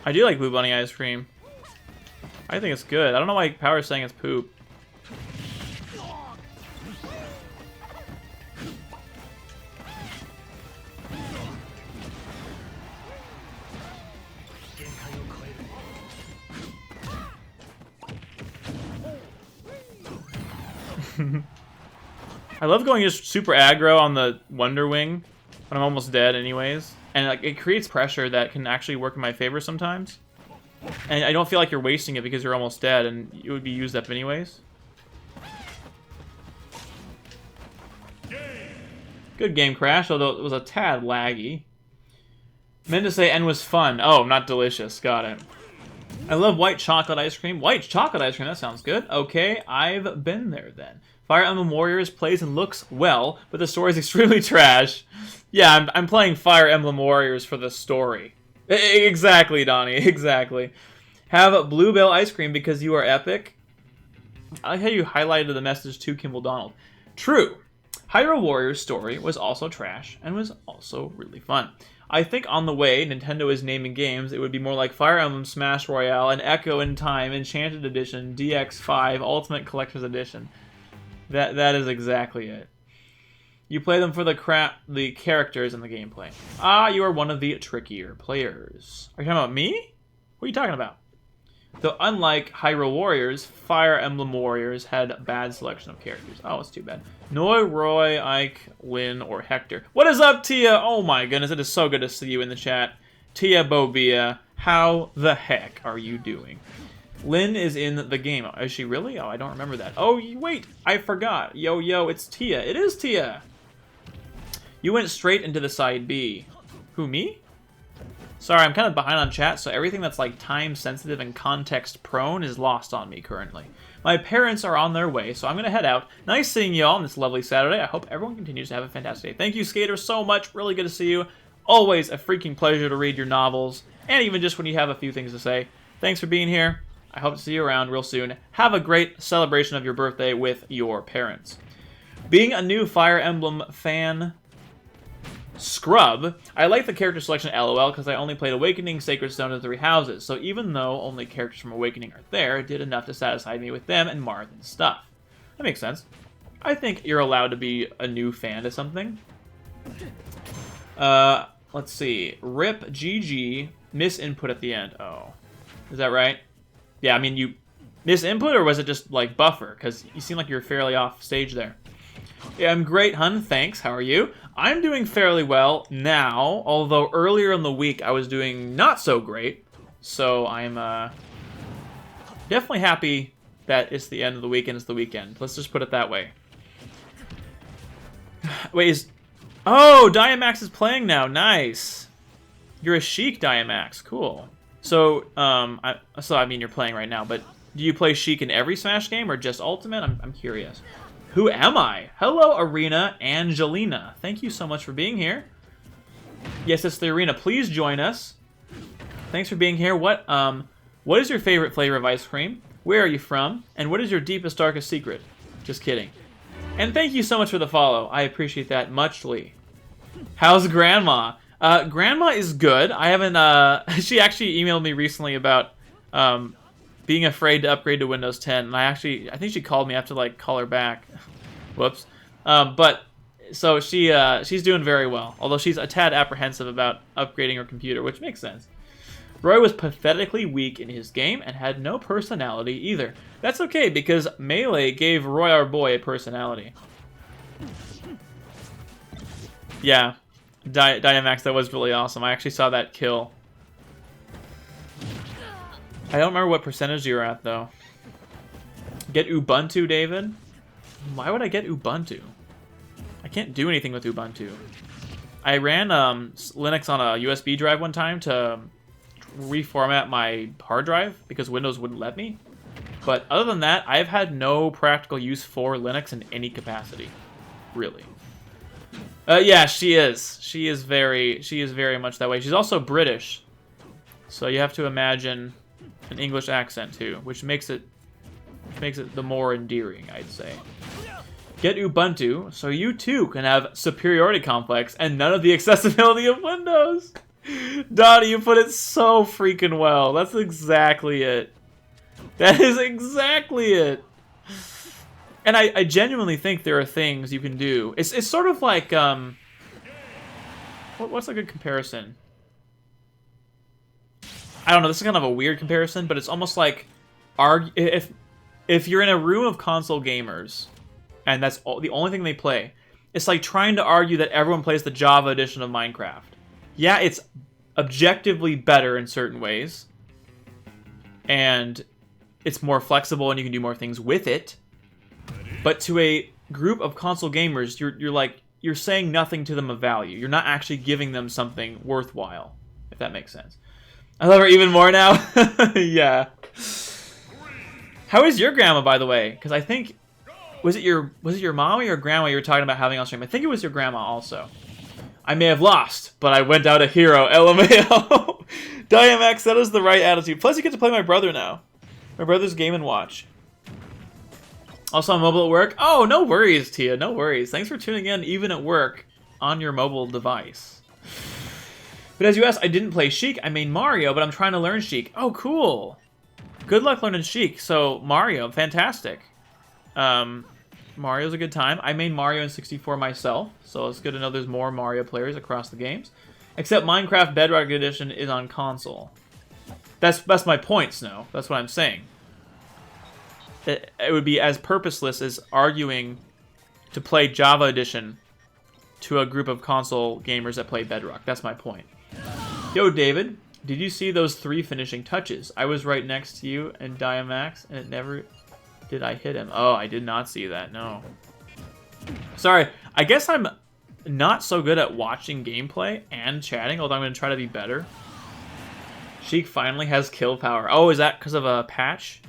I do like Blue Bunny ice cream. I think it's good. I don't know why Power's saying it's poop. I love going just super aggro on the Wonder Wing when I'm almost dead anyways. And like it creates pressure that can actually work in my favor sometimes. And I don't feel like you're wasting it because you're almost dead and it would be used up anyways. Good game, Crash, although it was a tad laggy. Meant to say N was fun. Oh, not delicious. Got it. I love white chocolate ice cream. White chocolate ice cream, that sounds good. Okay, I've been there then. Fire Emblem Warriors plays and looks well, but the story is extremely trash. Yeah, I'm playing Fire Emblem Warriors for the story. Exactly, Donnie, exactly. Have Bluebell ice cream because you are epic. I like how you highlighted the message to Kimball Donald. True. Hyrule Warriors story was also trash and was also really fun. I think on the way Nintendo is naming games, it would be more like Fire Emblem Smash Royale and Echo in Time Enchanted Edition DX5 Ultimate Collector's Edition. That is exactly it. You play them for the characters and the gameplay. Ah, you are one of the trickier players. Are you talking about me? What are you talking about? Though unlike Hyrule Warriors, Fire Emblem Warriors had a bad selection of characters. Oh, it's too bad. Noi, Roy, Ike, Lynn, or Hector. What is up, Tia? Oh my goodness, it is so good to see you in the chat. Tia Bobia, how the heck are you doing? Lynn is in the game. Is she really? Oh, I don't remember that. Oh, wait, I forgot. Yo, it's Tia. It is Tia. You went straight into the side B. Who, me? Sorry, I'm kind of behind on chat, so everything that's like time sensitive and context prone is lost on me currently. My parents are on their way, so I'm going to head out. Nice seeing y'all on this lovely Saturday. I hope everyone continues to have a fantastic day. Thank you, Skater, so much. Really good to see you. Always a freaking pleasure to read your novels, and even just when you have a few things to say. Thanks for being here. I hope to see you around real soon. Have a great celebration of your birthday with your parents. Being a new Fire Emblem fan... Scrub, I like the character selection LOL because I only played Awakening, Sacred Stone, and Three Houses, so even though only characters from Awakening are there, it did enough to satisfy me with them and Marth and stuff. That makes sense. I think you're allowed to be a new fan to something. Let's see. Rip GG, misinput at the end. Oh. Is that right? Yeah, I mean, you misinput, or was it just, like, buffer? Because you seem like you're fairly off stage there. Yeah, I'm great, hun. Thanks. How are you? I'm doing fairly well now, although earlier in the week I was doing not so great. So I'm definitely happy that it's the end of the week and it's the weekend. Let's just put it that way. Wait, oh, Diamax is playing now. Nice. You're a Sheik, Diamax. Cool. So, I mean, you're playing right now, but do you play Sheik in every Smash game or just Ultimate? I'm curious. Who am I? Hello, Arena Angelina. Thank you so much for being here. Yes, it's the Arena. Please join us. Thanks for being here. What is your favorite flavor of ice cream? Where are you from? And what is your deepest, darkest secret? Just kidding. And thank you so much for the follow. I appreciate that muchly. How's Grandma? Grandma is good. I haven't, she actually emailed me recently about, being afraid to upgrade to Windows 10, and I think she called me. I have to like call her back. Whoops. But so she's doing very well, although she's a tad apprehensive about upgrading her computer, which makes sense. Roy was pathetically weak in his game and had no personality either. That's okay because Melee gave Roy our boy a personality. Yeah, Diamax, that was really awesome. I actually saw that kill. I don't remember what percentage you're at, though. Get Ubuntu, David? Why would I get Ubuntu? I can't do anything with Ubuntu. I ran Linux on a USB drive one time to reformat my hard drive because Windows wouldn't let me. But other than that, I've had no practical use for Linux in any capacity. Really. Yeah, she is. She is very much that way. She's also British. So you have to imagine an English accent too, which makes it the more endearing, I'd say. Get Ubuntu so you too can have superiority complex and none of the accessibility of Windows. Donnie, you put it so freaking well. That's exactly it. That is exactly it. And I genuinely think there are things you can do. It's sort of like what's a good comparison? I don't know. This is kind of a weird comparison, but it's almost like if you're in a room of console gamers and that's the only thing they play, it's like trying to argue that everyone plays the Java edition of Minecraft. Yeah, it's objectively better in certain ways, and it's more flexible and you can do more things with it. But to a group of console gamers, you're saying nothing to them of value. You're not actually giving them something worthwhile, if that makes sense. I love her even more now. Yeah. How is your grandma, by the way? Because I think was it your mom or your grandma you were talking about having on stream? I think it was your grandma also. I may have lost, but I went out a hero. LMAO. Diamax, that is the right attitude. Plus, you get to play my brother now. My brother's Game & Watch. Also on mobile at work. Oh, no worries, Tia. No worries. Thanks for tuning in, even at work, on your mobile device. But as you asked, I didn't play Sheik. I made Mario, but I'm trying to learn Sheik. Oh, cool. Good luck learning Sheik. So, Mario, fantastic. Mario's a good time. I made Mario in 64 myself, so it's good to know there's more Mario players across the games. Except Minecraft Bedrock Edition is on console. That's my point, Snow. That's what I'm saying. It would be as purposeless as arguing to play Java Edition to a group of console gamers that play Bedrock. That's my point. Yo, David, did you see those 3 finishing touches? I was right next to you and Diamax, and it never did I hit him. Oh, I did not see that, no. Sorry, I guess I'm not so good at watching gameplay and chatting, although I'm going to try to be better. Sheik finally has kill power. Oh, is that because of a patch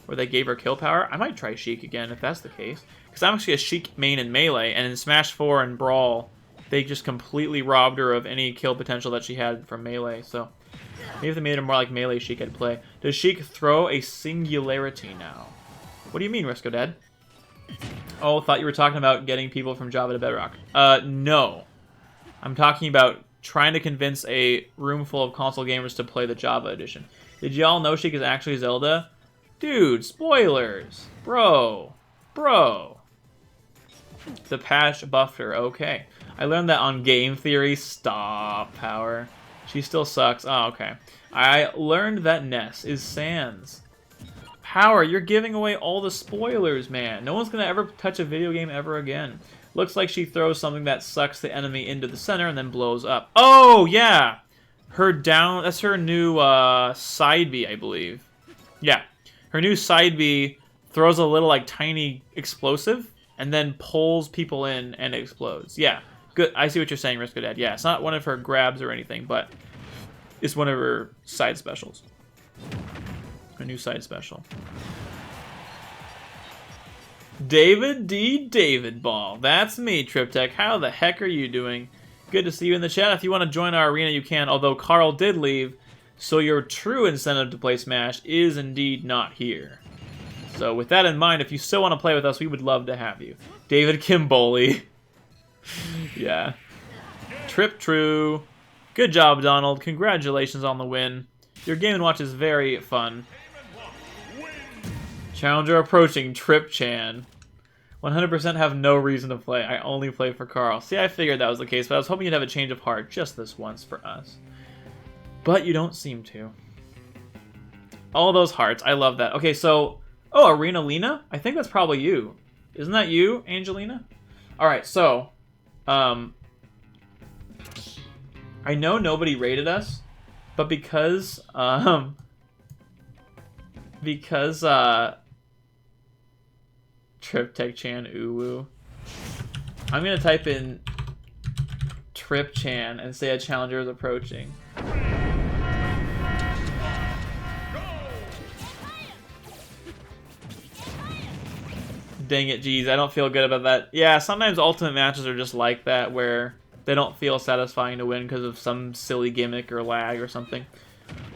where they gave her kill power? I might try Sheik again if that's the case. Because I'm actually a Sheik main in Melee, and in Smash 4 and Brawl, they just completely robbed her of any kill potential that she had from Melee. So maybe if they made her more like Melee Sheik, I'd play. Does Sheik throw a singularity now? What do you mean, Risco Dad? Oh, thought you were talking about getting people from Java to Bedrock. No. I'm talking about trying to convince a room full of console gamers to play the Java edition. Did y'all know Sheik is actually Zelda? Dude, spoilers. Bro. The patch buffed her. Okay. I learned that on Game Theory. Stop, Power. She still sucks. Oh, okay. I learned that Ness is Sans. Power, you're giving away all the spoilers, man. No one's gonna ever touch a video game ever again. Looks like she throws something that sucks the enemy into the center and then blows up. Oh, yeah! That's her new side B, I believe. Yeah. Her new side B throws a little, like, tiny explosive and then pulls people in and explodes. Yeah. Good. I see what you're saying, Risco Dad. Yeah, it's not one of her grabs or anything, but it's one of her side specials. A new side special. David D. David Ball. That's me, TripTech. How the heck are you doing? Good to see you in the chat. If you want to join our arena, you can, although Carl did leave, so your true incentive to play Smash is indeed not here. So with that in mind, if you still want to play with us, we would love to have you. David Kimball. Yeah. Trip True. Good job, Donald. Congratulations on the win. Your Game & Watch is very fun. Challenger approaching, Trip Chan. 100% have no reason to play. I only play for Carl. See, I figured that was the case, but I was hoping you'd have a change of heart just this once for us. But you don't seem to. All those hearts. I love that. Okay, so... Oh, Arena Lena? I think that's probably you. Isn't that you, Angelina? Alright, so... I know nobody rated us, but because Trip Tech Chan Uwu, I'm gonna type in Trip Chan and say a challenger is approaching. Dang it, geez, I don't feel good about that. Yeah, sometimes ultimate matches are just like that, where they don't feel satisfying to win because of some silly gimmick or lag or something.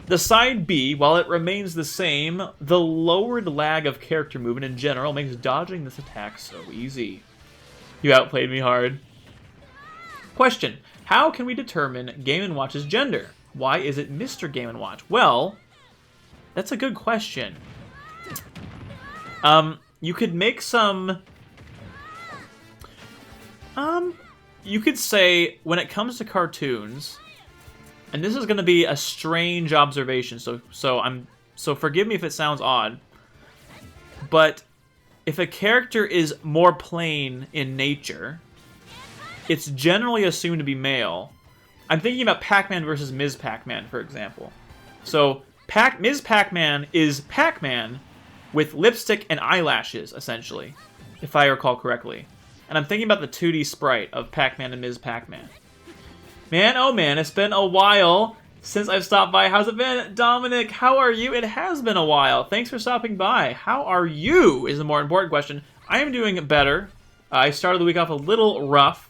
The side B, while it remains the same, the lowered lag of character movement in general makes dodging this attack so easy. You outplayed me hard. Question: how can we determine Game & Watch's gender? Why is it Mr. Game & Watch? Well, that's a good question. You could make some... You could say, when it comes to cartoons, and this is going to be a strange observation, so forgive me if it sounds odd, but if a character is more plain in nature, it's generally assumed to be male. I'm thinking about Pac-Man versus Ms. Pac-Man, for example. So, Ms. Pac-Man is Pac-Man with lipstick and eyelashes, essentially, if I recall correctly. And I'm thinking about the 2D sprite of Pac-Man and Ms. Pac-Man. Man, oh man, it's been a while since I've stopped by. How's it been? Dominic, how are you? It has been a while. Thanks for stopping by. How are you is the more important question. I am doing better. I started the week off a little rough,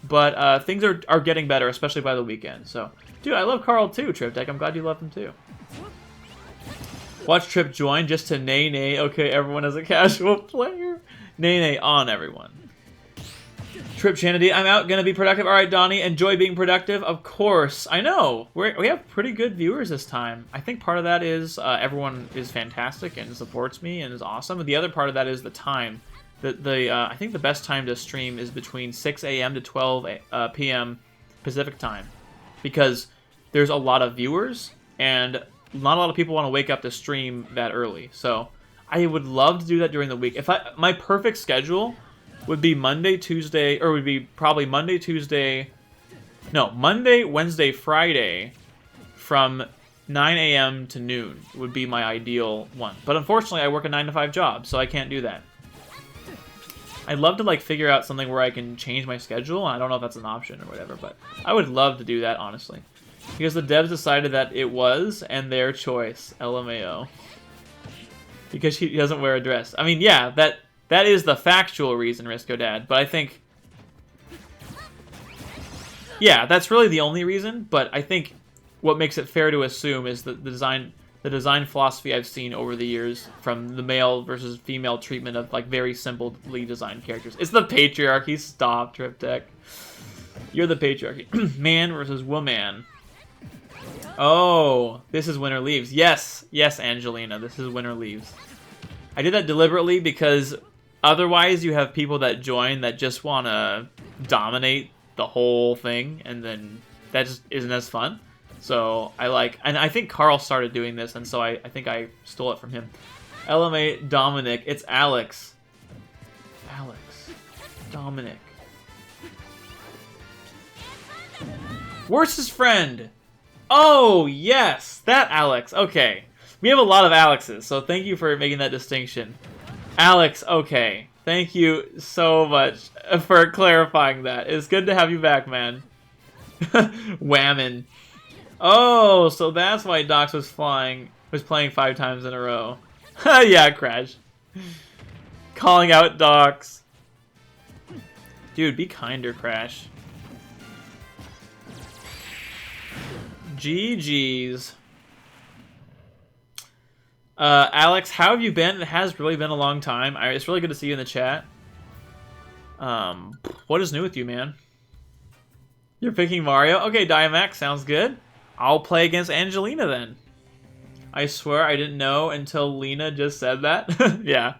but things are getting better, especially by the weekend. So, dude, I love Carl too, Trip Deck. I'm glad you love him too. Watch Trip join just to nay. Okay, everyone is a casual player. Nay on everyone. Trip Shanity, I'm out, gonna be productive. Alright, Donnie, enjoy being productive. Of course, I know. We have pretty good viewers this time. I think part of that is everyone is fantastic and supports me and is awesome. And the other part of that is the time. I think the best time to stream is between 6 a.m. to 12 p.m. Pacific time. Because there's a lot of viewers, and not a lot of people want to wake up to stream that early. So, I would love to do that during the week. My perfect schedule would be Monday, Tuesday, or would be probably Monday, Wednesday, Friday from 9 a.m. to noon would be my ideal one. But unfortunately, I work a 9 to 5 job, so I can't do that. I'd love to like figure out something where I can change my schedule. I don't know if that's an option or whatever, but I would love to do that, honestly. Because the devs decided that it was, and their choice. LMAO. Because he doesn't wear a dress. I mean, yeah, that is the factual reason, Risco Dad, but I think... Yeah, that's really the only reason, but I think what makes it fair to assume is that the design philosophy I've seen over the years from the male versus female treatment of, like, very simply designed characters. It's the patriarchy. Stop, Trip Tech. You're the patriarchy. Man versus woman. Oh, this is Winter Leaves. Yes, Angelina, this is Winter Leaves. I did that deliberately because otherwise you have people that join that just want to dominate the whole thing, and then that just isn't as fun. So and I think Carl started doing this, and so I think I stole it from him. LMA Dominic, it's Alex. Dominic. Worstest friend. Oh, yes, that Alex. Okay. We have a lot of Alexes, so thank you for making that distinction. Alex, okay. Thank you so much for clarifying that. It's good to have you back, man. Whammon. Oh, so that's why Docs was playing 5 times in a row. Yeah, Crash. Calling out Docs. Dude, be kinder, Crash. GG's. Alex, how have you been? It has really been a long time. It's really good to see you in the chat. What is new with you, man? You're picking Mario? Okay, Diamax, sounds good. I'll play against Angelina then. I swear I didn't know until Lena just said that. Yeah.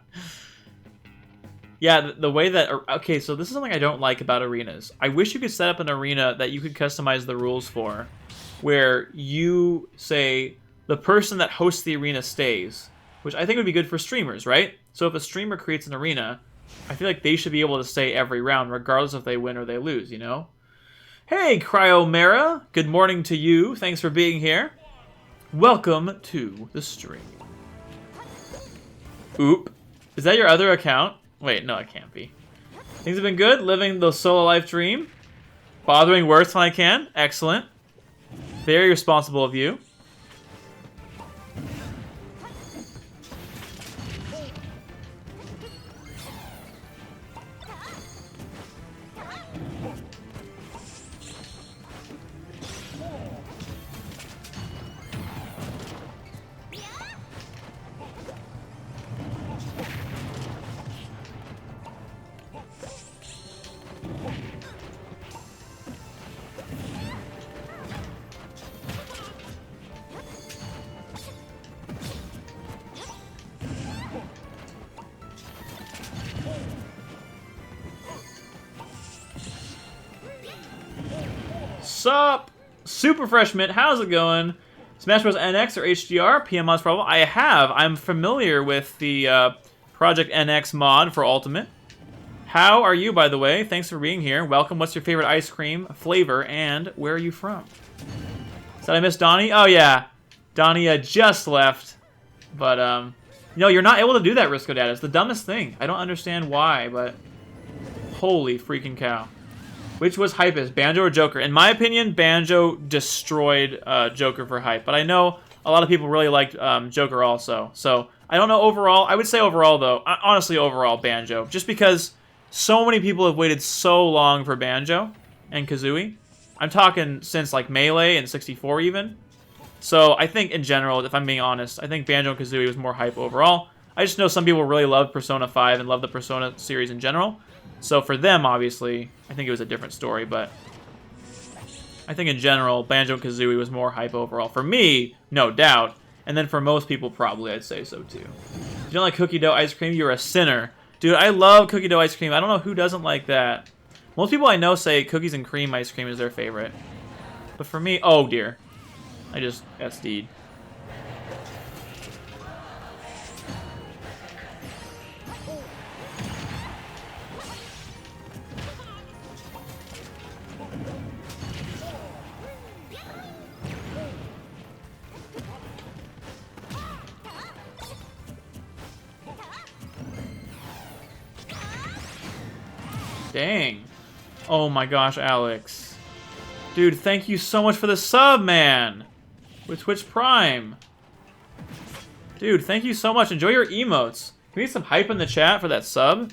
Yeah, the way that... Okay, so this is something I don't like about arenas. I wish you could set up an arena that you could customize the rules for, where you say the person that hosts the arena stays, which I think would be good for streamers, right? So if a streamer creates an arena, I feel like they should be able to stay every round, regardless if they win or they lose, you know? Hey, Cryomera! Good morning to you. Thanks for being here. Welcome to the stream. Oop. Is that your other account? Wait, no, it can't be. Things have been good. Living the solo life dream. Bothering worse when I can. Excellent. Very responsible of you. Sup? Super Freshman, how's it going? Smash Bros. NX or HDR? PM mods problem? I have. I'm familiar with the Project NX mod for Ultimate. How are you, by the way? Thanks for being here. Welcome. What's your favorite ice cream flavor, and where are you from? Did I miss Donnie? Oh, yeah. Donnie just left. But, no, you're not able to do that, Risco Dad. It's the dumbest thing. I don't understand why, but holy freaking cow. Which was hypest, Banjo or Joker? In my opinion, Banjo destroyed Joker for hype. But I know a lot of people really liked Joker also. So, I don't know overall. I would say overall, though. Honestly, overall, Banjo. Just because so many people have waited so long for Banjo and Kazooie. I'm talking since, like, Melee and 64 even. So, I think in general, if I'm being honest, I think Banjo and Kazooie was more hype overall. I just know some people really love Persona 5 and love the Persona series in general. So for them, obviously, I think it was a different story, but I think in general, Banjo-Kazooie was more hype overall. For me, no doubt. And then for most people, probably, I'd say so too. If you don't like cookie dough ice cream, you're a sinner. Dude, I love cookie dough ice cream. I don't know who doesn't like that. Most people I know say cookies and cream ice cream is their favorite. But for me, oh dear. I just SD'd. Dang. Oh my gosh, Alex. Dude, thank you so much for the sub, man. With Twitch Prime. Dude, thank you so much. Enjoy your emotes. Can we get some hype in the chat for that sub?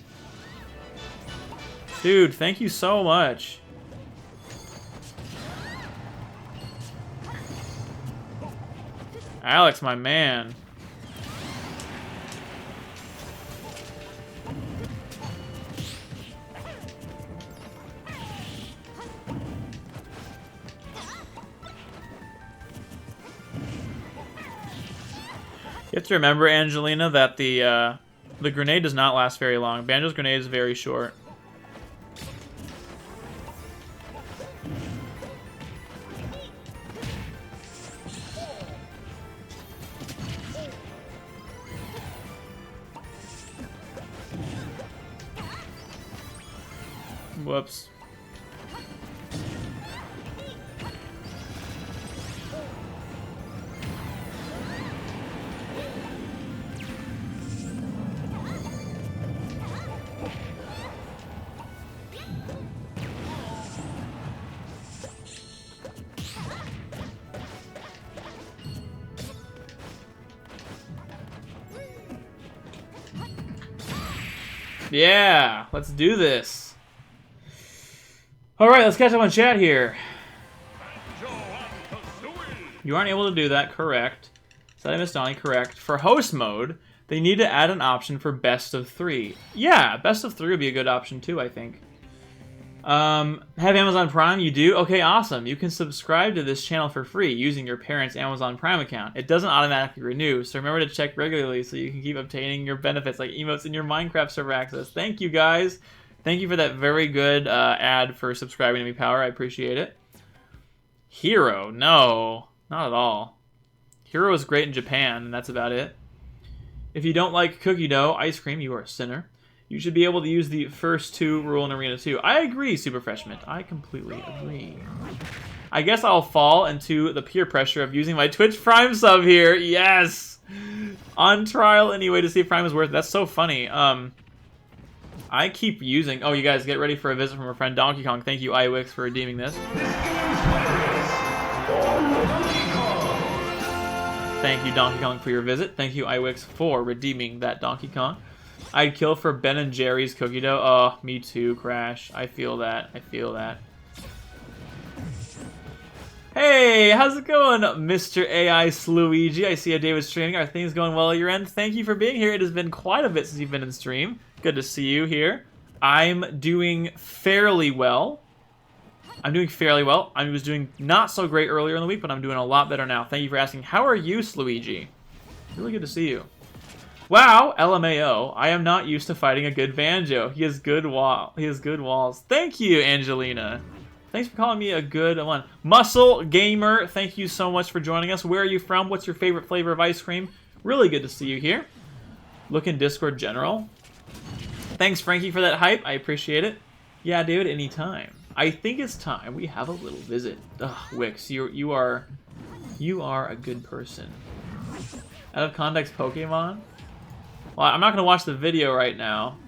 Dude, thank you so much. Alex, my man. You have to remember, Angelina, that the grenade does not last very long. Banjo's grenade is very short. Whoops. Yeah, let's do this. Alright, let's catch up on chat here. You aren't able to do that, correct. Said I missed Donnie, correct. For host mode, they need to add an option for best of 3. Yeah, best of 3 would be a good option too, I think. Have Amazon Prime? You do? Okay, awesome. You can subscribe to this channel for free using your parents' Amazon Prime account. It doesn't automatically renew, so remember to check regularly so you can keep obtaining your benefits like emotes in your Minecraft server access. Thank you, guys. Thank you for that very good ad for subscribing to me, Power. I appreciate it. Hero? No, not at all. Hero is great in Japan, and that's about it. If you don't like cookie dough ice cream, you are a sinner. You should be able to use the first 2 rule in Arena 2. I agree, Super Freshman. I completely agree. I guess I'll fall into the peer pressure of using my Twitch Prime sub here. Yes! On trial anyway to see if Prime is worth it. That's so funny. I keep using... Oh, you guys, get ready for a visit from our friend Donkey Kong. Thank you, iWix, for redeeming this. Thank you, Donkey Kong, for your visit. Thank you, iWix, for redeeming that Donkey Kong. I'd kill for Ben and Jerry's cookie dough. Oh, me too, Crash. I feel that. I feel that. Hey, how's it going, Mr. AI Sluigi? I see a David streaming. Are things going well at your end? Thank you for being here. It has been quite a bit since you've been in stream. Good to see you here. I'm doing fairly well. I was doing not so great earlier in the week, but I'm doing a lot better now. Thank you for asking. How are you, Sluigi? Really good to see you. Wow, LMAO. I am not used to fighting a good Banjo. He has good walls. Thank you, Angelina. Thanks for calling me a good one. Muscle Gamer, thank you so much for joining us. Where are you from? What's your favorite flavor of ice cream? Really good to see you here. Look in Discord General. Thanks, Frankie, for that hype. I appreciate it. Yeah, dude, anytime. I think it's time we have a little visit. Ugh, Wix, you are a good person. Out of context Pokemon? Well, I'm not going to watch the video right now.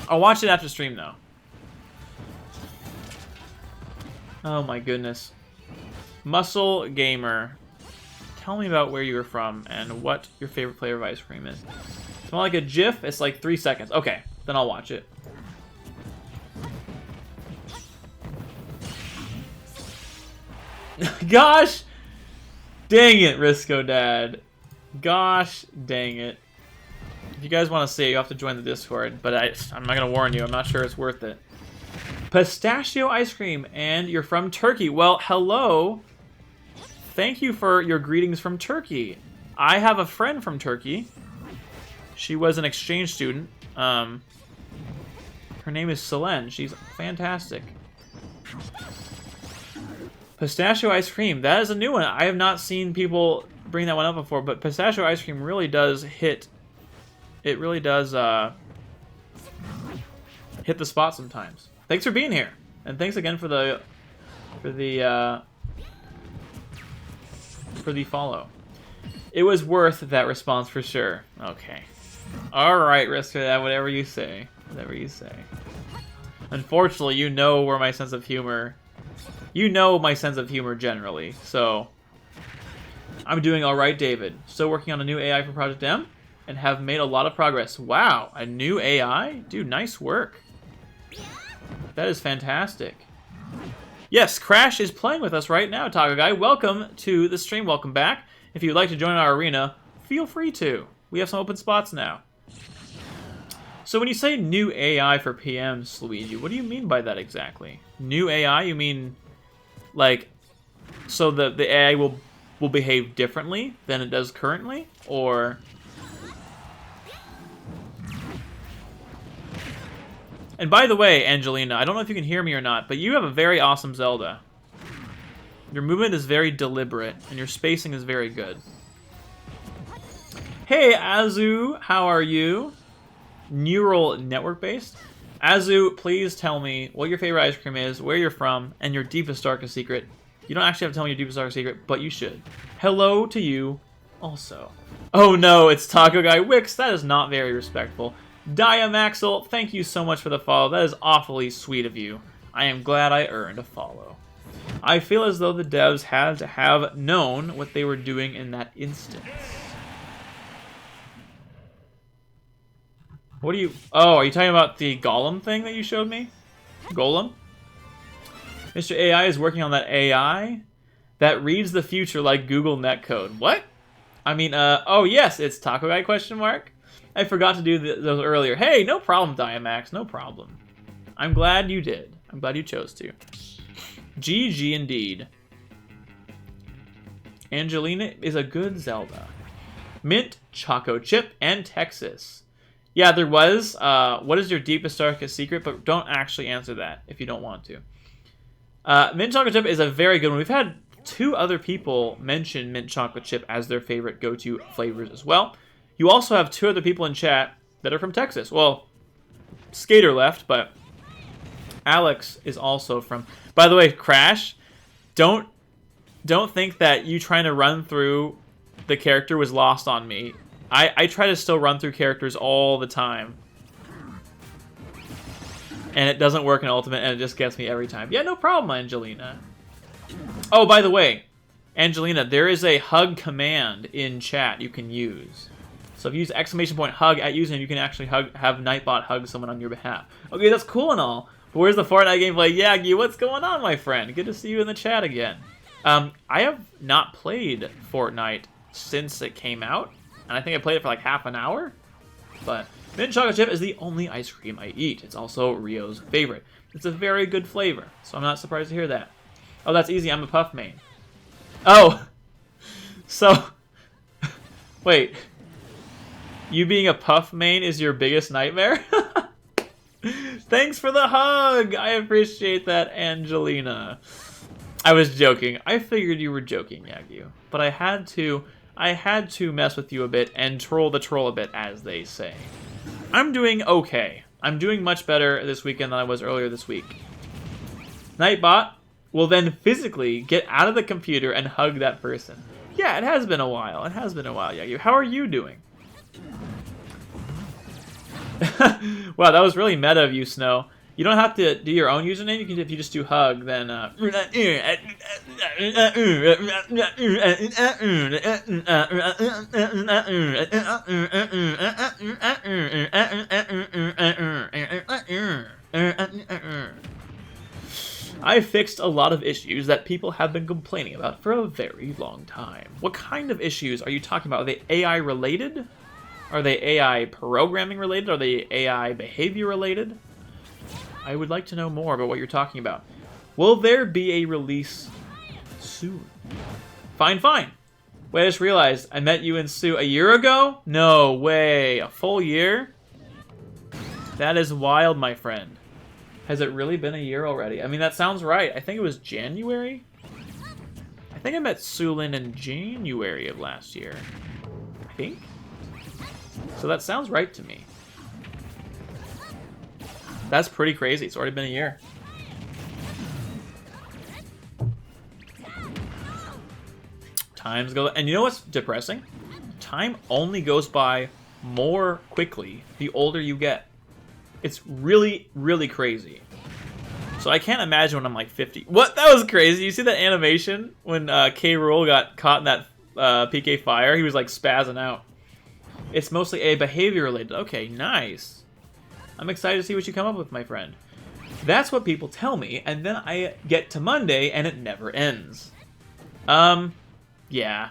I'll watch it after stream, though. Oh my goodness. Muscle Gamer. Tell me about where you were from and what your favorite flavor of ice cream is. It's more like a GIF. It's like 3 seconds. Okay, then I'll watch it. Gosh! Dang it, Risco Dad. Gosh dang it. If you guys want to see it, you have to join the Discord, but I'm not going to warn you. I'm not sure it's worth it. Pistachio ice cream, and you're from Turkey. Well, hello. Thank you for your greetings from Turkey. I have a friend from Turkey. She was an exchange student. Her name is Selene. She's fantastic. Pistachio ice cream. That is a new one. I have not seen people bring that one up before, but pistachio ice cream really does hit. It really does hit the spot sometimes. Thanks for being here, and thanks again for the follow. It was worth that response for sure. Okay. All right, Riska, whatever you say. Whatever you say. Unfortunately, you know where my sense of humor. You know my sense of humor generally, so I'm doing all right, David. Still working on a new AI for Project M, and have made a lot of progress. Wow, a new AI? Dude, nice work. That is fantastic. Yes, Crash is playing with us right now, Taco Guy. Welcome to the stream. Welcome back. If you'd like to join our arena, feel free to. We have some open spots now. So when you say new AI for PMs, Luigi, what do you mean by that exactly? New AI? You mean, like, so the AI will behave differently than it does currently? Or... And by the way, Angelina, I don't know if you can hear me or not, but you have a very awesome Zelda. Your movement is very deliberate, and your spacing is very good. Hey, Azu, how are you? Neural network based. Azu, please tell me what your favorite ice cream is, where you're from, and your deepest, darkest secret. You don't actually have to tell me your deepest, darkest secret, but you should. Hello to you also. Oh no, it's Taco Guy Wix. That is not very respectful. Diamaxel, thank you so much for the follow. That is awfully sweet of you. I am glad I earned a follow. I feel as though the devs had to have known what they were doing in that instance. What are you... Oh, are you talking about the Golem thing that you showed me? Golem? Mr. AI is working on that AI that reads the future like Google netcode. What? I mean, oh yes, it's Taco Guy question mark. I forgot to do those earlier. Hey, no problem, Diamax, no problem. I'm glad you did. I'm glad you chose to. GG indeed. Angelina is a good Zelda. Mint, Choco Chip, and Texas. Yeah, there was. What is your deepest, darkest secret? But don't actually answer that if you don't want to. Mint Chocolate Chip is a very good one. We've had 2 other people mention Mint Chocolate Chip as their favorite go-to flavors as well. You also have 2 other people in chat that are from Texas. Well, Skater left, but Alex is also from... By the way, Crash, don't think that you trying to run through the character was lost on me. I try to still run through characters all the time. And it doesn't work in Ultimate, and it just gets me every time. Yeah, no problem, Angelina. Oh, by the way, Angelina, there is a hug command in chat you can use. So if you use !hug at username, you can actually have Nightbot hug someone on your behalf. Okay, that's cool and all, but where's the Fortnite gameplay? Yagi, what's going on, my friend? Good to see you in the chat again. I have not played Fortnite since it came out, and I think I played it for like half an hour. But Mint Chocolate Chip is the only ice cream I eat. It's also Rio's favorite. It's a very good flavor, so I'm not surprised to hear that. Oh, that's easy. I'm a Puff main. Oh, so wait. You being a Puff main is your biggest nightmare? Thanks for the hug. I appreciate that, Angelina. I was joking. I figured you were joking, Yagyu. But I had to mess with you a bit and troll the troll a bit, as they say. I'm doing okay. I'm doing much better this weekend than I was earlier this week. Nightbot will then physically get out of the computer and hug that person. Yeah, it has been a while. It has been a while, Yagyu. How are you doing? Wow, that was really meta of you, Snow. You don't have to do your own username. You can, if you just do hug, then I fixed a lot of issues that people have been complaining about for a very long time. What kind of issues are you talking about? Are they AI related? Are they AI programming related? Are they AI behavior related? I would like to know more about what you're talking about. Will there be a release soon? Fine. Wait, I just realized I met you and Sue a year ago? No way. A full year? That is wild, my friend. Has it really been a year already? I mean, that sounds right. I think it was January? I think I met Sulin in January of last year. I think? So that sounds right to me. That's pretty crazy. It's already been a year. Times go... And you know what's depressing? Time only goes by more quickly the older you get. It's really, really crazy. So I can't imagine when I'm like 50. What? That was crazy. You see that animation when K. Rool got caught in that PK fire? He was like spazzing out. It's mostly a behavior related. Okay, nice. I'm excited to see what you come up with, my friend. That's what people tell me, and then I get to Monday and it never ends. Yeah.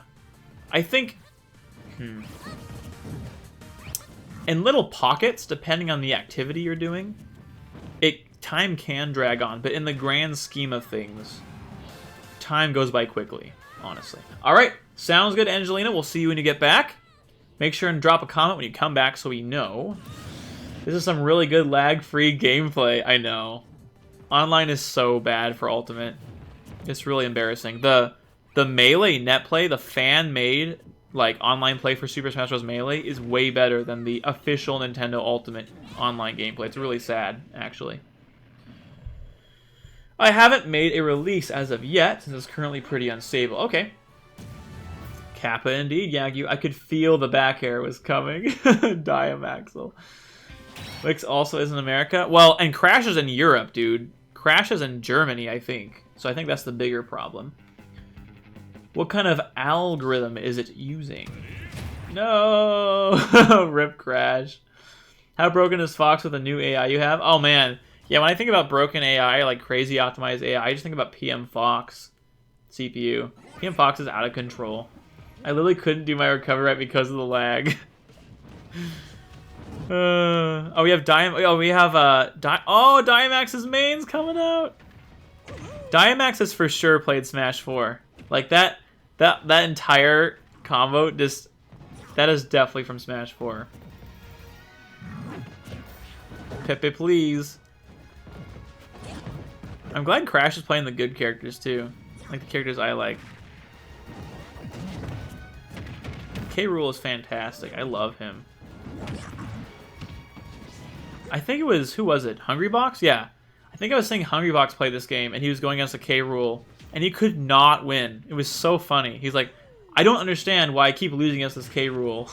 I think... In little pockets, depending on the activity you're doing, time can drag on, but in the grand scheme of things, time goes by quickly, honestly. Alright, sounds good, Angelina. We'll see you when you get back. Make sure and drop a comment when you come back so we know. This is some really good lag-free gameplay, I know. Online is so bad for Ultimate. It's really embarrassing. The Melee net play, the fan-made like online play for Super Smash Bros. Melee is way better than the official Nintendo Ultimate online gameplay. It's really sad, actually. I haven't made a release as of yet, since it's currently pretty unstable. Okay. Kappa indeed, Yagyu. I could feel the back hair was coming. Diamaxel. Wix also is in America. Well, and Crash is in Europe, dude. Crash is in Germany, I think. So I think that's the bigger problem. What kind of algorithm is it using? No! Rip Crash. How broken is Fox with the new AI you have? Oh, man. Yeah, when I think about broken AI, like crazy optimized AI, I just think about PM Fox CPU. PM Fox is out of control. I literally couldn't do my recovery right because of the lag. Oh, we have Diamax's main's coming out. Diamax has for sure played Smash 4. Like that entire combo that is definitely from Smash 4. Pepe, please. I'm glad Crash is playing the good characters too. Like the characters I like. K. Rool is fantastic. I love him. I think it was, who was it? Hungrybox? Yeah. I think I was saying Hungrybox played this game, and he was going against a K. Rool, and he could not win. It was so funny. He's like, I don't understand why I keep losing against this K. Rool.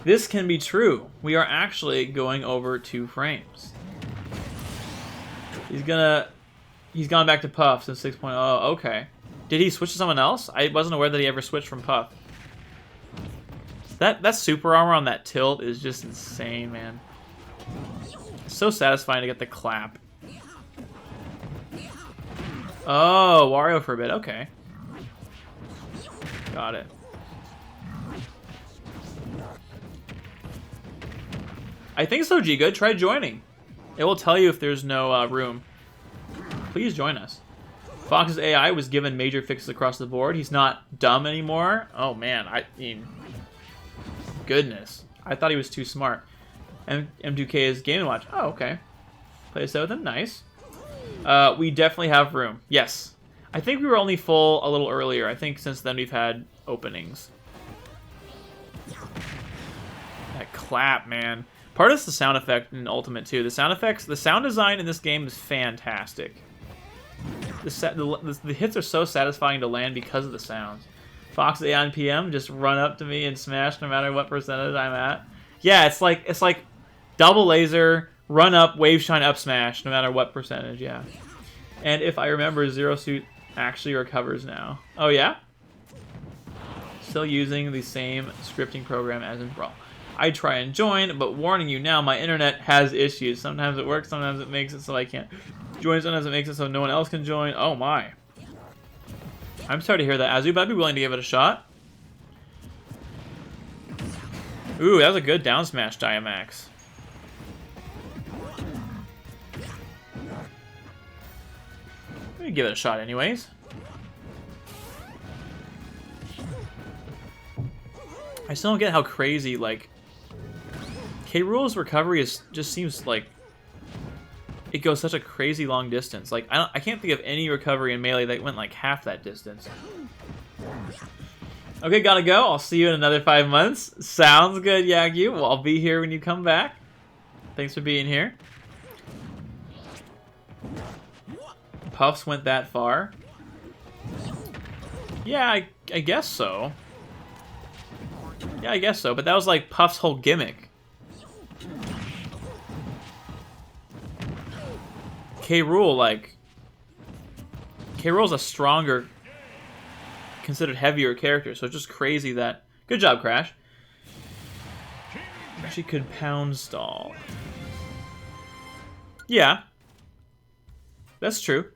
This can be true. We are actually going over 2 frames. He's gone back to Puff since 6.0. Okay. Did he switch to someone else? I wasn't aware that he ever switched from Puff. That super armor on that tilt is just insane, man. It's so satisfying to get the clap. Oh, Wario for a bit. Okay. Got it. I think so, G-Good. Try joining. It will tell you if there's no room. Please join us. Fox's AI was given major fixes across the board. He's not dumb anymore. Oh, man. I mean... goodness. I thought he was too smart. M2K is Game & Watch. Oh, okay. Play this out with him. Nice. We definitely have room. Yes. I think we were only full a little earlier. I think since then we've had openings. That clap, man. Part of it's the sound effect in Ultimate too. The sound effects, the sound design in this game is fantastic. The hits are so satisfying to land because of the sounds. Fox Aeon PM, just run up to me and smash no matter what percentage I'm at. Yeah, it's like double laser, run up, wave shine, up smash, no matter what percentage, yeah. And if I remember, Zero Suit actually recovers now. Oh yeah? Still using the same scripting program as in Brawl. I try and join, but warning you now, my internet has issues. Sometimes it works, sometimes it makes it so I can't join, sometimes it makes it so no one else can join. Oh my. I'm sorry to hear that, Azu, but I'd be willing to give it a shot. Ooh, that was a good down smash, Diamax. Let me give it a shot anyways. I still don't get how crazy, like, K. Rool's recovery just seems like it goes such a crazy long distance. Like, I can't think of any recovery in Melee that went like half that distance. Okay, gotta go. I'll see you in another 5 months. Sounds good, Yagyu. Well, I'll be here when you come back. Thanks for being here. Puffs went that far. Yeah, I guess so. Yeah, I guess so. But that was like Puff's whole gimmick. K. Rool, like... K. Rool's a stronger, considered heavier character, so it's just crazy that... Good job, Crash. She could pound stall. Yeah. That's true.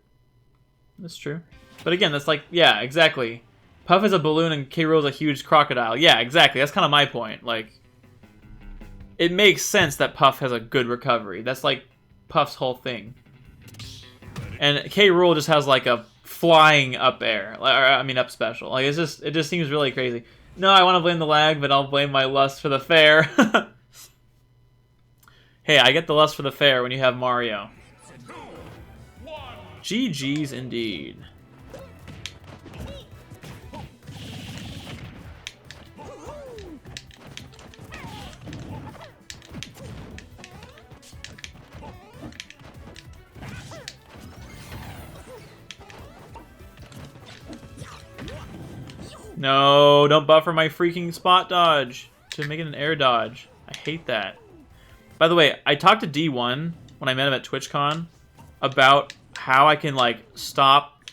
That's true. But again, that's like... Yeah, exactly. Puff is a balloon and K. Rool's a huge crocodile. Yeah, exactly. That's kind of my point. Like... It makes sense that Puff has a good recovery. That's like Puff's whole thing. And K. Rool just has like a flying up air, or I mean up special. Like it just seems really crazy. No, I want to blame the lag, but I'll blame my lust for the fair. Hey, I get the lust for the fair when you have Mario. GG's indeed. No, don't buffer my freaking spot dodge to make it an air dodge. I hate that. By the way, I talked to D1 when I met him at TwitchCon about how I can, like, stop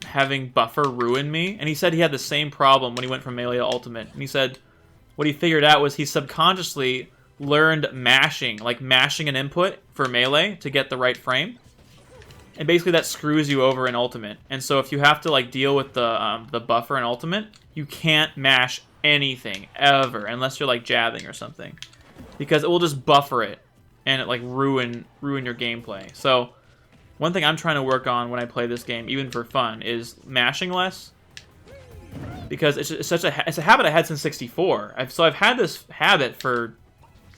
having buffer ruin me. And he said he had the same problem when he went from Melee to Ultimate. And he said what he figured out was he subconsciously learned mashing, like mashing an input for Melee to get the right frame. And basically that screws you over in Ultimate. And so if you have to like deal with the buffer in Ultimate, you can't mash anything ever unless you're like jabbing or something, because it will just buffer it and it like ruin your gameplay. So one thing I'm trying to work on when I play this game, even for fun, is mashing less, because it's a habit I had since 64. So I've had this habit for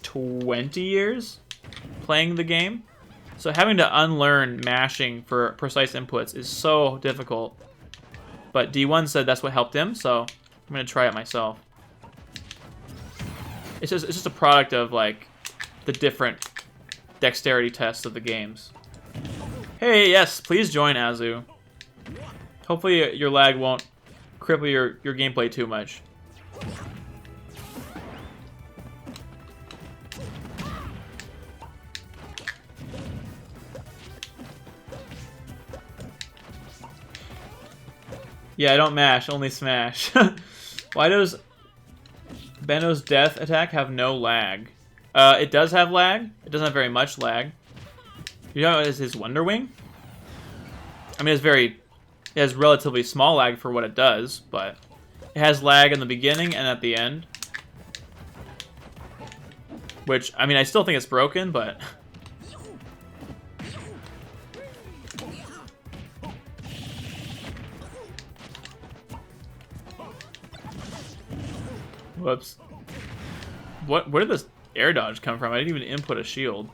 20 years playing the game. So having to unlearn mashing for precise inputs is so difficult. But D1 said that's what helped him, so I'm gonna try it myself. It's just a product of like the different dexterity tests of the games. Hey, yes, please join Azu. Hopefully your lag won't cripple your gameplay too much. Yeah, I don't mash, only smash. Why does Benno's death attack have no lag? It does have lag. It doesn't have very much lag. You know, is his Wonder Wing? I mean, it has relatively small lag for what it does, but it has lag in the beginning and at the end. Which, I mean, I still think it's broken, but... Whoops. Where did this air dodge come from? I didn't even input a shield.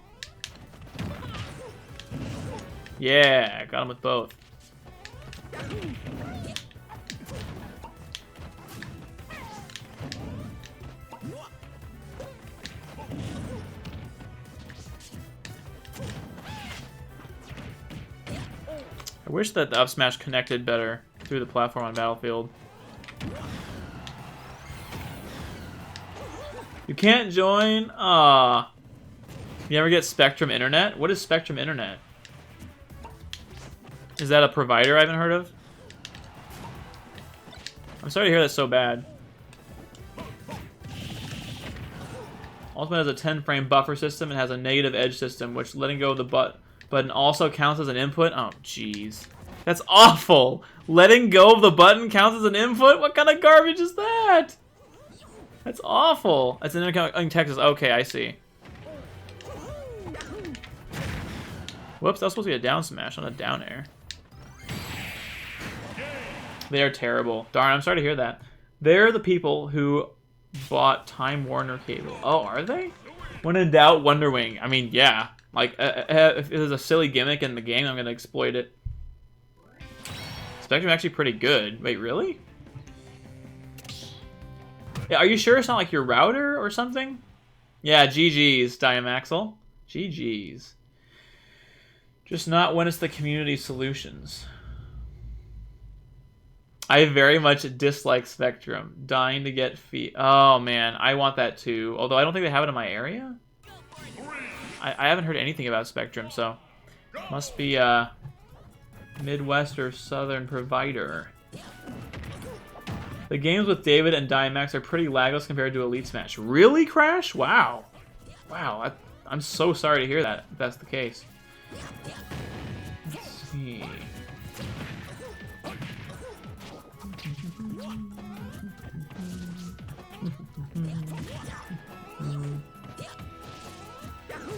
Yeah, got him with both. I wish that the up smash connected better through the platform on Battlefield. You can't join? Ah. You ever get Spectrum Internet? What is Spectrum Internet? Is that a provider I haven't heard of? I'm sorry to hear that's so bad. Ultimate has a 10-frame buffer system and has a negative edge system, which letting go of the button also counts as an input. Oh, jeez. That's awful! Letting go of the button counts as an input? What kind of garbage is that? That's awful. That's in Texas. Okay, I see. Whoops, that was supposed to be a down smash, not a down air. They are terrible. Darn, I'm sorry to hear that. They're the people who bought Time Warner cable. Oh, are they? When in doubt, Wonder Wing. I mean, yeah. Like, if there's a silly gimmick in the game, I'm gonna exploit it. Spectrum actually pretty good. Wait, really? Yeah, are you sure it's not like your router or something? Yeah, GG's, Diamaxel. GG's. Just not when it's the community solutions. I very much dislike Spectrum. Dying to get feet. Oh, man. I want that too. Although I don't think they have it in my area. I haven't heard anything about Spectrum, so... Must be a Midwest or Southern provider. The games with David and Diamax are pretty lagless compared to Elite Smash. Really, Crash? Wow. Wow. I'm so sorry to hear that, if that's the case. Let's see...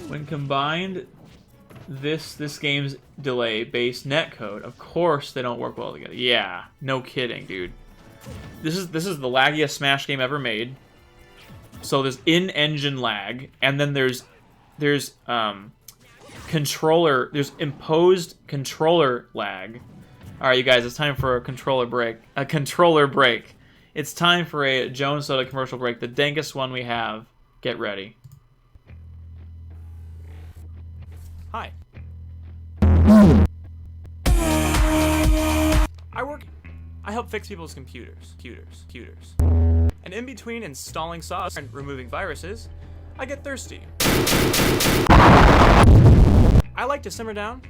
When combined, this game's delay-based netcode, of course they don't work well together. Yeah, no kidding, dude. This is the laggiest Smash game ever made. So there's in-engine lag, and then there's imposed controller lag. All right, you guys, it's time for a controller break. A controller break. It's time for a Jones Soda commercial break, the dankest one we have. Get ready. Hi. I help fix people's computers. And in between installing software and removing viruses, I get thirsty. I like to simmer down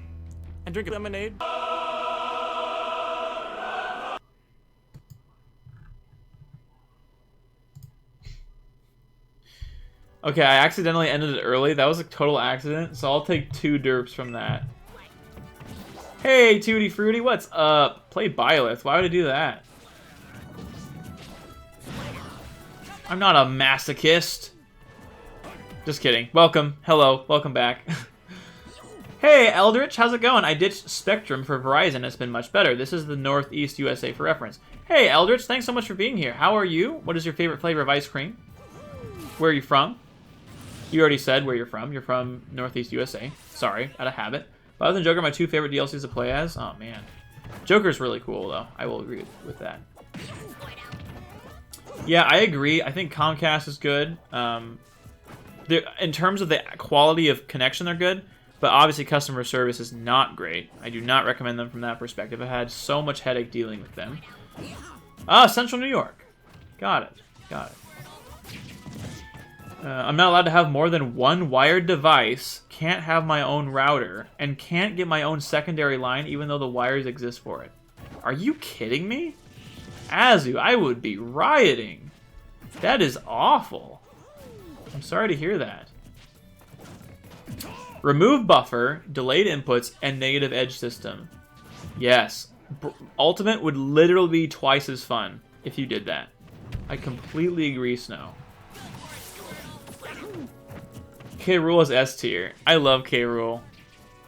and drink lemonade. Okay, I accidentally ended it early. That was a total accident, so I'll take 2 derps from that. Hey, Tutti Frutti, what's up? Play Byleth. Why would I do that? I'm not a masochist. Just kidding. Welcome. Hello. Welcome back. Hey, Eldritch, how's it going? I ditched Spectrum for Verizon. It's been much better. This is the Northeast USA for reference. Hey, Eldritch, thanks so much for being here. How are you? What is your favorite flavor of ice cream? Where are you from? You already said where you're from. You're from Northeast USA. Sorry, out of habit. But other than Joker, my 2 favorite DLCs to play as. Oh, man. Joker's really cool, though. I will agree with that. Yeah, I agree. I think Comcast is good. In terms of the quality of connection, they're good. But obviously, customer service is not great. I do not recommend them from that perspective. I've had so much headache dealing with them. Ah, Central New York. Got it. Got it. I'm not allowed to have more than 1 wired device, can't have my own router, and can't get my own secondary line even though the wires exist for it. Are you kidding me? Azu, I would be rioting. That is awful. I'm sorry to hear that. Remove buffer, delayed inputs, and negative edge system. Yes. Ultimate would literally be twice as fun if you did that. I completely agree, Snow. K. Rool is S tier. I love K. Rool.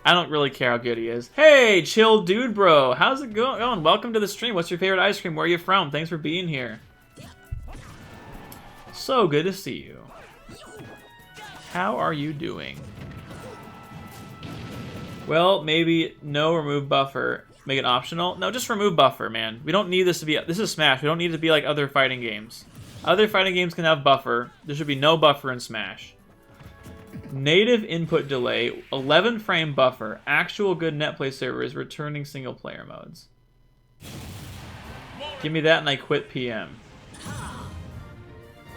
I don't really care how good he is. Hey, chill dude bro. How's it going? Welcome to the stream. What's your favorite ice cream? Where are you from? Thanks for being here. So good to see you. How are you doing? Well, maybe no remove buffer. Make it optional? No, just remove buffer, man. We don't need this to be... This is Smash. We don't need it to be like other fighting games. Other fighting games can have buffer. There should be no buffer in Smash. Native input delay, 11 frame buffer, actual good netplay servers, returning single player modes. Give me that and I quit PM.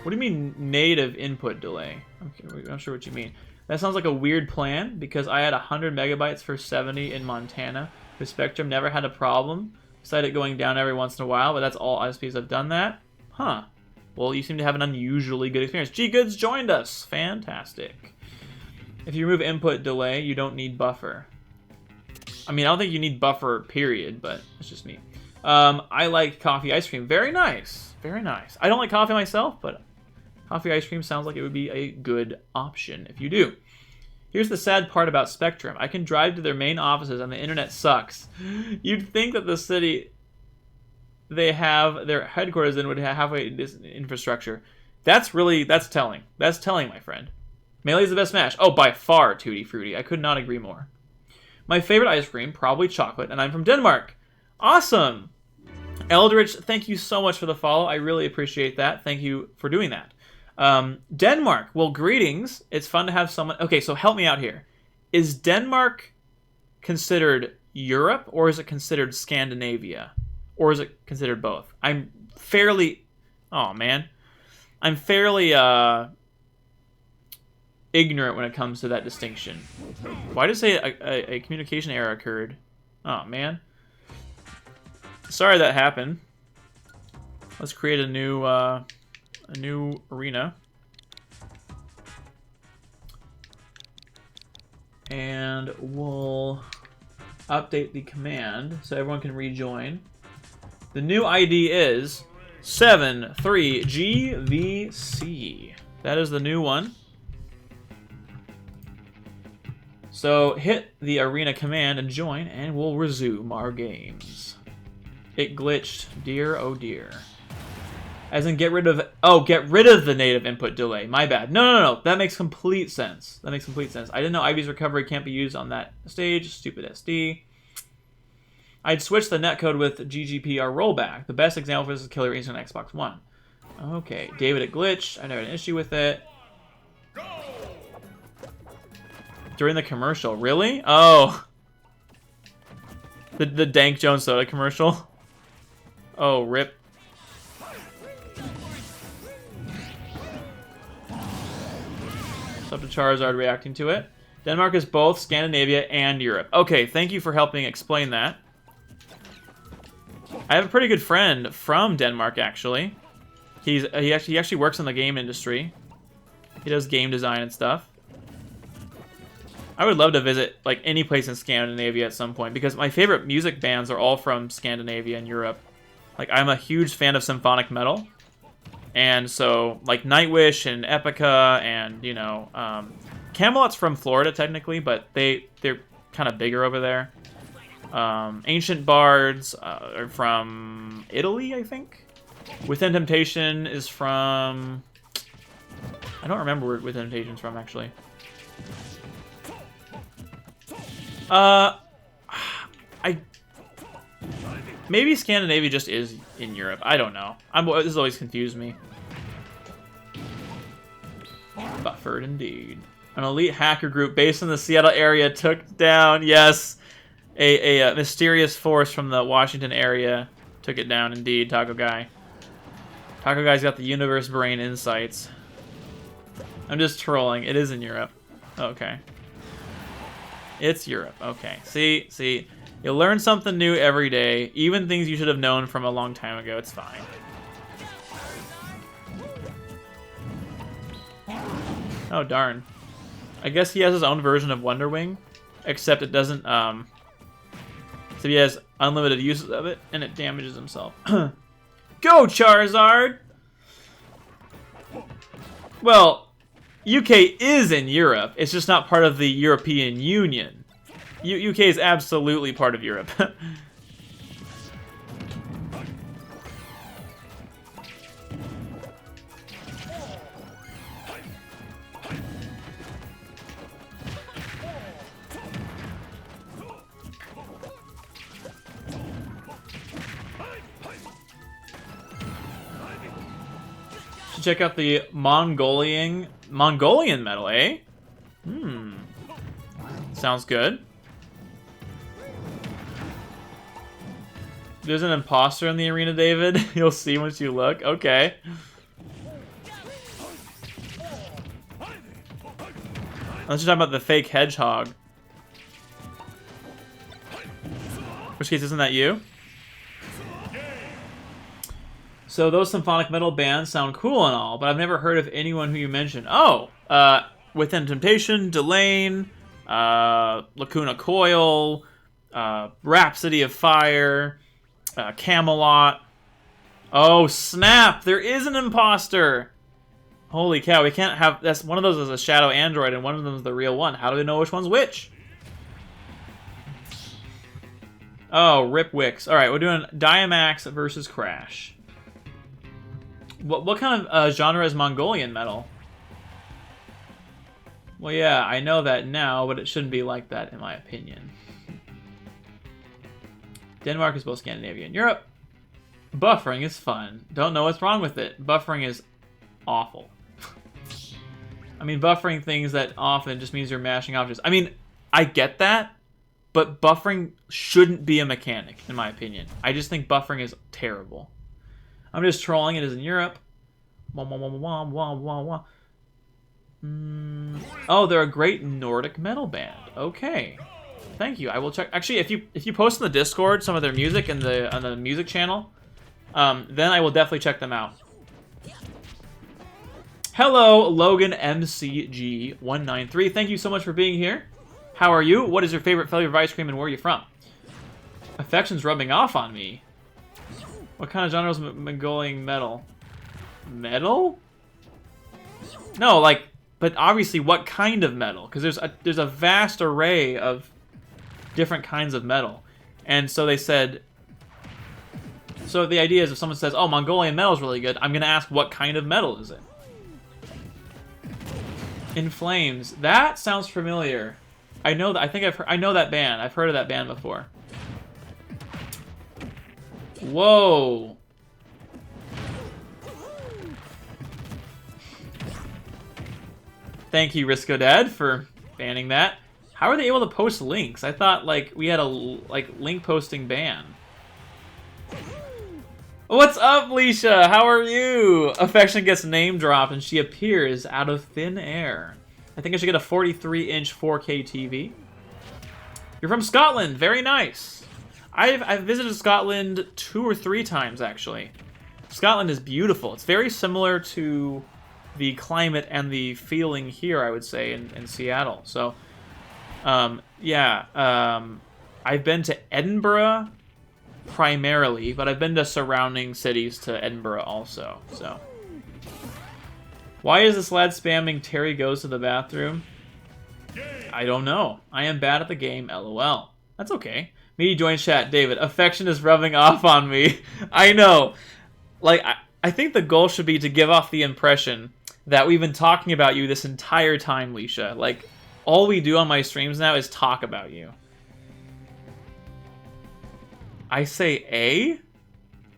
What do you mean native input delay? I'm not sure what you mean. That sounds like a weird plan because I had 100 megabytes for 70 in Montana. With Spectrum, never had a problem. Besides it going down every once in a while, but that's all ISPs have done that. Huh. Well, you seem to have an unusually good experience. G-Goods joined us. Fantastic. If you remove input delay, you don't need buffer. I mean, I don't think you need buffer, period, but it's just me. I like coffee ice cream. Very nice. Very nice. I don't like coffee myself, but coffee ice cream sounds like it would be a good option if you do. Here's the sad part about Spectrum. I can drive to their main offices and the internet sucks. You'd think that the city they have their headquarters in would have halfway this infrastructure. That's telling. That's telling, my friend. Melee's the best Smash. Oh, by far, Tutti Frutti. I could not agree more. My favorite ice cream, probably chocolate, and I'm from Denmark. Awesome! Eldritch, thank you so much for the follow. I really appreciate that. Thank you for doing that. Denmark. Well, greetings. It's fun to have someone... Okay, so help me out here. Is Denmark considered Europe, or is it considered Scandinavia? Or is it considered both? I'm fairly... Oh, man. I'm fairly ignorant when it comes to that distinction. Why did it say a communication error occurred? Oh, man. Sorry that happened. Let's create a new arena. And we'll update the command so everyone can rejoin. The new ID is 73GVC. That is the new one. So hit the arena command and join, and we'll resume our games. It glitched. Dear, oh dear. As in get rid of... Oh, get rid of the native input delay. My bad. No. That makes complete sense. That makes complete sense. I didn't know Ivy's recovery can't be used on that stage. Stupid SD. I'd switch the netcode with GGPR rollback. The best example for this is Killer Instinct on Xbox One. Okay. David, it glitched. I never had an issue with it. During the commercial. Really? Oh. The Dank Jones Soda commercial. Oh, rip. What's up to Charizard reacting to it? Denmark is both Scandinavia and Europe. Okay, thank you for helping explain that. I have a pretty good friend from Denmark, actually. He actually works in the game industry. He does game design and stuff. I would love to visit like any place in Scandinavia at some point because my favorite music bands are all from Scandinavia and Europe. Like I'm a huge fan of symphonic metal, and so like Nightwish and Epica and Camelot's from Florida technically, but they're kind of bigger over there. Ancient Bards are from Italy, I think. Within Temptation is from... I don't remember where Within Temptation's from actually. Maybe Scandinavia just is in Europe. I don't know. This has always confused me. Buffered indeed. An elite hacker group based in the Seattle area took down, yes, a mysterious force from the Washington area took it down indeed, Taco Guy. Taco Guy's got the universe brain insights. I'm just trolling. It is in Europe. Okay. It's Europe. Okay. See, you learn something new every day, even things you should have known from a long time ago. It's fine. Oh, darn. I guess he has his own version of Wonder Wing, except it doesn't, so he has unlimited uses of it, and it damages himself. Go, Charizard! Well, UK is in Europe. It's just not part of the European Union. UK is absolutely part of Europe. Should check out the Mongolian medal, eh? Sounds good. There's an imposter in the arena, David. You'll see once you look. Okay. Let's just talk about the fake hedgehog. In which case, isn't that you? So those symphonic metal bands sound cool and all, but I've never heard of anyone who you mentioned. Oh, Within Temptation, Delane, Lacuna Coil, Rhapsody of Fire, Camelot. Oh, snap! There is an imposter! Holy cow, we can't have... That's one of those is a shadow android, and one of them is the real one. How do we know which one's which? Oh, Rip Wicks. Alright, we're doing Diamax versus Crash. What kind of genre is Mongolian metal? Well, yeah, I know that now, but it shouldn't be like that, in my opinion. Denmark is both Scandinavia and Europe. Buffering is fun. Don't know what's wrong with it. Buffering is awful. I mean, buffering things that often just means you're mashing objects. I mean, I get that, but buffering shouldn't be a mechanic, in my opinion. I just think buffering is terrible. I'm just trolling. It is in Europe. Oh, they're a great Nordic metal band. Okay, thank you. I will check. Actually, if you post in the Discord some of their music on the music channel, then I will definitely check them out. Hello, Logan MCG193. Thank you so much for being here. How are you? What is your favorite flavor of ice cream and where are you from? Affection's rubbing off on me. What kind of genre is Mongolian metal? Metal? No, like, but obviously what kind of metal? Because there's a vast array of different kinds of metal. And so they said... So the idea is if someone says, oh, Mongolian metal is really good, I'm going to ask what kind of metal is it? In Flames. That sounds familiar. I know that. I know that band. I've heard of that band before. Whoa. Thank you, Risco Dad, for banning that. How are they able to post links? I thought like we had a link posting ban. What's up, Leisha? How are you? Affection gets name dropped and she appears out of thin air. I think I should get a 43-inch 4K TV. You're from Scotland. Very nice. I've visited Scotland 2 or 3 times, actually. Scotland is beautiful. It's very similar to the climate and the feeling here, I would say, in Seattle. So, yeah. I've been to Edinburgh primarily, but I've been to surrounding cities to Edinburgh also. So, why is this lad spamming Terry goes to the bathroom? I don't know. I am bad at the game, LOL. That's okay. Me join chat, David. Affection is rubbing off on me. I know. Like, I think the goal should be to give off the impression that we've been talking about you this entire time, Leisha. Like, all we do on my streams now is talk about you. I say A?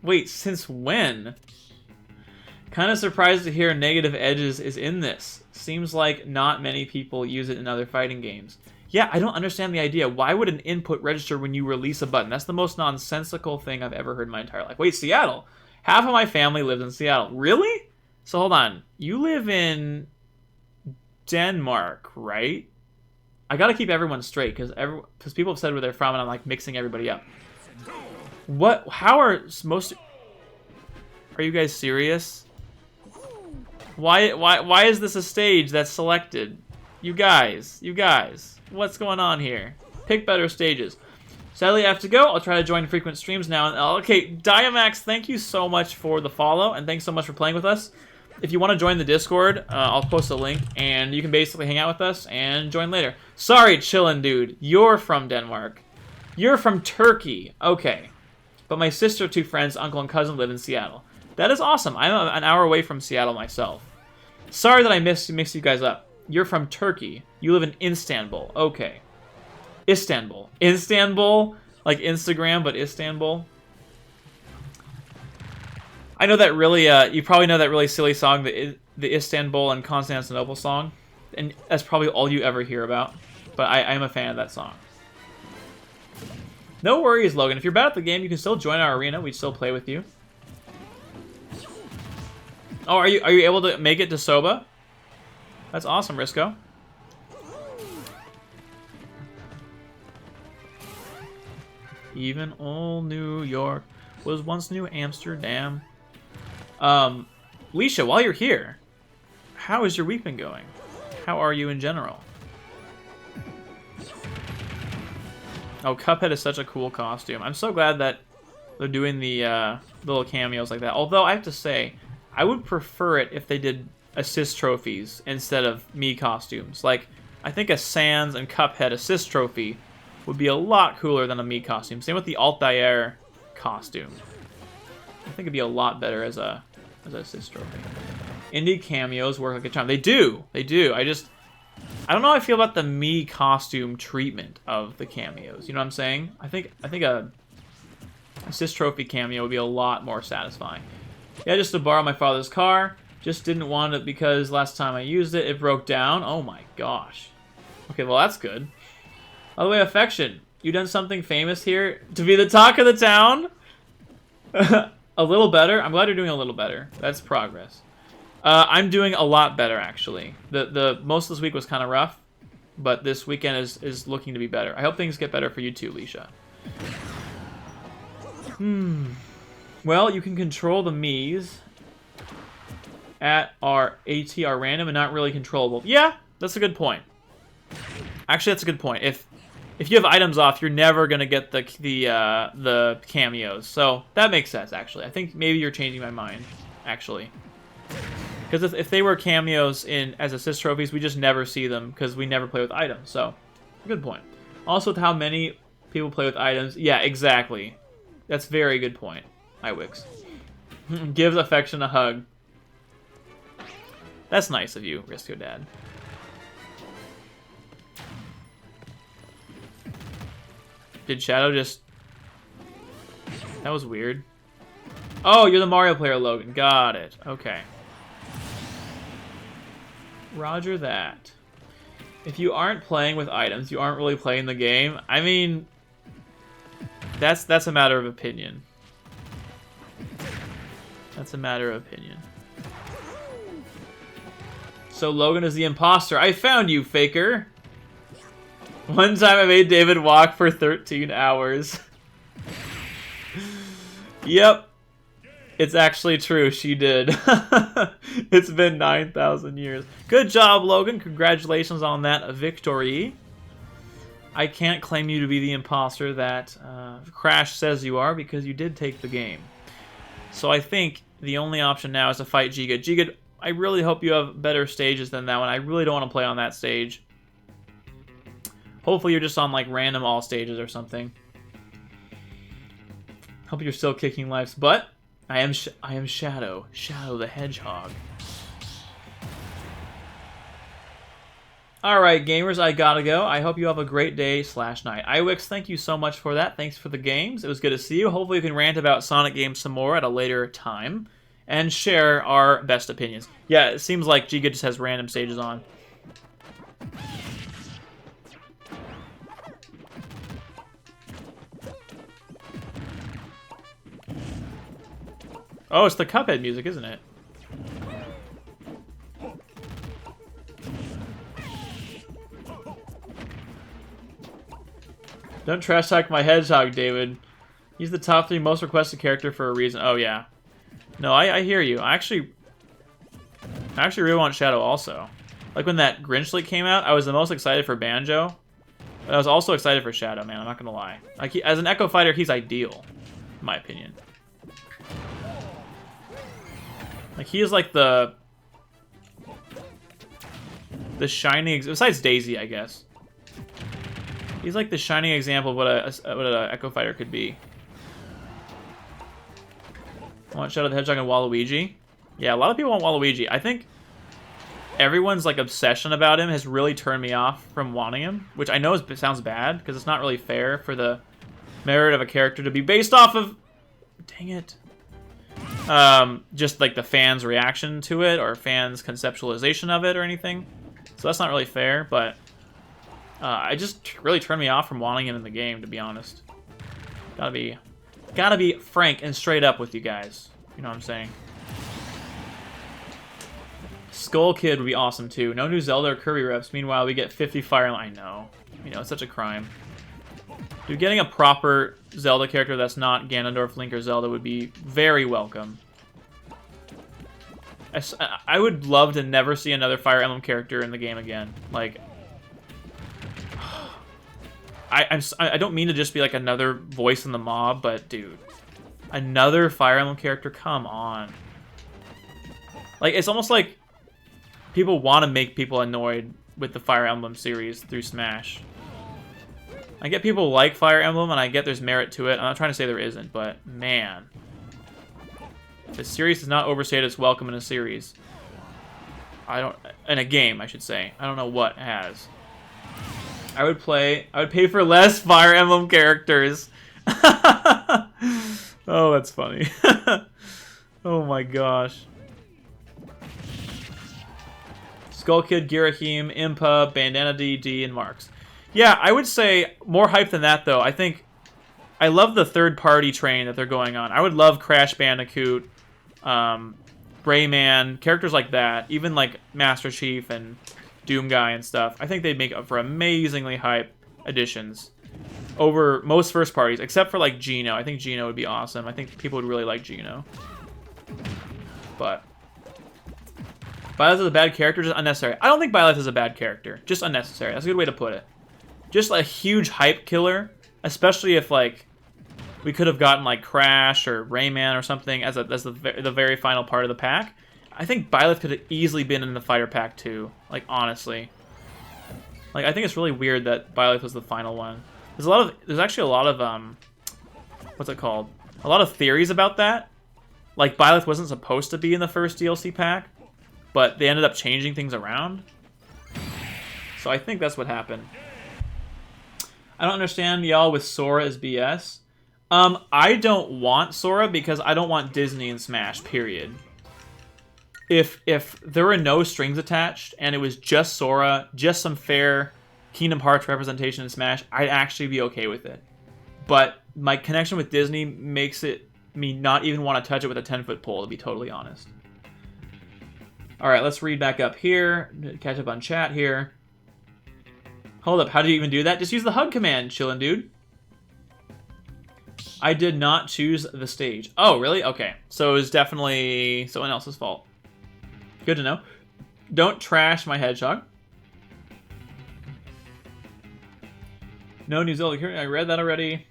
Wait, since when? Kind of surprised to hear Negative Edges is in this. Seems like not many people use it in other fighting games. Yeah, I don't understand the idea. Why would an input register when you release a button? That's the most nonsensical thing I've ever heard in my entire life. Wait, Seattle? Half of my family lives in Seattle. Really? So hold on. You live in Denmark, right? I gotta keep everyone straight, because people have said where they're from, and I'm like mixing everybody up. What? How are most... Are you guys serious? Why is this a stage that's selected? You guys. What's going on here? Pick better stages. Sadly, I have to go. I'll try to join frequent streams now. Okay, Diamax, thank you so much for the follow, and thanks so much for playing with us. If you want to join the Discord, I'll post a link, and you can basically hang out with us and join later. Sorry, chillin' dude. You're from Denmark. You're from Turkey. Okay. But my sister, 2 friends, uncle, and cousin live in Seattle. That is awesome. I'm an hour away from Seattle myself. Sorry that I mixed you guys up. You're from Turkey. You live in Istanbul. Okay. Istanbul. Istanbul? Like Instagram, but Istanbul? I know that really, you probably know that really silly song, the Istanbul and Constantinople song, and that's probably all you ever hear about. But I am a fan of that song. No worries, Logan. If you're bad at the game, you can still join our arena. We'd still play with you. Oh, are you able to make it to Soba? That's awesome, Risco. Even old New York was once New Amsterdam. Leisha, while you're here, how is your week been going? How are you in general? Oh, Cuphead is such a cool costume. I'm so glad that they're doing the little cameos like that. Although, I have to say, I would prefer it if they did assist trophies instead of Mii costumes. Like, I think a Sans and Cuphead assist trophy would be a lot cooler than a Mii costume. Same with the Altair costume. I think it'd be a lot better as a assist trophy. Indie cameos work like a charm. They do. They do. I don't know how I feel about the Mii costume treatment of the cameos. You know what I'm saying? I think a assist trophy cameo would be a lot more satisfying. Yeah, just to borrow my father's car. Just didn't want it because last time I used it, it broke down. Oh my gosh. Okay, well that's good. By the way, Affection, you done something famous here to be the talk of the town? A little better? I'm glad you're doing a little better. That's progress. I'm doing a lot better, actually. The most of this week was kind of rough, but this weekend is looking to be better. I hope things get better for you too, Leisha. Well, you can control the Miis at our ATR random and not really controllable. Yeah, that's a good point. Actually, that's a good point. If you have items off, you're never gonna get the cameos. So that makes sense, actually. I think maybe you're changing my mind, actually. Because if they were cameos as assist trophies, we just never see them because we never play with items. So, good point. Also, with how many people play with items, yeah, exactly. That's a very good point. Iwix. Gives Affection a hug. That's nice of you, Risco Dad. Did Shadow just... That was weird. Oh, you're the Mario player, Logan. Got it. Okay. Roger that. If you aren't playing with items, you aren't really playing the game. I mean, that's a matter of opinion. That's a matter of opinion. So Logan is the imposter. I found you, faker. One time I made David walk for 13 hours. Yep. It's actually true, she did. It's been 9,000 years. Good job, Logan. Congratulations on that victory. I can't claim you to be the imposter that Crash says you are because you did take the game. So I think the only option now is to fight Giga. Giga, I really hope you have better stages than that one. I really don't want to play on that stage. Hopefully you're just on like random all stages or something. Hope you're still kicking life's butt. I am Shadow the Hedgehog. Alright, gamers, I gotta go. I hope you have a great day / night. Iwix, thank you so much for that. Thanks for the games. It was good to see you. Hopefully we can rant about Sonic games some more at a later time. And share our best opinions. Yeah, it seems like Giga just has random stages on. Oh, it's the Cuphead music, isn't it? Don't trash talk my hedgehog, David. He's the top 3 most requested character for a reason. Oh, yeah. No, I hear you. I actually really want Shadow also. Like when that Grinch Leak came out, I was the most excited for Banjo. But I was also excited for Shadow, man. I'm not gonna lie. Like as an Echo Fighter, he's ideal, in my opinion. Like he is like the shining, besides Daisy, I guess. He's like the shining example of what a Echo Fighter could be. I want Shadow the Hedgehog and Waluigi. Yeah, a lot of people want Waluigi. I think everyone's like obsession about him has really turned me off from wanting him, which I know sounds bad because it's not really fair for the merit of a character to be based off of. Dang it. just like the fans' reaction to it or fans' conceptualization of it or anything. So that's not really fair, but I just really turned me off from wanting it in the game, to be honest. Gotta be frank and straight up with you guys. You know what I'm saying? Skull Kid would be awesome too. No new Zelda or Kirby reps. Meanwhile, we get 50 Fire Emblem. I know. You know, it's such a crime. Dude, getting a proper Zelda character that's not Ganondorf, Link, or Zelda would be very welcome. I would love to never see another Fire Emblem character in the game again. Like, I don't mean to just be like another voice in the mob, but dude, another Fire Emblem character? Come on. Like, it's almost like people want to make people annoyed with the Fire Emblem series through Smash. I get people like Fire Emblem, and I get there's merit to it. I'm not trying to say there isn't, but man. The series does not overstate its welcome in a series. In a game, I should say. I don't know what has. I would pay for less Fire Emblem characters. Oh, that's funny. Oh my gosh. Skull Kid, Girahim, Impa, Bandana D, and Marks. Yeah, I would say more hype than that, though. I love the third-party train that they're going on. I would love Crash Bandicoot, Rayman, characters like that. Even like Master Chief and Doom Guy and stuff. I think they'd make up for amazingly hype additions over most first parties, except for like Geno. I think Geno would be awesome. I think people would really like Geno. But Byleth is a bad character, just unnecessary. I don't think Byleth is a bad character, just unnecessary. That's a good way to put it. Just a huge hype killer, especially if like we could have gotten like Crash or Rayman or something as the very final part of the pack. I think Byleth could have easily been in the fighter pack too. Like, honestly, like I think it's really weird that Byleth was the final one. There's actually a lot of what's it called? A lot of theories about that. Like Byleth wasn't supposed to be in the first DLC pack, but they ended up changing things around. So I think that's what happened. I don't understand y'all with Sora as BS. I don't want Sora because I don't want Disney in Smash, period. If there were no strings attached and it was just Sora, just some fair Kingdom Hearts representation in Smash, I'd actually be okay with it. But my connection with Disney makes me not even want to touch it with a 10-foot pole, to be totally honest. Alright, let's read back up here. Catch up on chat here. Hold up, how do you even do that? Just use the hug command, chillin' dude. I did not choose the stage. Oh, really? Okay. So it was definitely someone else's fault. Good to know. Don't trash my hedgehog. No New Zelda. I read that already.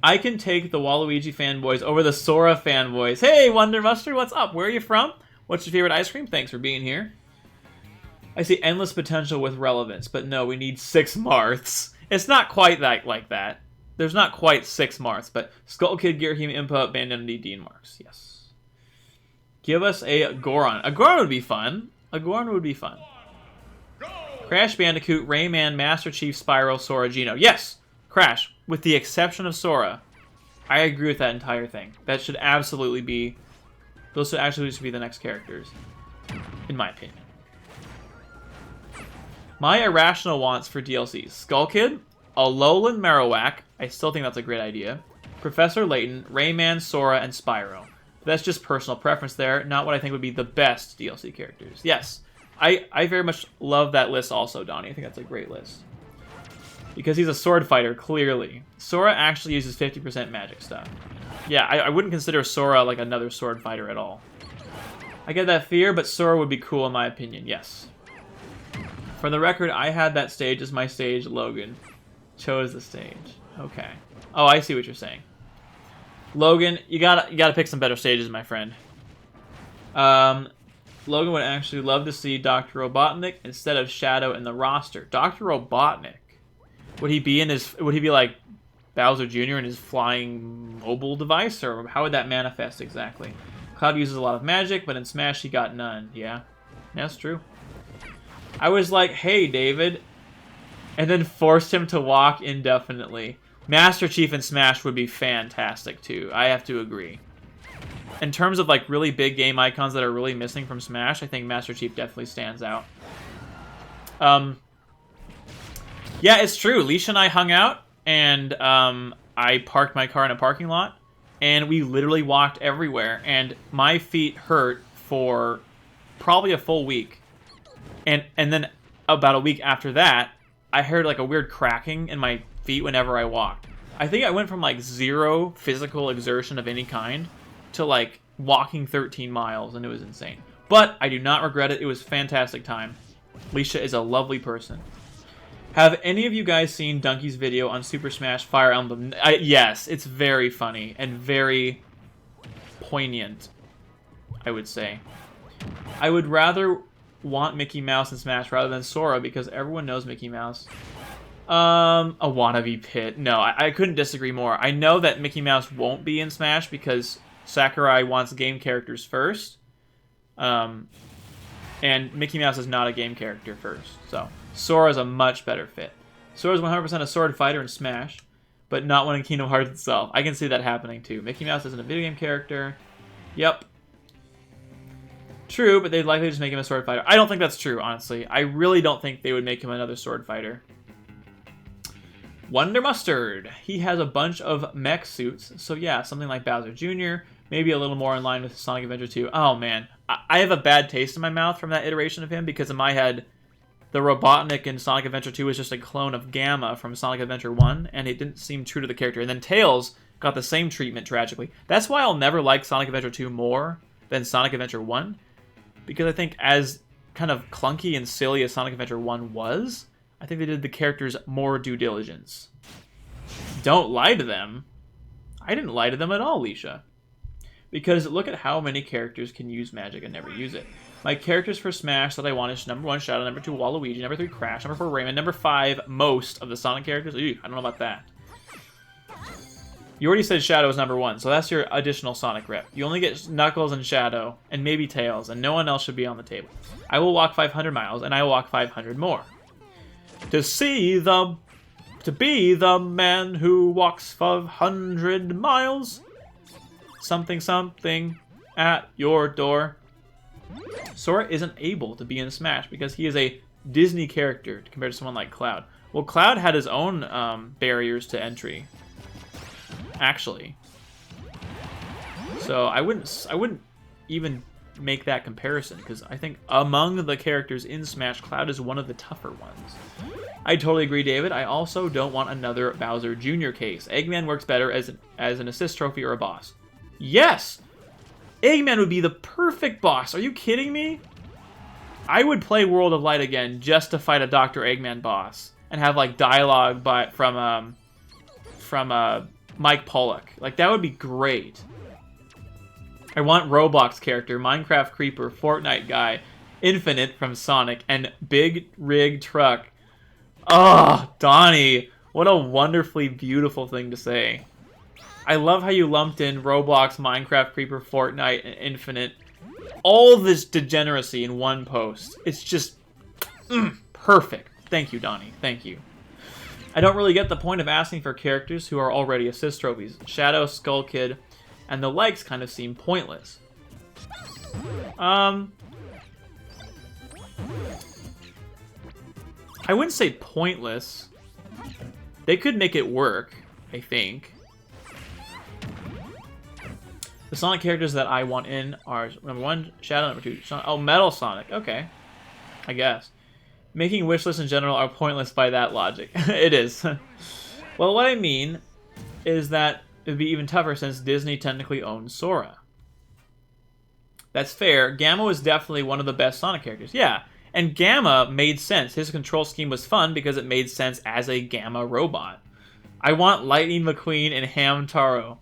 I can take the Waluigi fanboys over the Sora fanboys. Hey, Wonder Mustard, what's up? Where are you from? What's your favorite ice cream? Thanks for being here. I see endless potential with relevance, but no, we need 6 Marths. It's not quite like that. There's not quite 6 Marths, but Skull Kid, Girahim, Impa, Bandana D, and Marks. Yes. Give us a Goron. A Goron would be fun. A Goron would be fun. Crash Bandicoot, Rayman, Master Chief, Spyro, Sora, Geno. Yes! Crash, with the exception of Sora. I agree with that entire thing. That should absolutely be... Those should actually be the next characters. In my opinion. My irrational wants for DLCs. Skull Kid, Alolan Marowak. I still think that's a great idea. Professor Layton, Rayman, Sora, and Spyro. That's just personal preference there, not what I think would be the best DLC characters. Yes, I very much love that list also, Donnie. I think that's a great list. Because he's a sword fighter, clearly. Sora actually uses 50% magic stuff. Yeah, I wouldn't consider Sora like another sword fighter at all. I get that fear, but Sora would be cool in my opinion, yes. For the record, I had that stage as my stage. Logan chose the stage. Okay. Oh, I see what you're saying. Logan, you gotta pick some better stages, my friend. Logan would actually love to see Dr. Robotnik instead of Shadow in the roster. Dr. Robotnik. Would he be like Bowser Jr. in his flying mobile device, or how would that manifest exactly? Cloud uses a lot of magic, but in Smash he got none. Yeah, that's true. I was like, hey, David, and then forced him to walk indefinitely. Master Chief in Smash would be fantastic, too. I have to agree. in terms of like really big game icons that are really missing from Smash, I think Master Chief definitely stands out. Yeah, it's true. Leisha and I hung out, and I parked my car in a parking lot, and we literally walked everywhere, and my feet hurt for probably a full week. And then about a week after that, I heard like a weird cracking in my feet whenever I walked. I think I went from like 0 physical exertion of any kind to like walking 13 miles, and it was insane. But I do not regret it. It was a fantastic time. Leisha is a lovely person. Have any of you guys seen Donkey's video on Super Smash Fire Emblem? Yes, it's very funny and very poignant, I would say. I would rather want Mickey Mouse in Smash rather than Sora because everyone knows Mickey Mouse. A wannabe pit. No, I couldn't disagree more. I know that Mickey Mouse won't be in Smash because Sakurai wants game characters first. And Mickey Mouse is not a game character first, so Sora's a much better fit. Sora's 100% a sword fighter in Smash, but not one in Kingdom Hearts itself. I can see that happening too. Mickey Mouse isn't a video game character. Yep. True, but they'd likely just make him a sword fighter. I don't think that's true, honestly. I really don't think they would make him another sword fighter. Wonder Mustard. He has a bunch of mech suits, so yeah, something like Bowser Jr., maybe a little more in line with Sonic Adventure 2. Oh man, I have a bad taste in my mouth from that iteration of him because in my head, the Robotnik in Sonic Adventure 2 was just a clone of Gamma from Sonic Adventure 1, and it didn't seem true to the character. And then Tails got the same treatment, tragically. That's why I'll never like Sonic Adventure 2 more than Sonic Adventure 1, because I think as kind of clunky and silly as Sonic Adventure 1 was, I think they did the characters more due diligence. Don't lie to them. I didn't lie to them at all, Leisha. Because look at how many characters can use magic and never use it. My characters for Smash that I want is number 1, Shadow, number 2, Waluigi, number 3, Crash, number 4, Rayman, number 5, most of the Sonic characters. Ew, I don't know about that. You already said Shadow is number 1, so that's your additional Sonic rep. You only get Knuckles and Shadow, and maybe Tails, and no one else should be on the table. I will walk 500 miles, and I will walk 500 more. To be the man who walks 500 miles. Something, something at your door. Sora isn't able to be in Smash because he is a Disney character compared to someone like Cloud. Well, Cloud had his own barriers to entry, actually. So I wouldn't even make that comparison because I think among the characters in Smash, Cloud is one of the tougher ones. I totally agree, David. I also don't want another Bowser Jr. case. Eggman works better as an assist trophy or a boss. Yes! Eggman would be the perfect boss. Are you kidding me? I would play World of Light again just to fight a Dr. Eggman boss and have like dialogue from Mike Pollock. Like that would be great. I want Roblox character, Minecraft creeper, Fortnite guy, Infinite from Sonic, and Big Rig Truck. Oh, Donnie, what a wonderfully beautiful thing to say. I love how you lumped in Roblox, Minecraft creeper, Fortnite, and Infinite. All this degeneracy in one post. It's just perfect. Thank you, Donnie. Thank you. I don't really get the point of asking for characters who are already assist trophies. Shadow, Skull Kid, and the likes kind of seem pointless. I wouldn't say pointless. They could make it work, I think. The Sonic characters that I want in are number 1, Shadow, number 2, Sonic. Oh, Metal Sonic. Okay. I guess. Making wish lists in general are pointless by that logic. It is. Well, what I mean is that it would be even tougher since Disney technically owns Sora. That's fair. Gamma was definitely one of the best Sonic characters. Yeah. And Gamma made sense. His control scheme was fun because it made sense as a Gamma robot. I want Lightning McQueen and Hamtaro.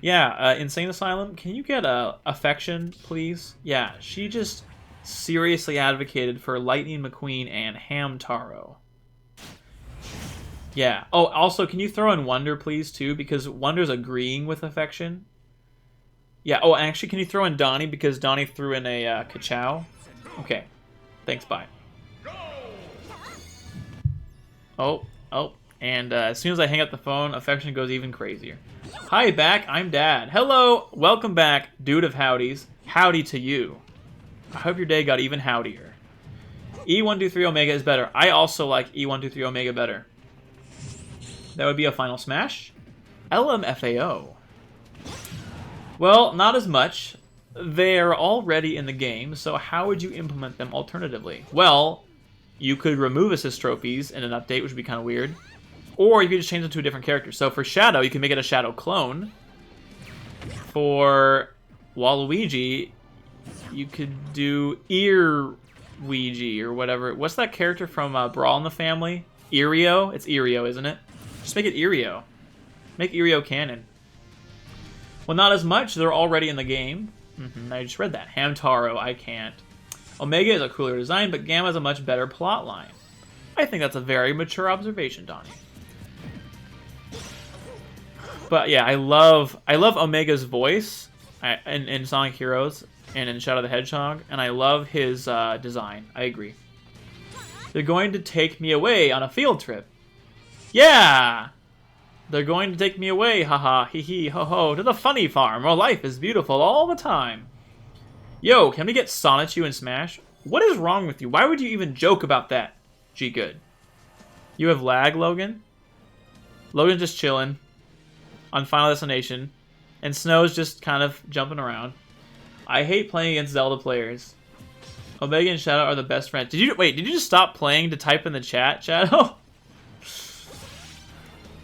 Yeah, Insane Asylum, can you get affection, please? Yeah, she just seriously advocated for Lightning McQueen and Hamtaro. Yeah. Oh, also, can you throw in Wonder, please, too? Because Wonder's agreeing with affection. Yeah, oh, actually, can you throw in Donnie? Because Donnie threw in a Kachow. Okay. Thanks, bye. Oh, And as soon as I hang up the phone, affection goes even crazier. Hi, back. I'm Dad. Hello. Welcome back, dude of howdies. Howdy to you. I hope your day got even howdier. E123 Omega is better. I also like E123 Omega better. That would be a final smash. LMFAO. Well, not as much. They're already in the game, so how would you implement them alternatively? Well, you could remove assist trophies in an update, which would be kind of weird. Or you could just change them to a different character. So for Shadow, you can make it a Shadow clone. For Waluigi, you could do Earweegi or whatever. What's that character from Brawl in the Family? Irio? It's Irio, isn't it? Just make it Irio. Make Irio canon. Well, not as much. They're already in the game. I just read that. Hamtaro, I can't. Omega is a cooler design, but Gamma is a much better plot line. I think that's a very mature observation, Donnie. But yeah, I love Omega's voice in Sonic Heroes and in Shadow the Hedgehog, and I love his design. I agree. They're going to take me away on a field trip. Yeah! They're going to take me away, haha, hee hee, ho ho, to the funny farm where life is beautiful all the time. Yo, can we get Sonichu in Smash? What is wrong with you? Why would you even joke about that? Gee, good. You have lag, Logan? Logan's just chilling on Final Destination, and Snow's just kind of jumping around. I hate playing against Zelda players. Omega and Shadow are the best friends. Did you just stop playing to type in the chat, Shadow?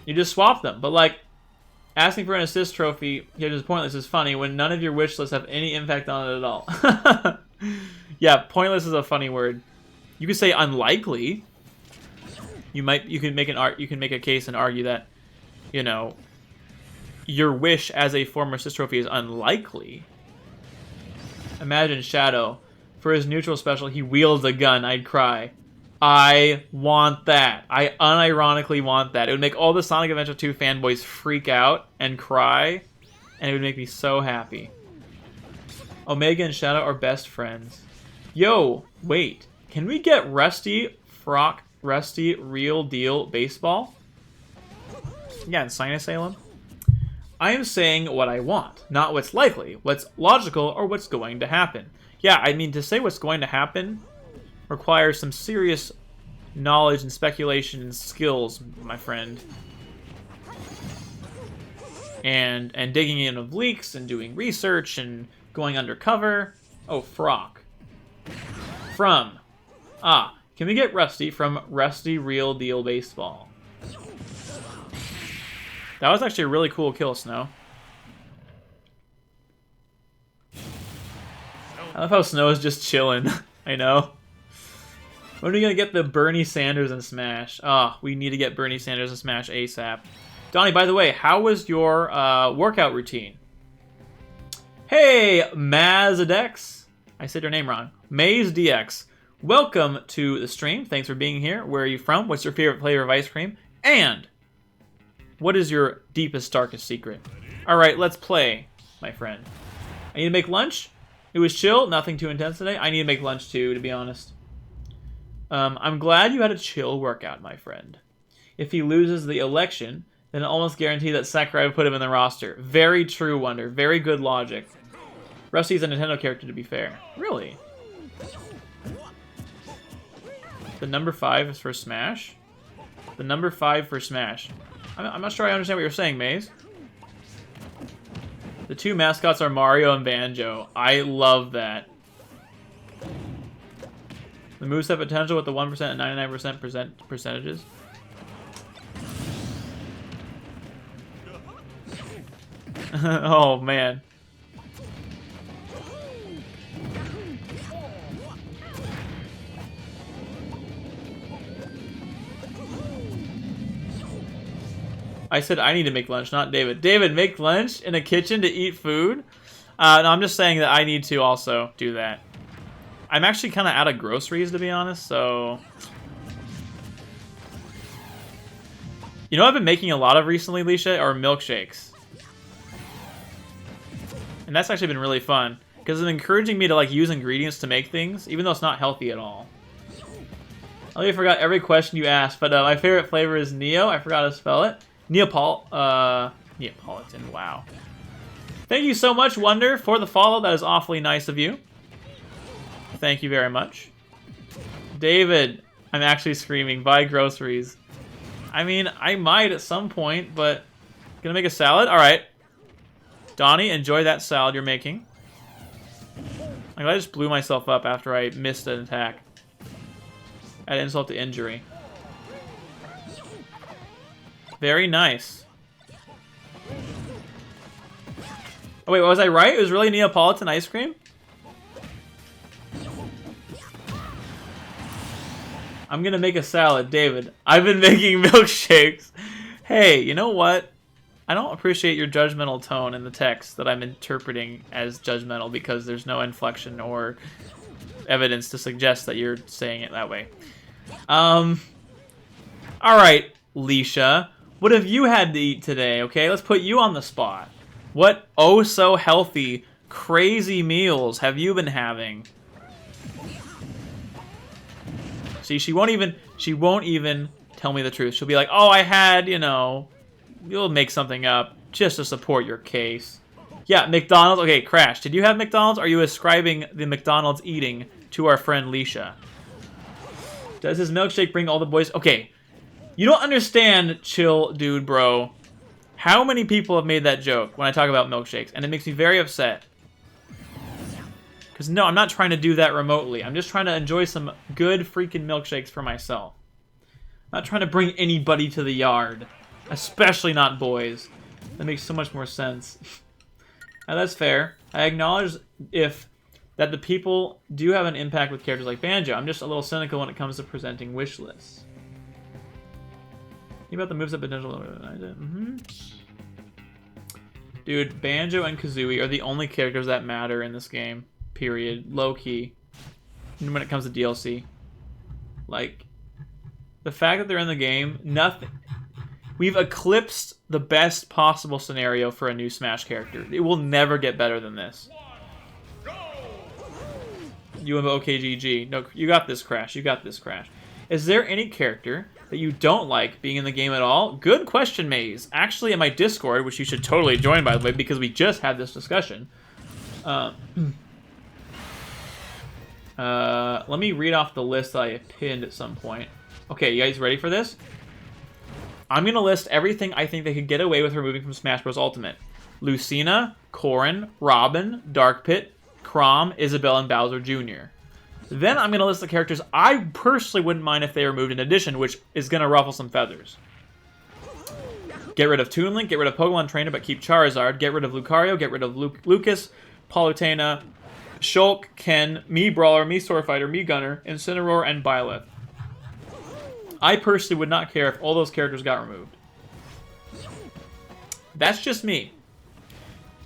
You just swap them, but like, asking for an assist trophy here is pointless is funny when none of your wish lists have any impact on it at all. Yeah, pointless is a funny word. You could say unlikely. You can make a case and argue that, you know, your wish as a former assist trophy is unlikely. Imagine Shadow. For his neutral special, he wields a gun. I'd cry. I want that. I unironically want that. It would make all the Sonic Adventure 2 fanboys freak out and cry, and it would make me so happy. Omega and Shadow are best friends. Yo, wait. Can we get Rusty Real Deal Baseball? Yeah, in Sinus Salem. I am saying what I want, not what's likely, what's logical, or what's going to happen. Yeah, I mean, to say what's going to happen requires some serious knowledge and speculation and skills, my friend. And digging in of leaks and doing research and going undercover. Oh, Frock. From. Can we get Rusty from Rusty Real Deal Baseball? That was actually a really cool kill, Snow. I love how Snow is just chilling. I know. When are we going to get the Bernie Sanders in Smash? We need to get Bernie Sanders in Smash ASAP. Donnie, by the way, how was your workout routine? Hey, Mazadex. I said your name wrong. Maze DX. Welcome to the stream. Thanks for being here. Where are you from? What's your favorite flavor of ice cream? And what is your deepest, darkest secret? All right, let's play, my friend. I need to make lunch. It was chill. Nothing too intense today. I need to make lunch too, to be honest. I'm glad you had a chill workout, my friend. If he loses the election, then I almost guarantee that Sakurai would put him in the roster. Very true, Wonder. Very good logic. Rusty's a Nintendo character, to be fair. Really? The number 5 is for Smash? The number 5 for Smash. I'm not sure I understand what you're saying, Maze. The two mascots are Mario and Banjo. I love that. The moveset potential with the 1% and 99% percentages. Oh, man. I said I need to make lunch, not David. David, make lunch in a kitchen to eat food? No, I'm just saying that I need to also do that. I'm actually kind of out of groceries, to be honest, so... You know what I've been making a lot of recently, Leisha? Are milkshakes. And that's actually been really fun, because it's encouraging me to like use ingredients to make things, even though it's not healthy at all. I already forgot every question you asked, but my favorite flavor is Neo. I forgot to spell it. Neapolitan, wow. Thank you so much, Wonder, for the follow. That is awfully nice of you. Thank you very much. David, I'm actually screaming, buy groceries. I mean, I might at some point, but... Gonna make a salad? Alright. Donnie, enjoy that salad you're making. Like, I just blew myself up after I missed an attack. Add insult to injury. Very nice. Oh wait, was I right? It was really Neapolitan ice cream? I'm gonna make a salad, David. I've been making milkshakes. Hey, you know what? I don't appreciate your judgmental tone in the text that I'm interpreting as judgmental because there's no inflection or evidence to suggest that you're saying it that way. Alright, Leisha. What have you had to eat today, okay? Let's put you on the spot. What oh-so-healthy, crazy meals have you been having? See, she won't even tell me the truth. She'll be like, oh, I had, you know... You'll make something up just to support your case. Yeah, McDonald's. Okay, Crash, did you have McDonald's? Are you ascribing the McDonald's eating to our friend Leisha? Does his milkshake bring all the boys? Okay, you don't understand, chill dude, bro. How many people have made that joke when I talk about milkshakes? And it makes me very upset. Because no, I'm not trying to do that remotely. I'm just trying to enjoy some good freaking milkshakes for myself. I'm not trying to bring anybody to the yard. Especially not boys. That makes so much more sense. Now that's fair. I acknowledge that the people do have an impact with characters like Banjo. I'm just a little cynical when it comes to presenting wish lists. Think about the moves that potential. Dude, Banjo and Kazooie are the only characters that matter in this game. Period. Low key. When it comes to DLC. Like, the fact that they're in the game, nothing. We've eclipsed the best possible scenario for a new Smash character. It will never get better than this. You have OKGG. No, you got this, Crash. You got this, Crash. Is there any character that you don't like being in the game at all? Good question, Maze. Actually, in my Discord, which you should totally join, by the way, because we just had this discussion. Let me read off the list that I pinned at some point. Okay, you guys ready for this? I'm going to list everything I think they could get away with removing from Smash Bros. Ultimate. Lucina, Corrin, Robin, Dark Pit, Chrom, Isabelle, and Bowser Jr. Then I'm going to list the characters I personally wouldn't mind if they removed in addition, which is going to ruffle some feathers. Get rid of Toon Link, get rid of Pokemon Trainer, but keep Charizard. Get rid of Lucario, get rid of Lucas, Palutena, Shulk, Ken, Mii Brawler, Mii Sword Fighter, Mii Gunner, Incineroar, and Byleth. I personally would not care if all those characters got removed. That's just me.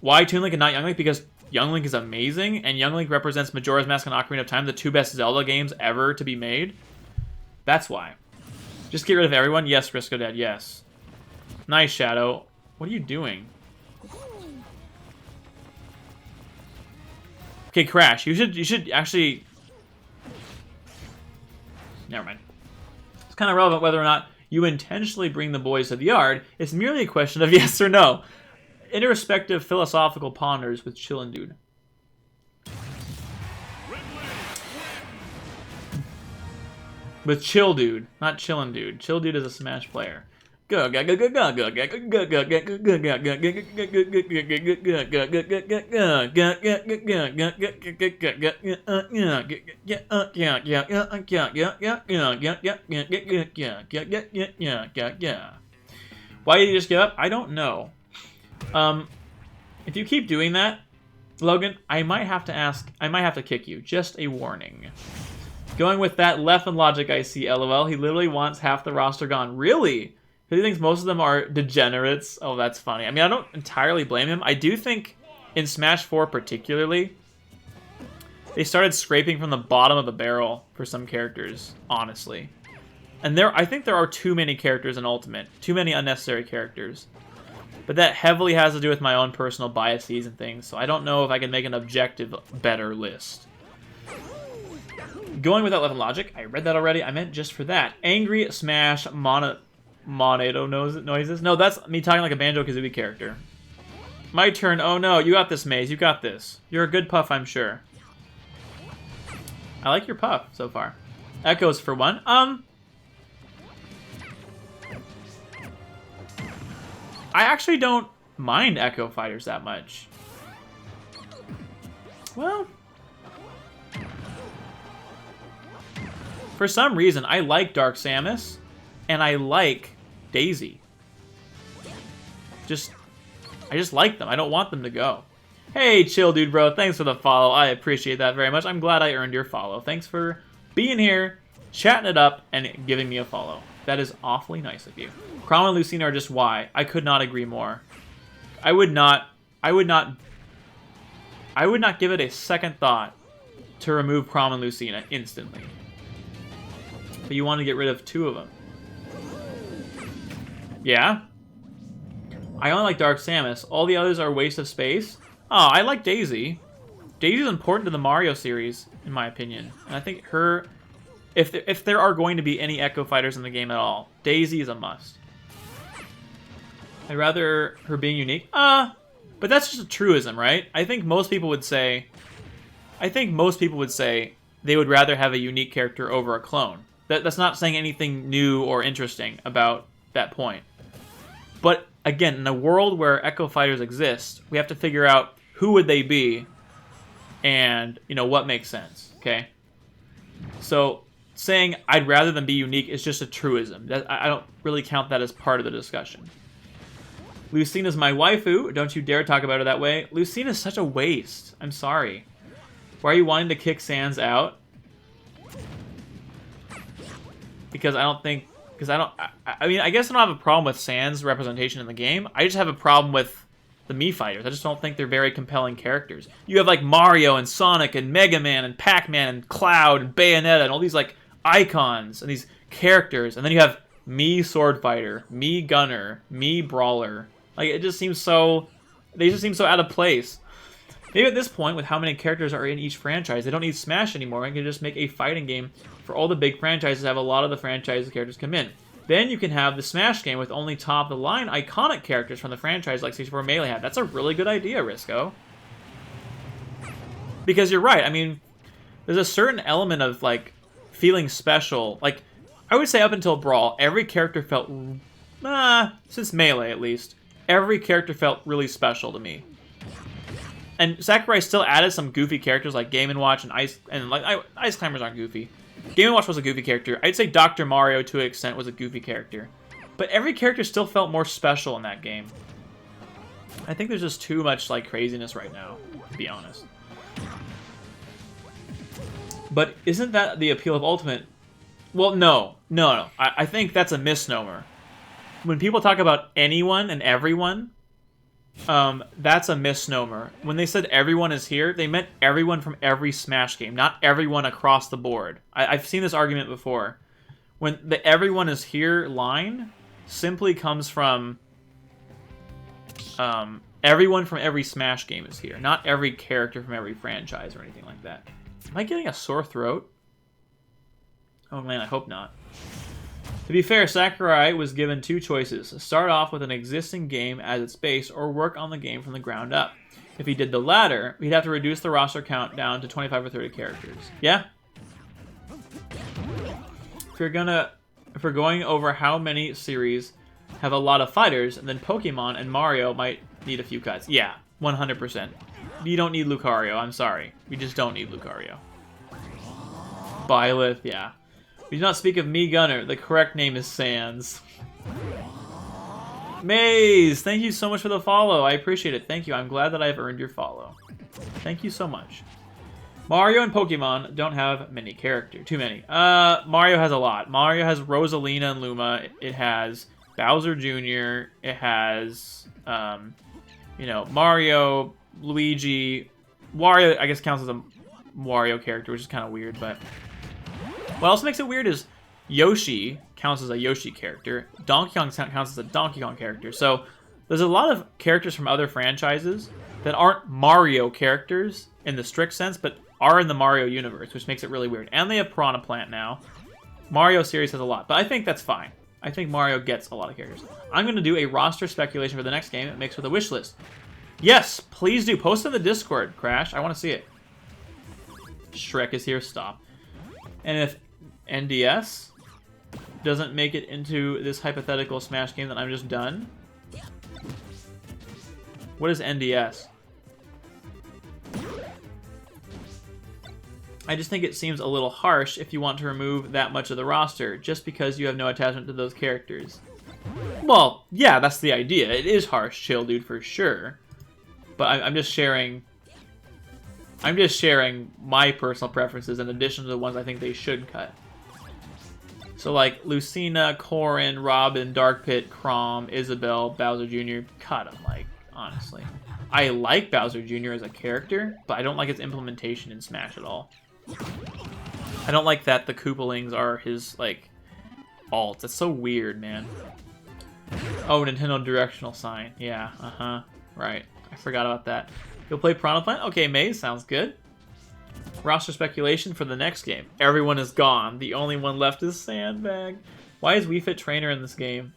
Why Toon Link and not Young Link? Because Young Link is amazing, and Young Link represents Majora's Mask and Ocarina of Time, the two best Zelda games ever to be made. That's why. Just get rid of everyone? Yes, Risco Dad, yes. Nice, Shadow. What are you doing? Okay, Crash, you should actually... Never mind. It's kind of relevant whether or not you intentionally bring the boys to the yard. It's merely a question of yes or no. Introspective philosophical ponders with Chillin' Dude. With Chill Dude, not Chillin' Dude. Chill Dude is a Smash player. Why did you just give up? I don't know. If you keep doing that, Logan, I might have to kick you. Just a warning. Going with that left and logic I see, LOL. He literally wants half the roster gone. Really? Because he thinks most of them are degenerates. Oh, that's funny. I mean, I don't entirely blame him. I do think in Smash 4 particularly, they started scraping from the bottom of the barrel for some characters, honestly. And I think there are too many characters in Ultimate. Too many unnecessary characters. But that heavily has to do with my own personal biases and things, so I don't know if I can make an objective, better list. Going without love and logic. I read that already. I meant just for that. Angry smash monato noises. No, that's me talking like a Banjo-Kazooie character. My turn. Oh no, you got this, Maze. You got this. You're a good puff, I'm sure. I like your puff so far. Echoes for one. I actually don't mind Echo Fighters that much. Well, for some reason, I like Dark Samus, and I like Daisy. I just like them. I don't want them to go. Hey, chill dude, bro. Thanks for the follow. I appreciate that very much. I'm glad I earned your follow. Thanks for being here, chatting it up, and giving me a follow. That is awfully nice of you. Crom and Lucina are just why. I could not agree more. I would not give it a second thought to remove Crom and Lucina instantly. But you want to get rid of 2 of them. Yeah? I only like Dark Samus. All the others are a waste of space. Oh, I like Daisy. Daisy's important to the Mario series, in my opinion. And I think her... If there are going to be any Echo Fighters in the game at all, Daisy is a must. I'd rather her being unique. But that's just a truism, right? I think most people would say they would rather have a unique character over a clone. That's not saying anything new or interesting about that point. But again, in a world where Echo Fighters exist, we have to figure out who would they be and, you know, what makes sense, okay? So saying I'd rather them be unique is just a truism. I don't really count that as part of the discussion. Lucina's my waifu. Don't you dare talk about her that way. Lucina's such a waste. I'm sorry. Why are you wanting to kick Sans out? Because I mean, I guess I don't have a problem with Sans representation in the game. I just have a problem with the Mii fighters. I just don't think they're very compelling characters. You have like Mario and Sonic and Mega Man and Pac-Man and Cloud and Bayonetta and all these like icons and these characters, and then you have Mii Sword Fighter, Mii Gunner, Mii Brawler. Like, it just seems so... They just seem so out of place. Maybe at this point, with how many characters are in each franchise, they don't need Smash anymore. I can just make a fighting game for all the big franchises, have a lot of the franchise characters come in. Then you can have the Smash game with only top-of-the-line iconic characters from the franchise like 64 Melee had. That's a really good idea, Risco. Because you're right. I mean, there's a certain element of, like, feeling special. Like, I would say up until Brawl, every character felt... since Melee, at least. Every character felt really special to me. And Sakurai still added some goofy characters like Game & Watch and Ice Climbers aren't goofy. Game & Watch was a goofy character. I'd say Dr. Mario, to an extent, was a goofy character. But every character still felt more special in that game. I think there's just too much like craziness right now, to be honest. But isn't that the appeal of Ultimate? Well, no. I think that's a misnomer. When people talk about anyone and everyone, that's a misnomer. When they said everyone is here, they meant everyone from every Smash game, not everyone across the board. I've seen this argument before. When the everyone is here line simply comes from everyone from every Smash game is here, not every character from every franchise or anything like that. Am I getting a sore throat? Oh man, I hope not. To be fair, Sakurai was given 2 choices. Start off with an existing game as its base, or work on the game from the ground up. If he did the latter, he'd have to reduce the roster count down to 25 or 30 characters. Yeah? If we're going over how many series have a lot of fighters, then Pokemon and Mario might need a few cuts. Yeah, 100%. You don't need Lucario, I'm sorry. You just don't need Lucario. Byleth, yeah. We do not speak of Mii Gunner. The correct name is Sans. Maze, thank you so much for the follow. I appreciate it. Thank you. I'm glad that I've earned your follow. Thank you so much. Mario and Pokemon don't have many characters. Too many. Mario has a lot. Mario has Rosalina and Luma. It has Bowser Jr. It has, Mario, Luigi. Wario, I guess, counts as a Wario character, which is kind of weird, but... What also makes it weird is Yoshi counts as a Yoshi character. Donkey Kong counts as a Donkey Kong character. So there's a lot of characters from other franchises that aren't Mario characters in the strict sense, but are in the Mario universe, which makes it really weird. And they have Piranha Plant now. Mario series has a lot, but I think that's fine. I think Mario gets a lot of characters. I'm going to do a roster speculation for the next game. It makes with a wish list. Yes, please do. Post in the Discord, Crash. I want to see it. Shrek is here. Stop. And if NDS doesn't make it into this hypothetical Smash game, then I'm just done. What is NDS? I just think it seems a little harsh if you want to remove that much of the roster just because you have no attachment to those characters. Well, yeah, that's the idea. It is harsh, Chill Dude, for sure. But I'm just sharing... I'm just sharing my personal preferences in addition to the ones I think they should cut. So like Lucina, Corrin, Robin, Dark Pit, Chrom, Isabelle, Bowser Jr. Cut them, like, honestly. I like Bowser Jr. as a character, but I don't like his implementation in Smash at all. I don't like that the Koopalings are his, like, alts. It's so weird, man. Oh, Nintendo directional sign. Yeah, right. I forgot about that. You'll play Piranha Plant? Okay, Maze, sounds good. Roster speculation for the next game. Everyone is gone. The only one left is Sandbag. Why is Wii Fit Trainer in this game?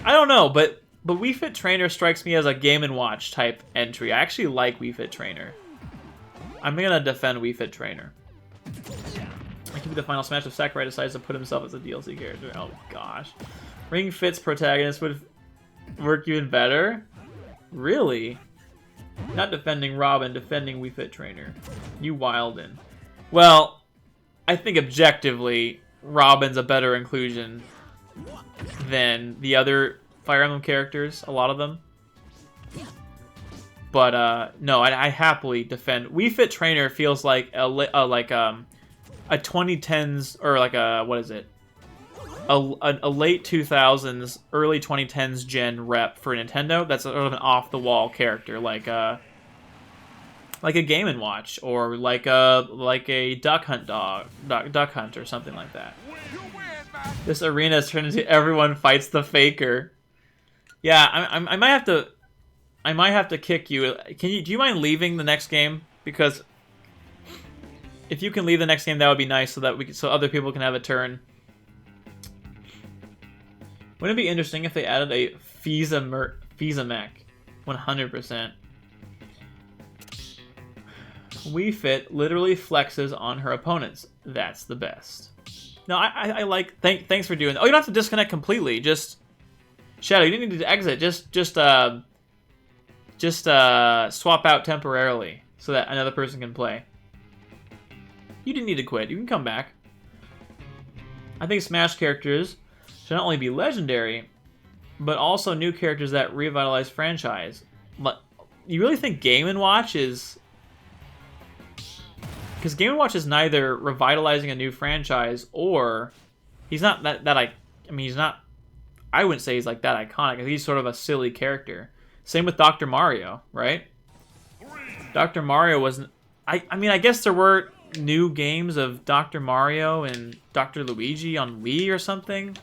I don't know, but Wii Fit Trainer strikes me as a Game & Watch type entry. I actually like Wii Fit Trainer. I'm gonna defend Wii Fit Trainer. It could be the final Smash if Sakurai decides to put himself as a DLC character. Oh gosh. Ring Fit's protagonist would work even better? Really? Not defending Robin, defending Wii Fit Trainer. You wildin'. Well, I think objectively, Robin's a better inclusion than the other Fire Emblem characters, a lot of them. But no, I happily defend. Wii Fit Trainer feels like a 2010s or like a what is it? A late 2000s, early 2010s gen rep for Nintendo. That's sort of an off the wall character, like a Game & Watch or like a Duck Hunt Duck Hunt or something like that. This arena has turned into everyone fights the faker. Yeah, I might have to kick you. Do you mind leaving the next game? Because if you can leave the next game, that would be nice, so that so other people can have a turn. Wouldn't it be interesting if they added a Fiza mech? 100%. Wii Fit literally flexes on her opponents. That's the best. No, I like. Thanks for doing that. Oh, you don't have to disconnect completely. Just Shadow. You didn't need to exit. Just swap out temporarily so that another person can play. You didn't need to quit. You can come back. I think Smash characters should not only be legendary, but also new characters that revitalize franchise. But you really think Game & Watch is... Because Game & Watch is neither revitalizing a new franchise or... He's not I mean, he's not... I wouldn't say he's like that iconic. He's sort of a silly character. Same with Dr. Mario, right? Dr. Mario wasn't... I mean, I guess there were new games of Dr. Mario and Dr. Luigi on Wii or something.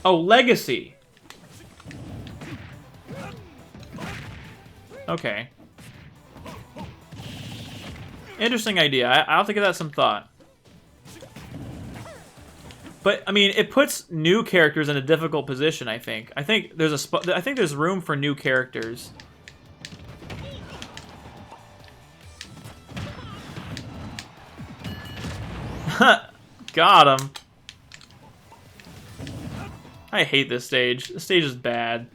Oh, Legacy. Okay. Interesting idea. I'll have to give that some thought. But I mean, it puts new characters in a difficult position. I think there's I think there's room for new characters. Got him. I hate this stage. This stage is bad.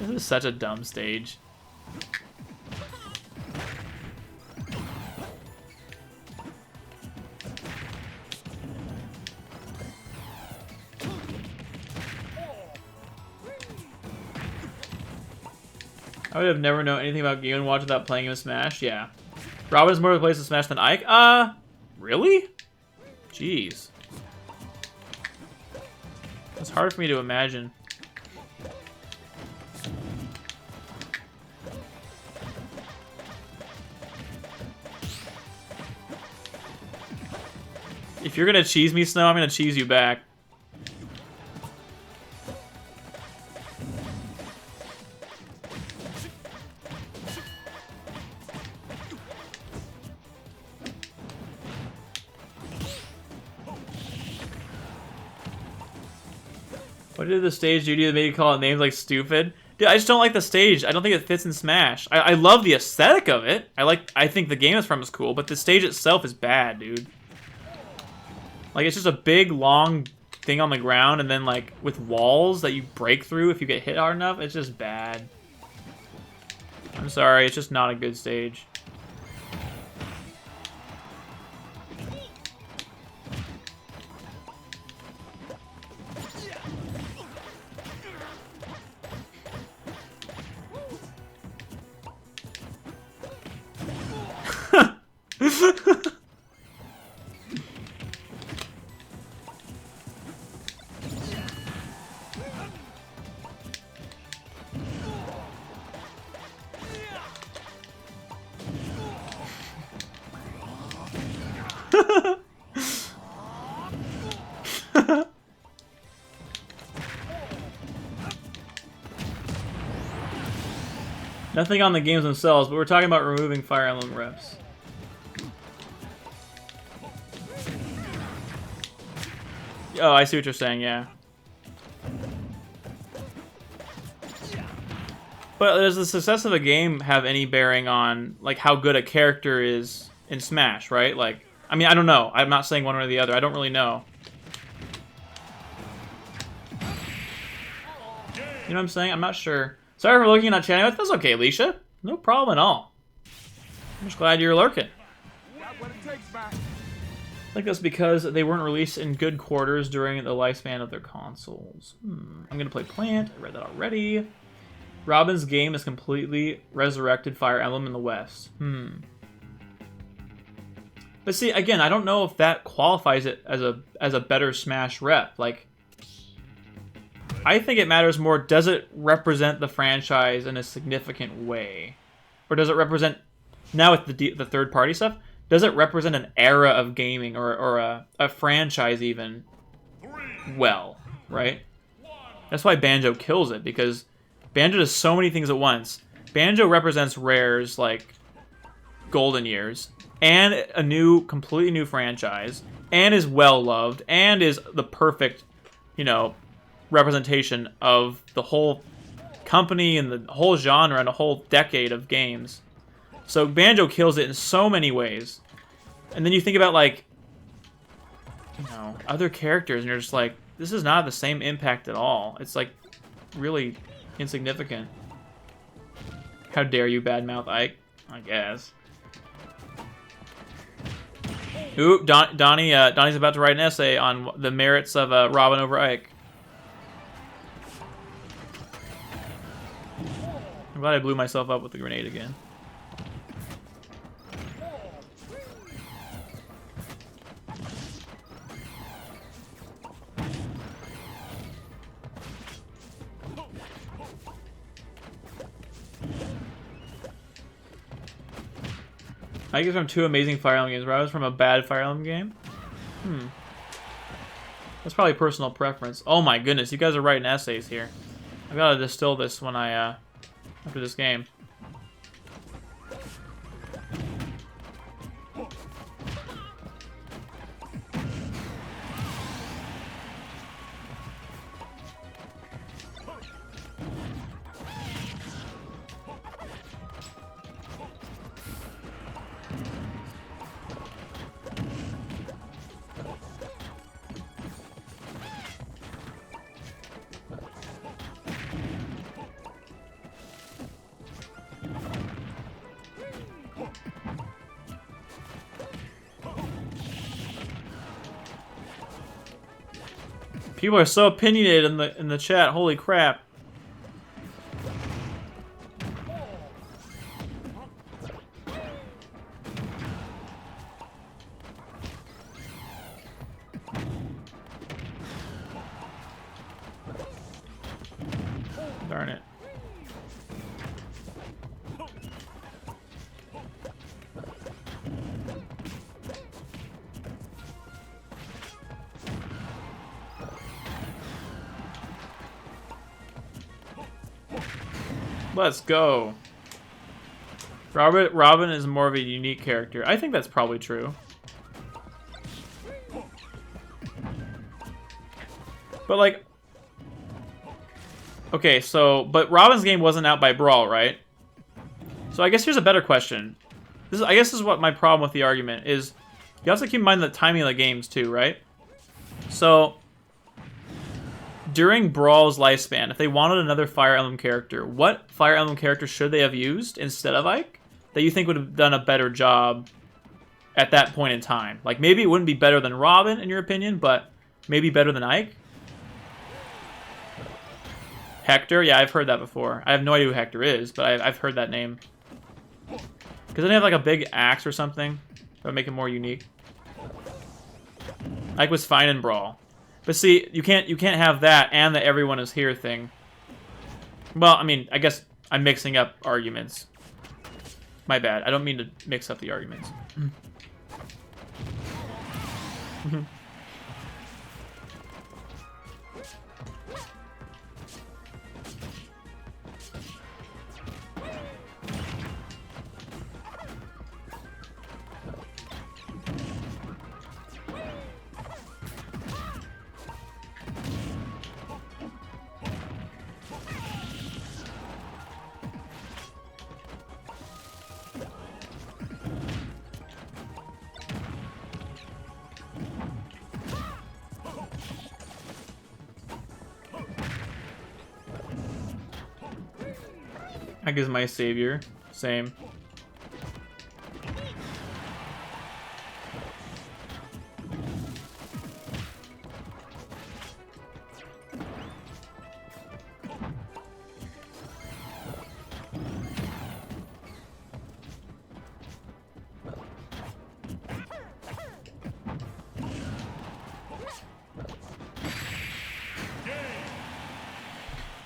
This is such a dumb stage. I would have never known anything about Game & Watch without playing him in Smash. Yeah. Robin is more plays in Smash than Ike. Really? Jeez. It's hard for me to imagine. If you're gonna cheese me, Snow, I'm gonna cheese you back. What did the stage do that made you call it names like stupid? Dude, I just don't like the stage. I don't think it fits in Smash. I love the aesthetic of it. I think the game it's from is cool, but the stage itself is bad, dude. Like, it's just a big, long thing on the ground, and then, like, with walls that you break through if you get hit hard enough. It's just bad. I'm sorry, it's just not a good stage. Nothing on the games themselves, but we're talking about removing Fire Emblem reps. Oh, I see what you're saying, yeah. But does the success of a game have any bearing on, like, how good a character is in Smash, right? Like, I mean, I don't know. I'm not saying one way or the other. I don't really know. You know what I'm saying? I'm not sure. Sorry for looking at channel. That's okay, Alicia. No problem at all. I'm just glad you're lurking. I think that's because they weren't released in good quarters during the lifespan of their consoles. I'm gonna play Plant. I read that already. Robin's game has completely resurrected Fire Emblem in the West. But see, again, I don't know if that qualifies it as a better Smash rep. Like, I think it matters more, does it represent the franchise in a significant way? Or does it represent, now with the third-party stuff, does it represent an era of gaming or a franchise even well, right? That's why Banjo kills it, because Banjo does so many things at once. Banjo represents Rare's, like, golden years, and a completely new franchise, and is well-loved, and is the perfect, you know, representation of the whole company and the whole genre and a whole decade of games. So Banjo kills it in so many ways. And then you think about, like, you know, other characters, and you're just like, this is not the same impact at all. It's, like, really insignificant. How dare you badmouth Ike? I guess. Ooh, Donnie's about to write an essay on the merits of Robin over Ike. I'm glad I blew myself up with the grenade again. I guess from two amazing Fire Emblem games, where I was from a bad Fire Emblem game? That's probably personal preference. Oh my goodness, you guys are writing essays here. I've got to distill this when I, after this game. People are so opinionated in the chat. Holy crap. Darn it. Let's go. Robin is more of a unique character. I think that's probably true. But like, Okay, so, but Robin's game wasn't out by Brawl, right? So I guess here's a better question. I guess this is what my problem with the argument is. You also keep in mind the timing of the games too, right? So, during Brawl's lifespan, if they wanted another Fire Emblem character, what Fire Emblem character should they have used instead of Ike that you think would have done a better job at that point in time? Like, maybe it wouldn't be better than Robin, in your opinion, but maybe better than Ike? Hector? Yeah, I've heard that before. I have no idea who Hector is, but I've heard that name. Because they have like a big axe or something that would make it more unique. Ike was fine in Brawl. But see, you can't have that and the everyone is here thing. Well, I mean, I guess I'm mixing up arguments. My bad. I don't mean to mix up the arguments. Ike is my savior. Same.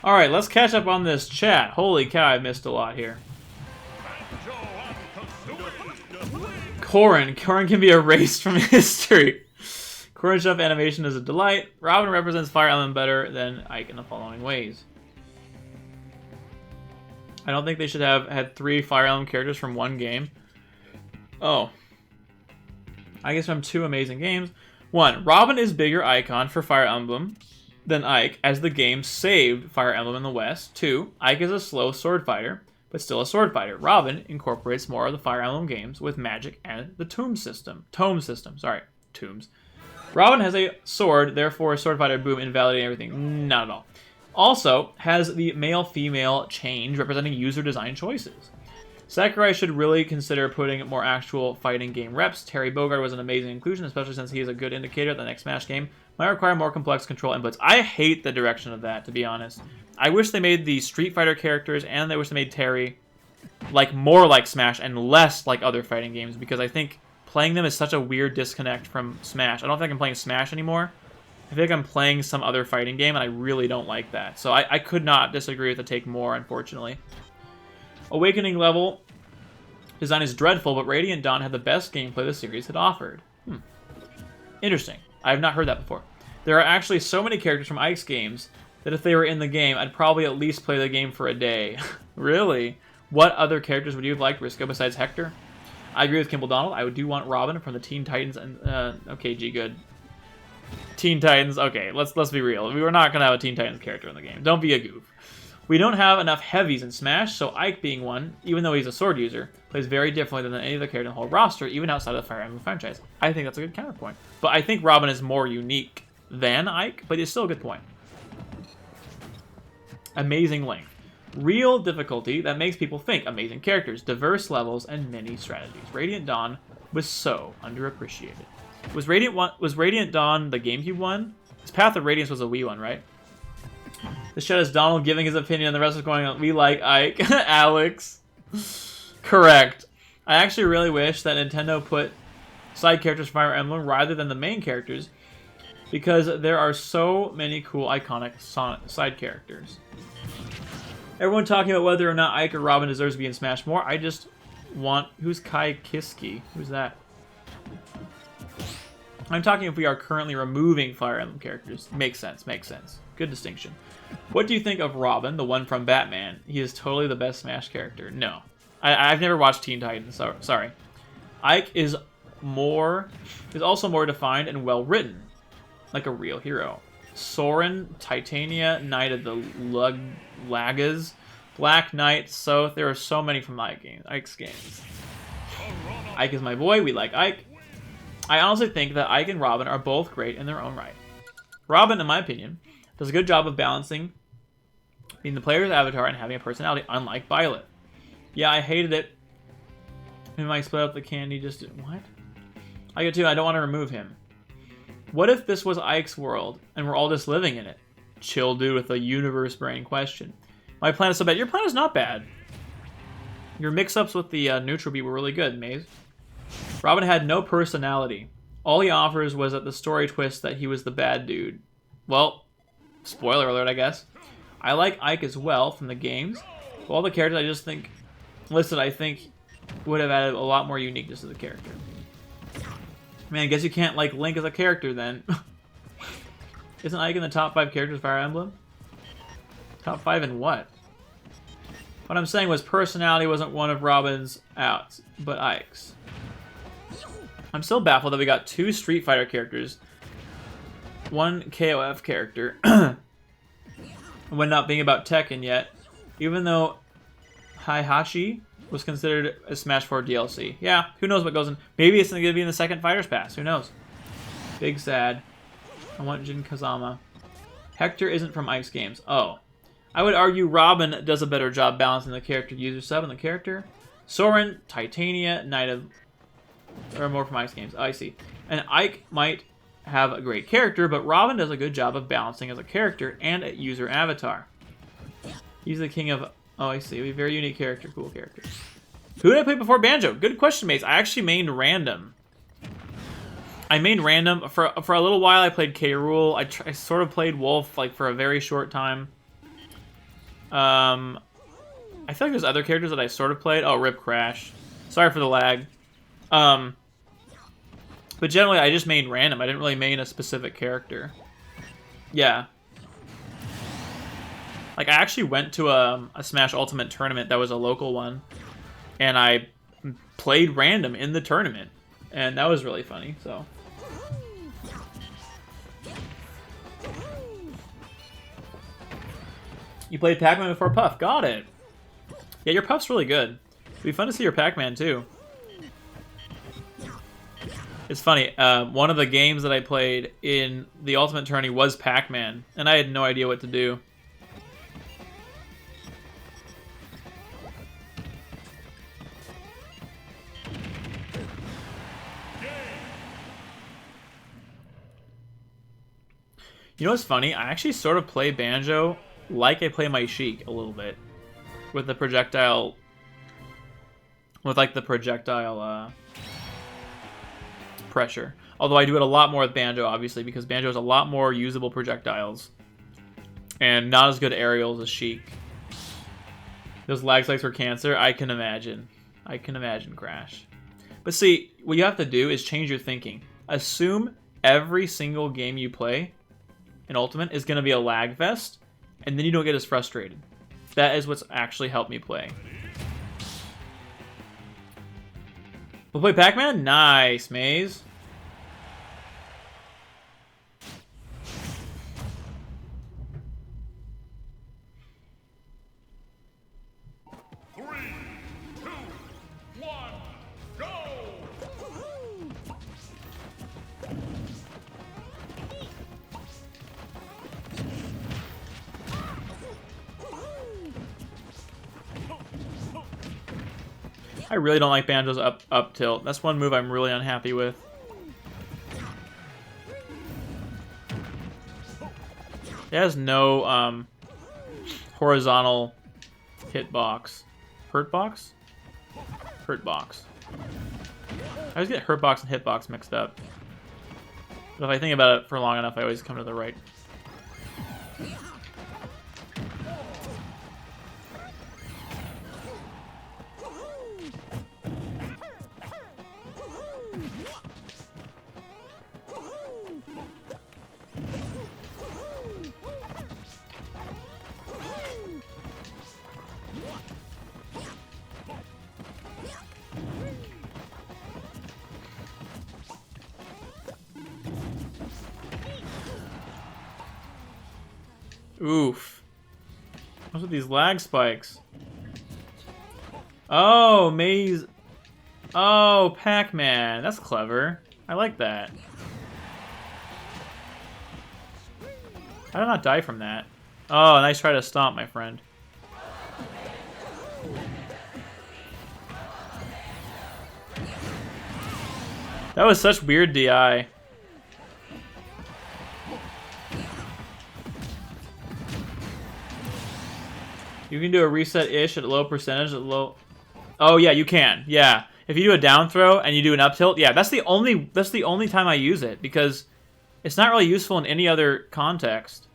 Alright, let's catch up on this chat. Holy cow, I missed a lot here. Corrin can be erased from history. Corrin's chef animation is a delight. Robin represents Fire Emblem better than Ike in the following ways. I don't think they should have had 3 Fire Emblem characters from one game. Oh. I guess from 2 amazing games. 1. Robin is bigger icon for Fire Emblem than Ike, as the game saved Fire Emblem in the West. 2. Ike is a slow sword fighter, but still a sword fighter. Robin incorporates more of the Fire Emblem games with magic and the Tome system. Tombs. Robin has a sword, therefore a sword fighter, boom, invalidating everything. Not at all. Also, has the male-female change representing user-design choices. Sakurai should really consider putting more actual fighting game reps. Terry Bogard was an amazing inclusion, especially since he is a good indicator that the next Smash game might require more complex control inputs. I hate the direction of that, to be honest. I wish they made the Street Fighter characters, and I wish they made Terry like more like Smash and less like other fighting games, because I think playing them is such a weird disconnect from Smash. I don't think I'm playing Smash anymore. I feel like I'm playing some other fighting game, and I really don't like that. So I could not disagree with the take more, unfortunately. Awakening level design is dreadful, but Radiant Dawn had the best gameplay the series had offered. Interesting. I have not heard that before. There are actually so many characters from Ike's games that if they were in the game, I'd probably at least play the game for a day. Really? What other characters would you have liked, Risco, besides Hector? I agree with Kimball Donald. I do want Robin from the Teen Titans. And okay, G, good. Teen Titans. Okay, let's be real. We were not going to have a Teen Titans character in the game. Don't be a goof. We don't have enough heavies in Smash, so Ike being one, even though he's a sword user, plays very differently than any other character in the whole roster, even outside of the Fire Emblem franchise. I think that's a good counterpoint. But I think Robin is more unique than Ike, but it's still a good point. Amazing length. Real difficulty that makes people think. Amazing characters, diverse levels, and many strategies. Radiant Dawn was so underappreciated. Was Radiant Dawn the GameCube one? His Path of Radiance was a Wii one, right? The chat is Donald giving his opinion, and the rest is going, we like Ike. Alex. Correct. I actually really wish that Nintendo put side characters from Fire Emblem rather than the main characters, because there are so many cool, iconic side characters. Everyone talking about whether or not Ike or Robin deserves to be in Smash more. I just want... Who's Kai Kiski? Who's that? I'm talking if we are currently removing Fire Emblem characters. Makes sense, makes sense. Good distinction. What do you think of Robin, the one from Batman? He is totally the best Smash character. No. I've never watched Teen Titans, so sorry. Ike is also more defined and well written, like a real hero. Soren, Titania, Knight of the Lagas, Black Knight, Soth. There are so many from Ike's games. Ike is my boy. We like Ike. I honestly think that Ike and Robin are both great in their own right. Robin, in my opinion, does a good job of balancing being the player's avatar and having a personality, unlike Violet. Yeah, I hated it. We might split up the candy just... What? I get too. I don't want to remove him. What if this was Ike's world and we're all just living in it? Chill dude with a universe brain question. My plan is so bad. Your plan is not bad. Your mix-ups with the neutral beat were really good, Maze. Robin had no personality. All he offers was at the story twist that he was the bad dude. Well, spoiler alert, I guess. I like Ike as well from the games. But all the characters I just think... Listen, I think would have added a lot more uniqueness to the character. Man, I guess you can't like Link as a character then. Isn't Ike in the top 5 characters of Fire Emblem? Top 5 in what? What I'm saying was personality wasn't one of Robin's outs, but Ike's. I'm still baffled that we got 2 Street Fighter characters, 1 KOF character, when not being about Tekken yet, even though Heihachi was considered a Smash 4 DLC. Yeah, who knows what goes in. Maybe it's going to be in the second Fighter's Pass. Who knows? Big sad. I want Jin Kazama. Hector isn't from Ike's games. Oh. I would argue Robin does a better job balancing the character user sub and the character. Soren, Titania, Knight of... Or more from Ike's games. I see. And Ike might have a great character, but Robin does a good job of balancing as a character and a user avatar. He's the king of... Oh, I see. A very unique character. Cool character. Who did I play before Banjo? Good question, mates. I actually mained random. I mained random. For a little while, I played K. Rool. I sort of played Wolf, like, for a very short time. I feel like there's other characters that I sort of played. Oh, Rip Crash. Sorry for the lag. But generally, I just mained random. I didn't really main a specific character. Yeah. Like, I actually went to a Smash Ultimate tournament that was a local one, and I played random in the tournament, and that was really funny, so. You played Pac-Man before Puff. Got it. Yeah, your Puff's really good. It'd be fun to see your Pac-Man, too. It's funny, one of the games that I played in the Ultimate Tourney was Pac-Man, and I had no idea what to do. You know what's funny? I actually sort of play Banjo like I play my Sheik a little bit. With the projectile... With, like, the projectile, pressure. Although I do it a lot more with Banjo, obviously, because Banjo has a lot more usable projectiles. And not as good aerials as Sheik. Those lag spikes were cancer? I can imagine. I can imagine, Crash. But see, what you have to do is change your thinking. Assume every single game you play in Ultimate is going to be a lag fest, and then you don't get as frustrated. That is what's actually helped me play. We'll play Pac-Man? Nice, Maze. I really don't like Banjo's up tilt. That's one move I'm really unhappy with. It has no horizontal hitbox. Hurtbox? Hurtbox. I always get hurtbox and hitbox mixed up. But if I think about it for long enough, I always come to the right. Oof. What's with these lag spikes? Oh, Maze. Oh, Pac-Man. That's clever. I like that. How did I not die from that? Oh, nice try to stomp, my friend. That was such weird DI. You can do a reset-ish at a low percentage at low... Oh, yeah, you can. Yeah. If you do a down throw and you do an up tilt, yeah, that's the only time I use it, because it's not really useful in any other context.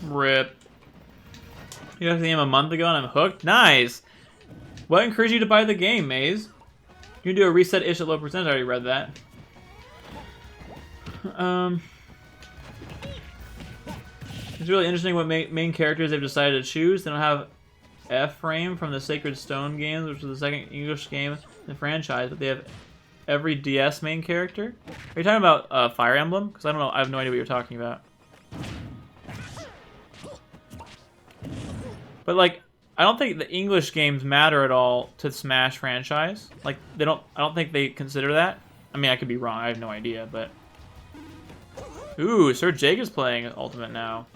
Rip. You got the game a month ago and I'm hooked? Nice! What encouraged you to buy the game, Maze? You can do a reset-ish at low percentage. I already read that. It's really interesting what main characters they've decided to choose. They don't have F-Frame from the Sacred Stone games, which was the second English game in the franchise, but they have every DS main character. Are you talking about Fire Emblem? Because I don't know. I have no idea what you're talking about. But like, I don't think the English games matter at all to the Smash franchise. Like, they don't. I don't think they consider that. I mean, I could be wrong. I have no idea, but. Ooh, Sir Jake is playing Ultimate now.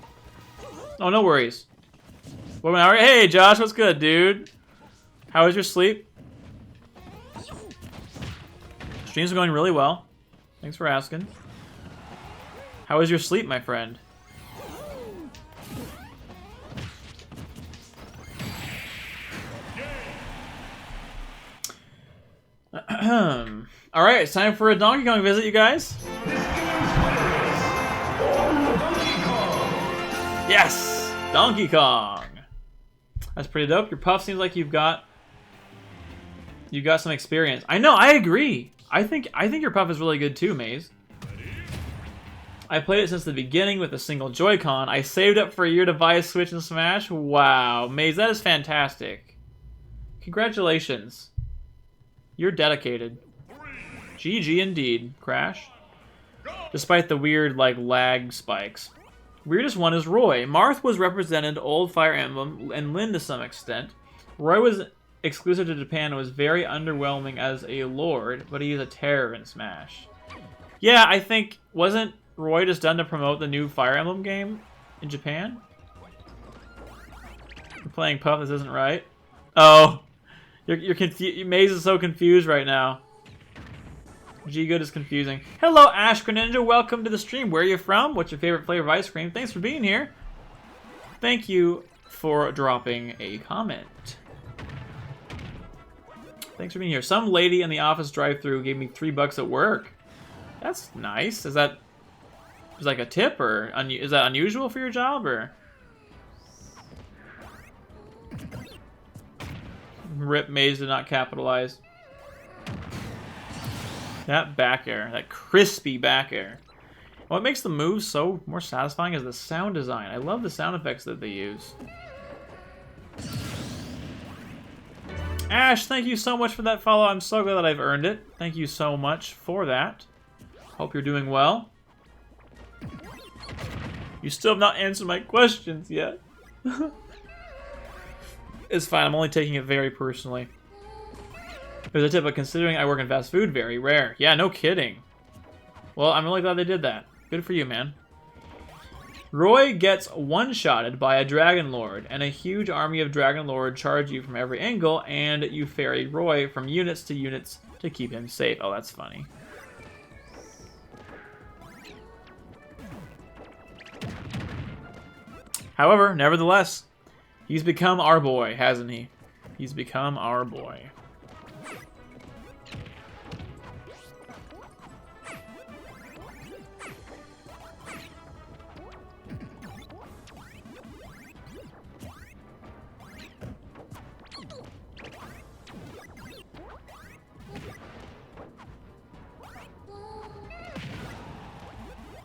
Oh, no worries. Hey, Josh, what's good, dude? How was your sleep? Streams are going really well. Thanks for asking. How was your sleep, my friend? All right, it's time for a Donkey Kong visit, you guys. Yes, Donkey Kong. That's pretty dope. Your puff seems like you've got some experience. I know. I agree. I think your puff is really good too, Maze. I played it since the beginning with a single Joy-Con. I saved up for a year to buy a Switch and Smash. Wow, Maze, that is fantastic. Congratulations. You're dedicated. GG indeed, Crash. Despite the weird, like, lag spikes. Weirdest one is Roy. Marth was represented old Fire Emblem and Lyn to some extent. Roy was exclusive to Japan and was very underwhelming as a lord, but he's a terror in Smash. Yeah, I think, wasn't Roy just done to promote the new Fire Emblem game in Japan? You're playing Puff, this isn't right. Oh. You're confused. Maze is so confused right now. G-Good is confusing. Hello, Ash Greninja. Welcome to the stream. Where are you from? What's your favorite flavor of ice cream? Thanks for being here. Thank you for dropping a comment. Thanks for being here. Some lady in the office drive-thru gave me $3 at work. That's nice. Is that like a tip, or is that unusual for your job, or? Rip, Maze did not capitalize. That back air, that crispy back air. What makes the moves so more satisfying is the sound design. I love the sound effects that they use. Ash, thank you so much for that follow. I'm so glad that I've earned it. Thank you so much for that. Hope you're doing well. You still have not answered my questions yet. It's fine, I'm only taking it very personally. There's a tip, but considering I work in fast food, very rare. Yeah, no kidding. Well, I'm really glad they did that. Good for you, man. Roy gets one-shotted by a Dragon Lord, and a huge army of Dragon Lord charge you from every angle, and you ferry Roy from units to units to keep him safe. Oh, that's funny. However, nevertheless, he's become our boy, hasn't he? He's become our boy.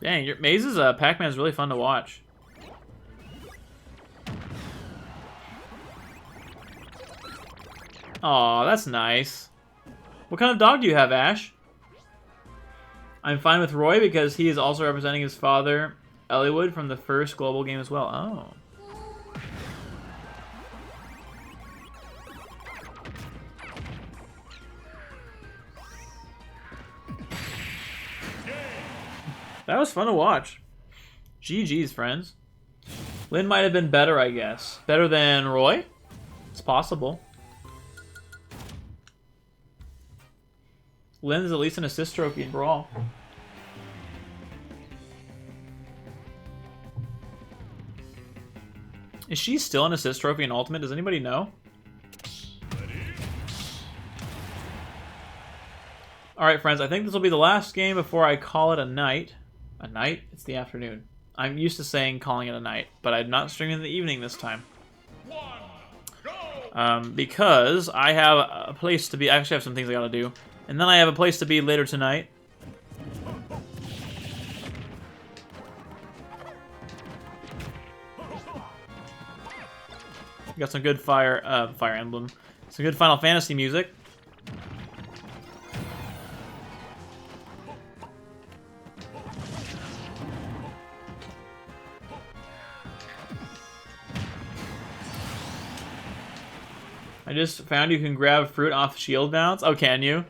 Dang, your Maze's Pac-Man's really fun to watch. Aw, that's nice. What kind of dog do you have, Ash? I'm fine with Roy because he is also representing his father, Elliowood, from the first global game as well. Oh. That was fun to watch. GG's, friends. Lynn might have been better, I guess. Better than Roy? It's possible. Lynn's at least an assist trophy in Brawl. Is she still an assist trophy in Ultimate? Does anybody know? Alright, friends. I think this will be the last game before I call it a night. A night? It's the afternoon. I'm used to saying calling it a night, but I'm not streaming in the evening this time. Because I have a place to be. I actually have some things I gotta do. And then I have a place to be later tonight. Got some good Fire Emblem. Some good Final Fantasy music. I just found you can grab fruit off shield bounce. Oh, can you?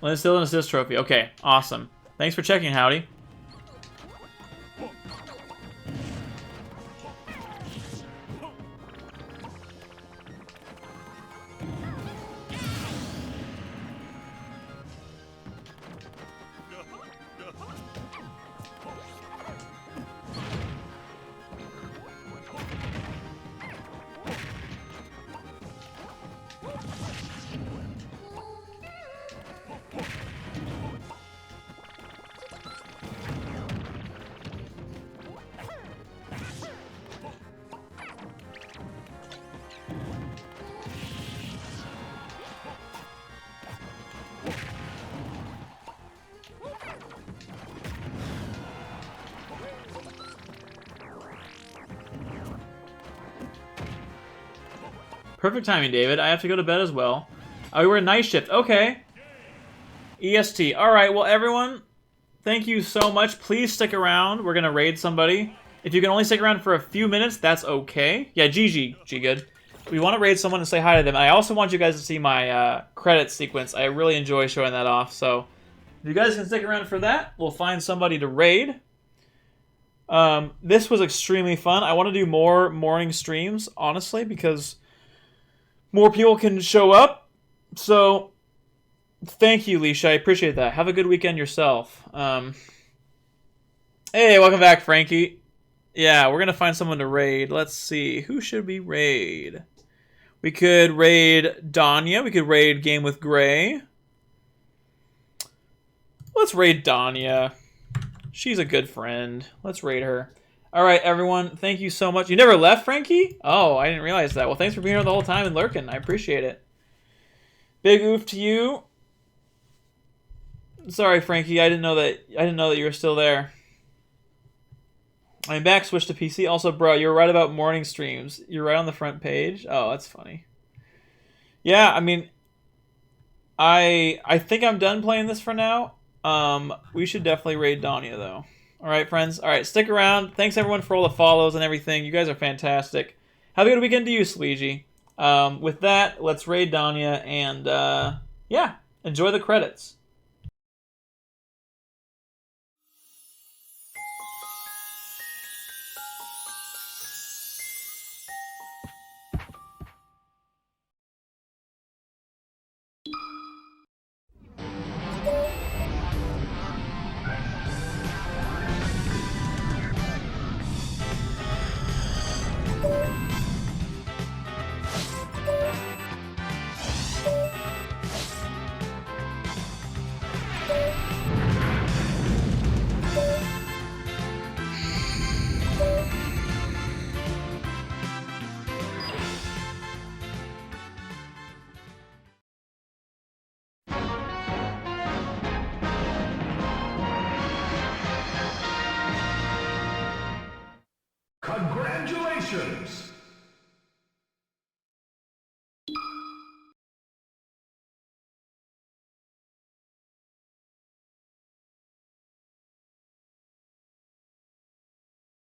Well, it's still an assist trophy. Okay, awesome. Thanks for checking, Howdy. Perfect timing, David. I have to go to bed as well. Oh, we're a night shift. Okay. EST. Alright, well, everyone, thank you so much. Please stick around. We're going to raid somebody. If you can only stick around for a few minutes, that's okay. Yeah, GG. G-good. We want to raid someone and say hi to them. I also want you guys to see my credits sequence. I really enjoy showing that off. So if you guys can stick around for that, we'll find somebody to raid. This was extremely fun. I want to do more morning streams, honestly, because more people can show up. So thank you, Leisha. I appreciate that. Have a good weekend yourself. Hey, welcome back, Frankie. Yeah, we're going to find someone to raid. Let's see. Who should we raid? We could raid Danya. We could raid Game with Gray. Let's raid Danya. She's a good friend. Let's raid her. All right, everyone. Thank you so much. You never left, Frankie? Oh, I didn't realize that. Well, thanks for being here the whole time and lurking. I appreciate it. Big oof to you. Sorry, Frankie. I didn't know that you were still there. I'm back. Switch to PC. Also, bro, you're right about morning streams. You're right on the front page. Oh, that's funny. Yeah, I mean, I think I'm done playing this for now. We should definitely raid Danya, though. All right, friends. All right, stick around. Thanks, everyone, for all the follows and everything. You guys are fantastic. Have a good weekend to you, Sleegy. With that, let's raid Danya, and, yeah, enjoy the credits. Congratulations!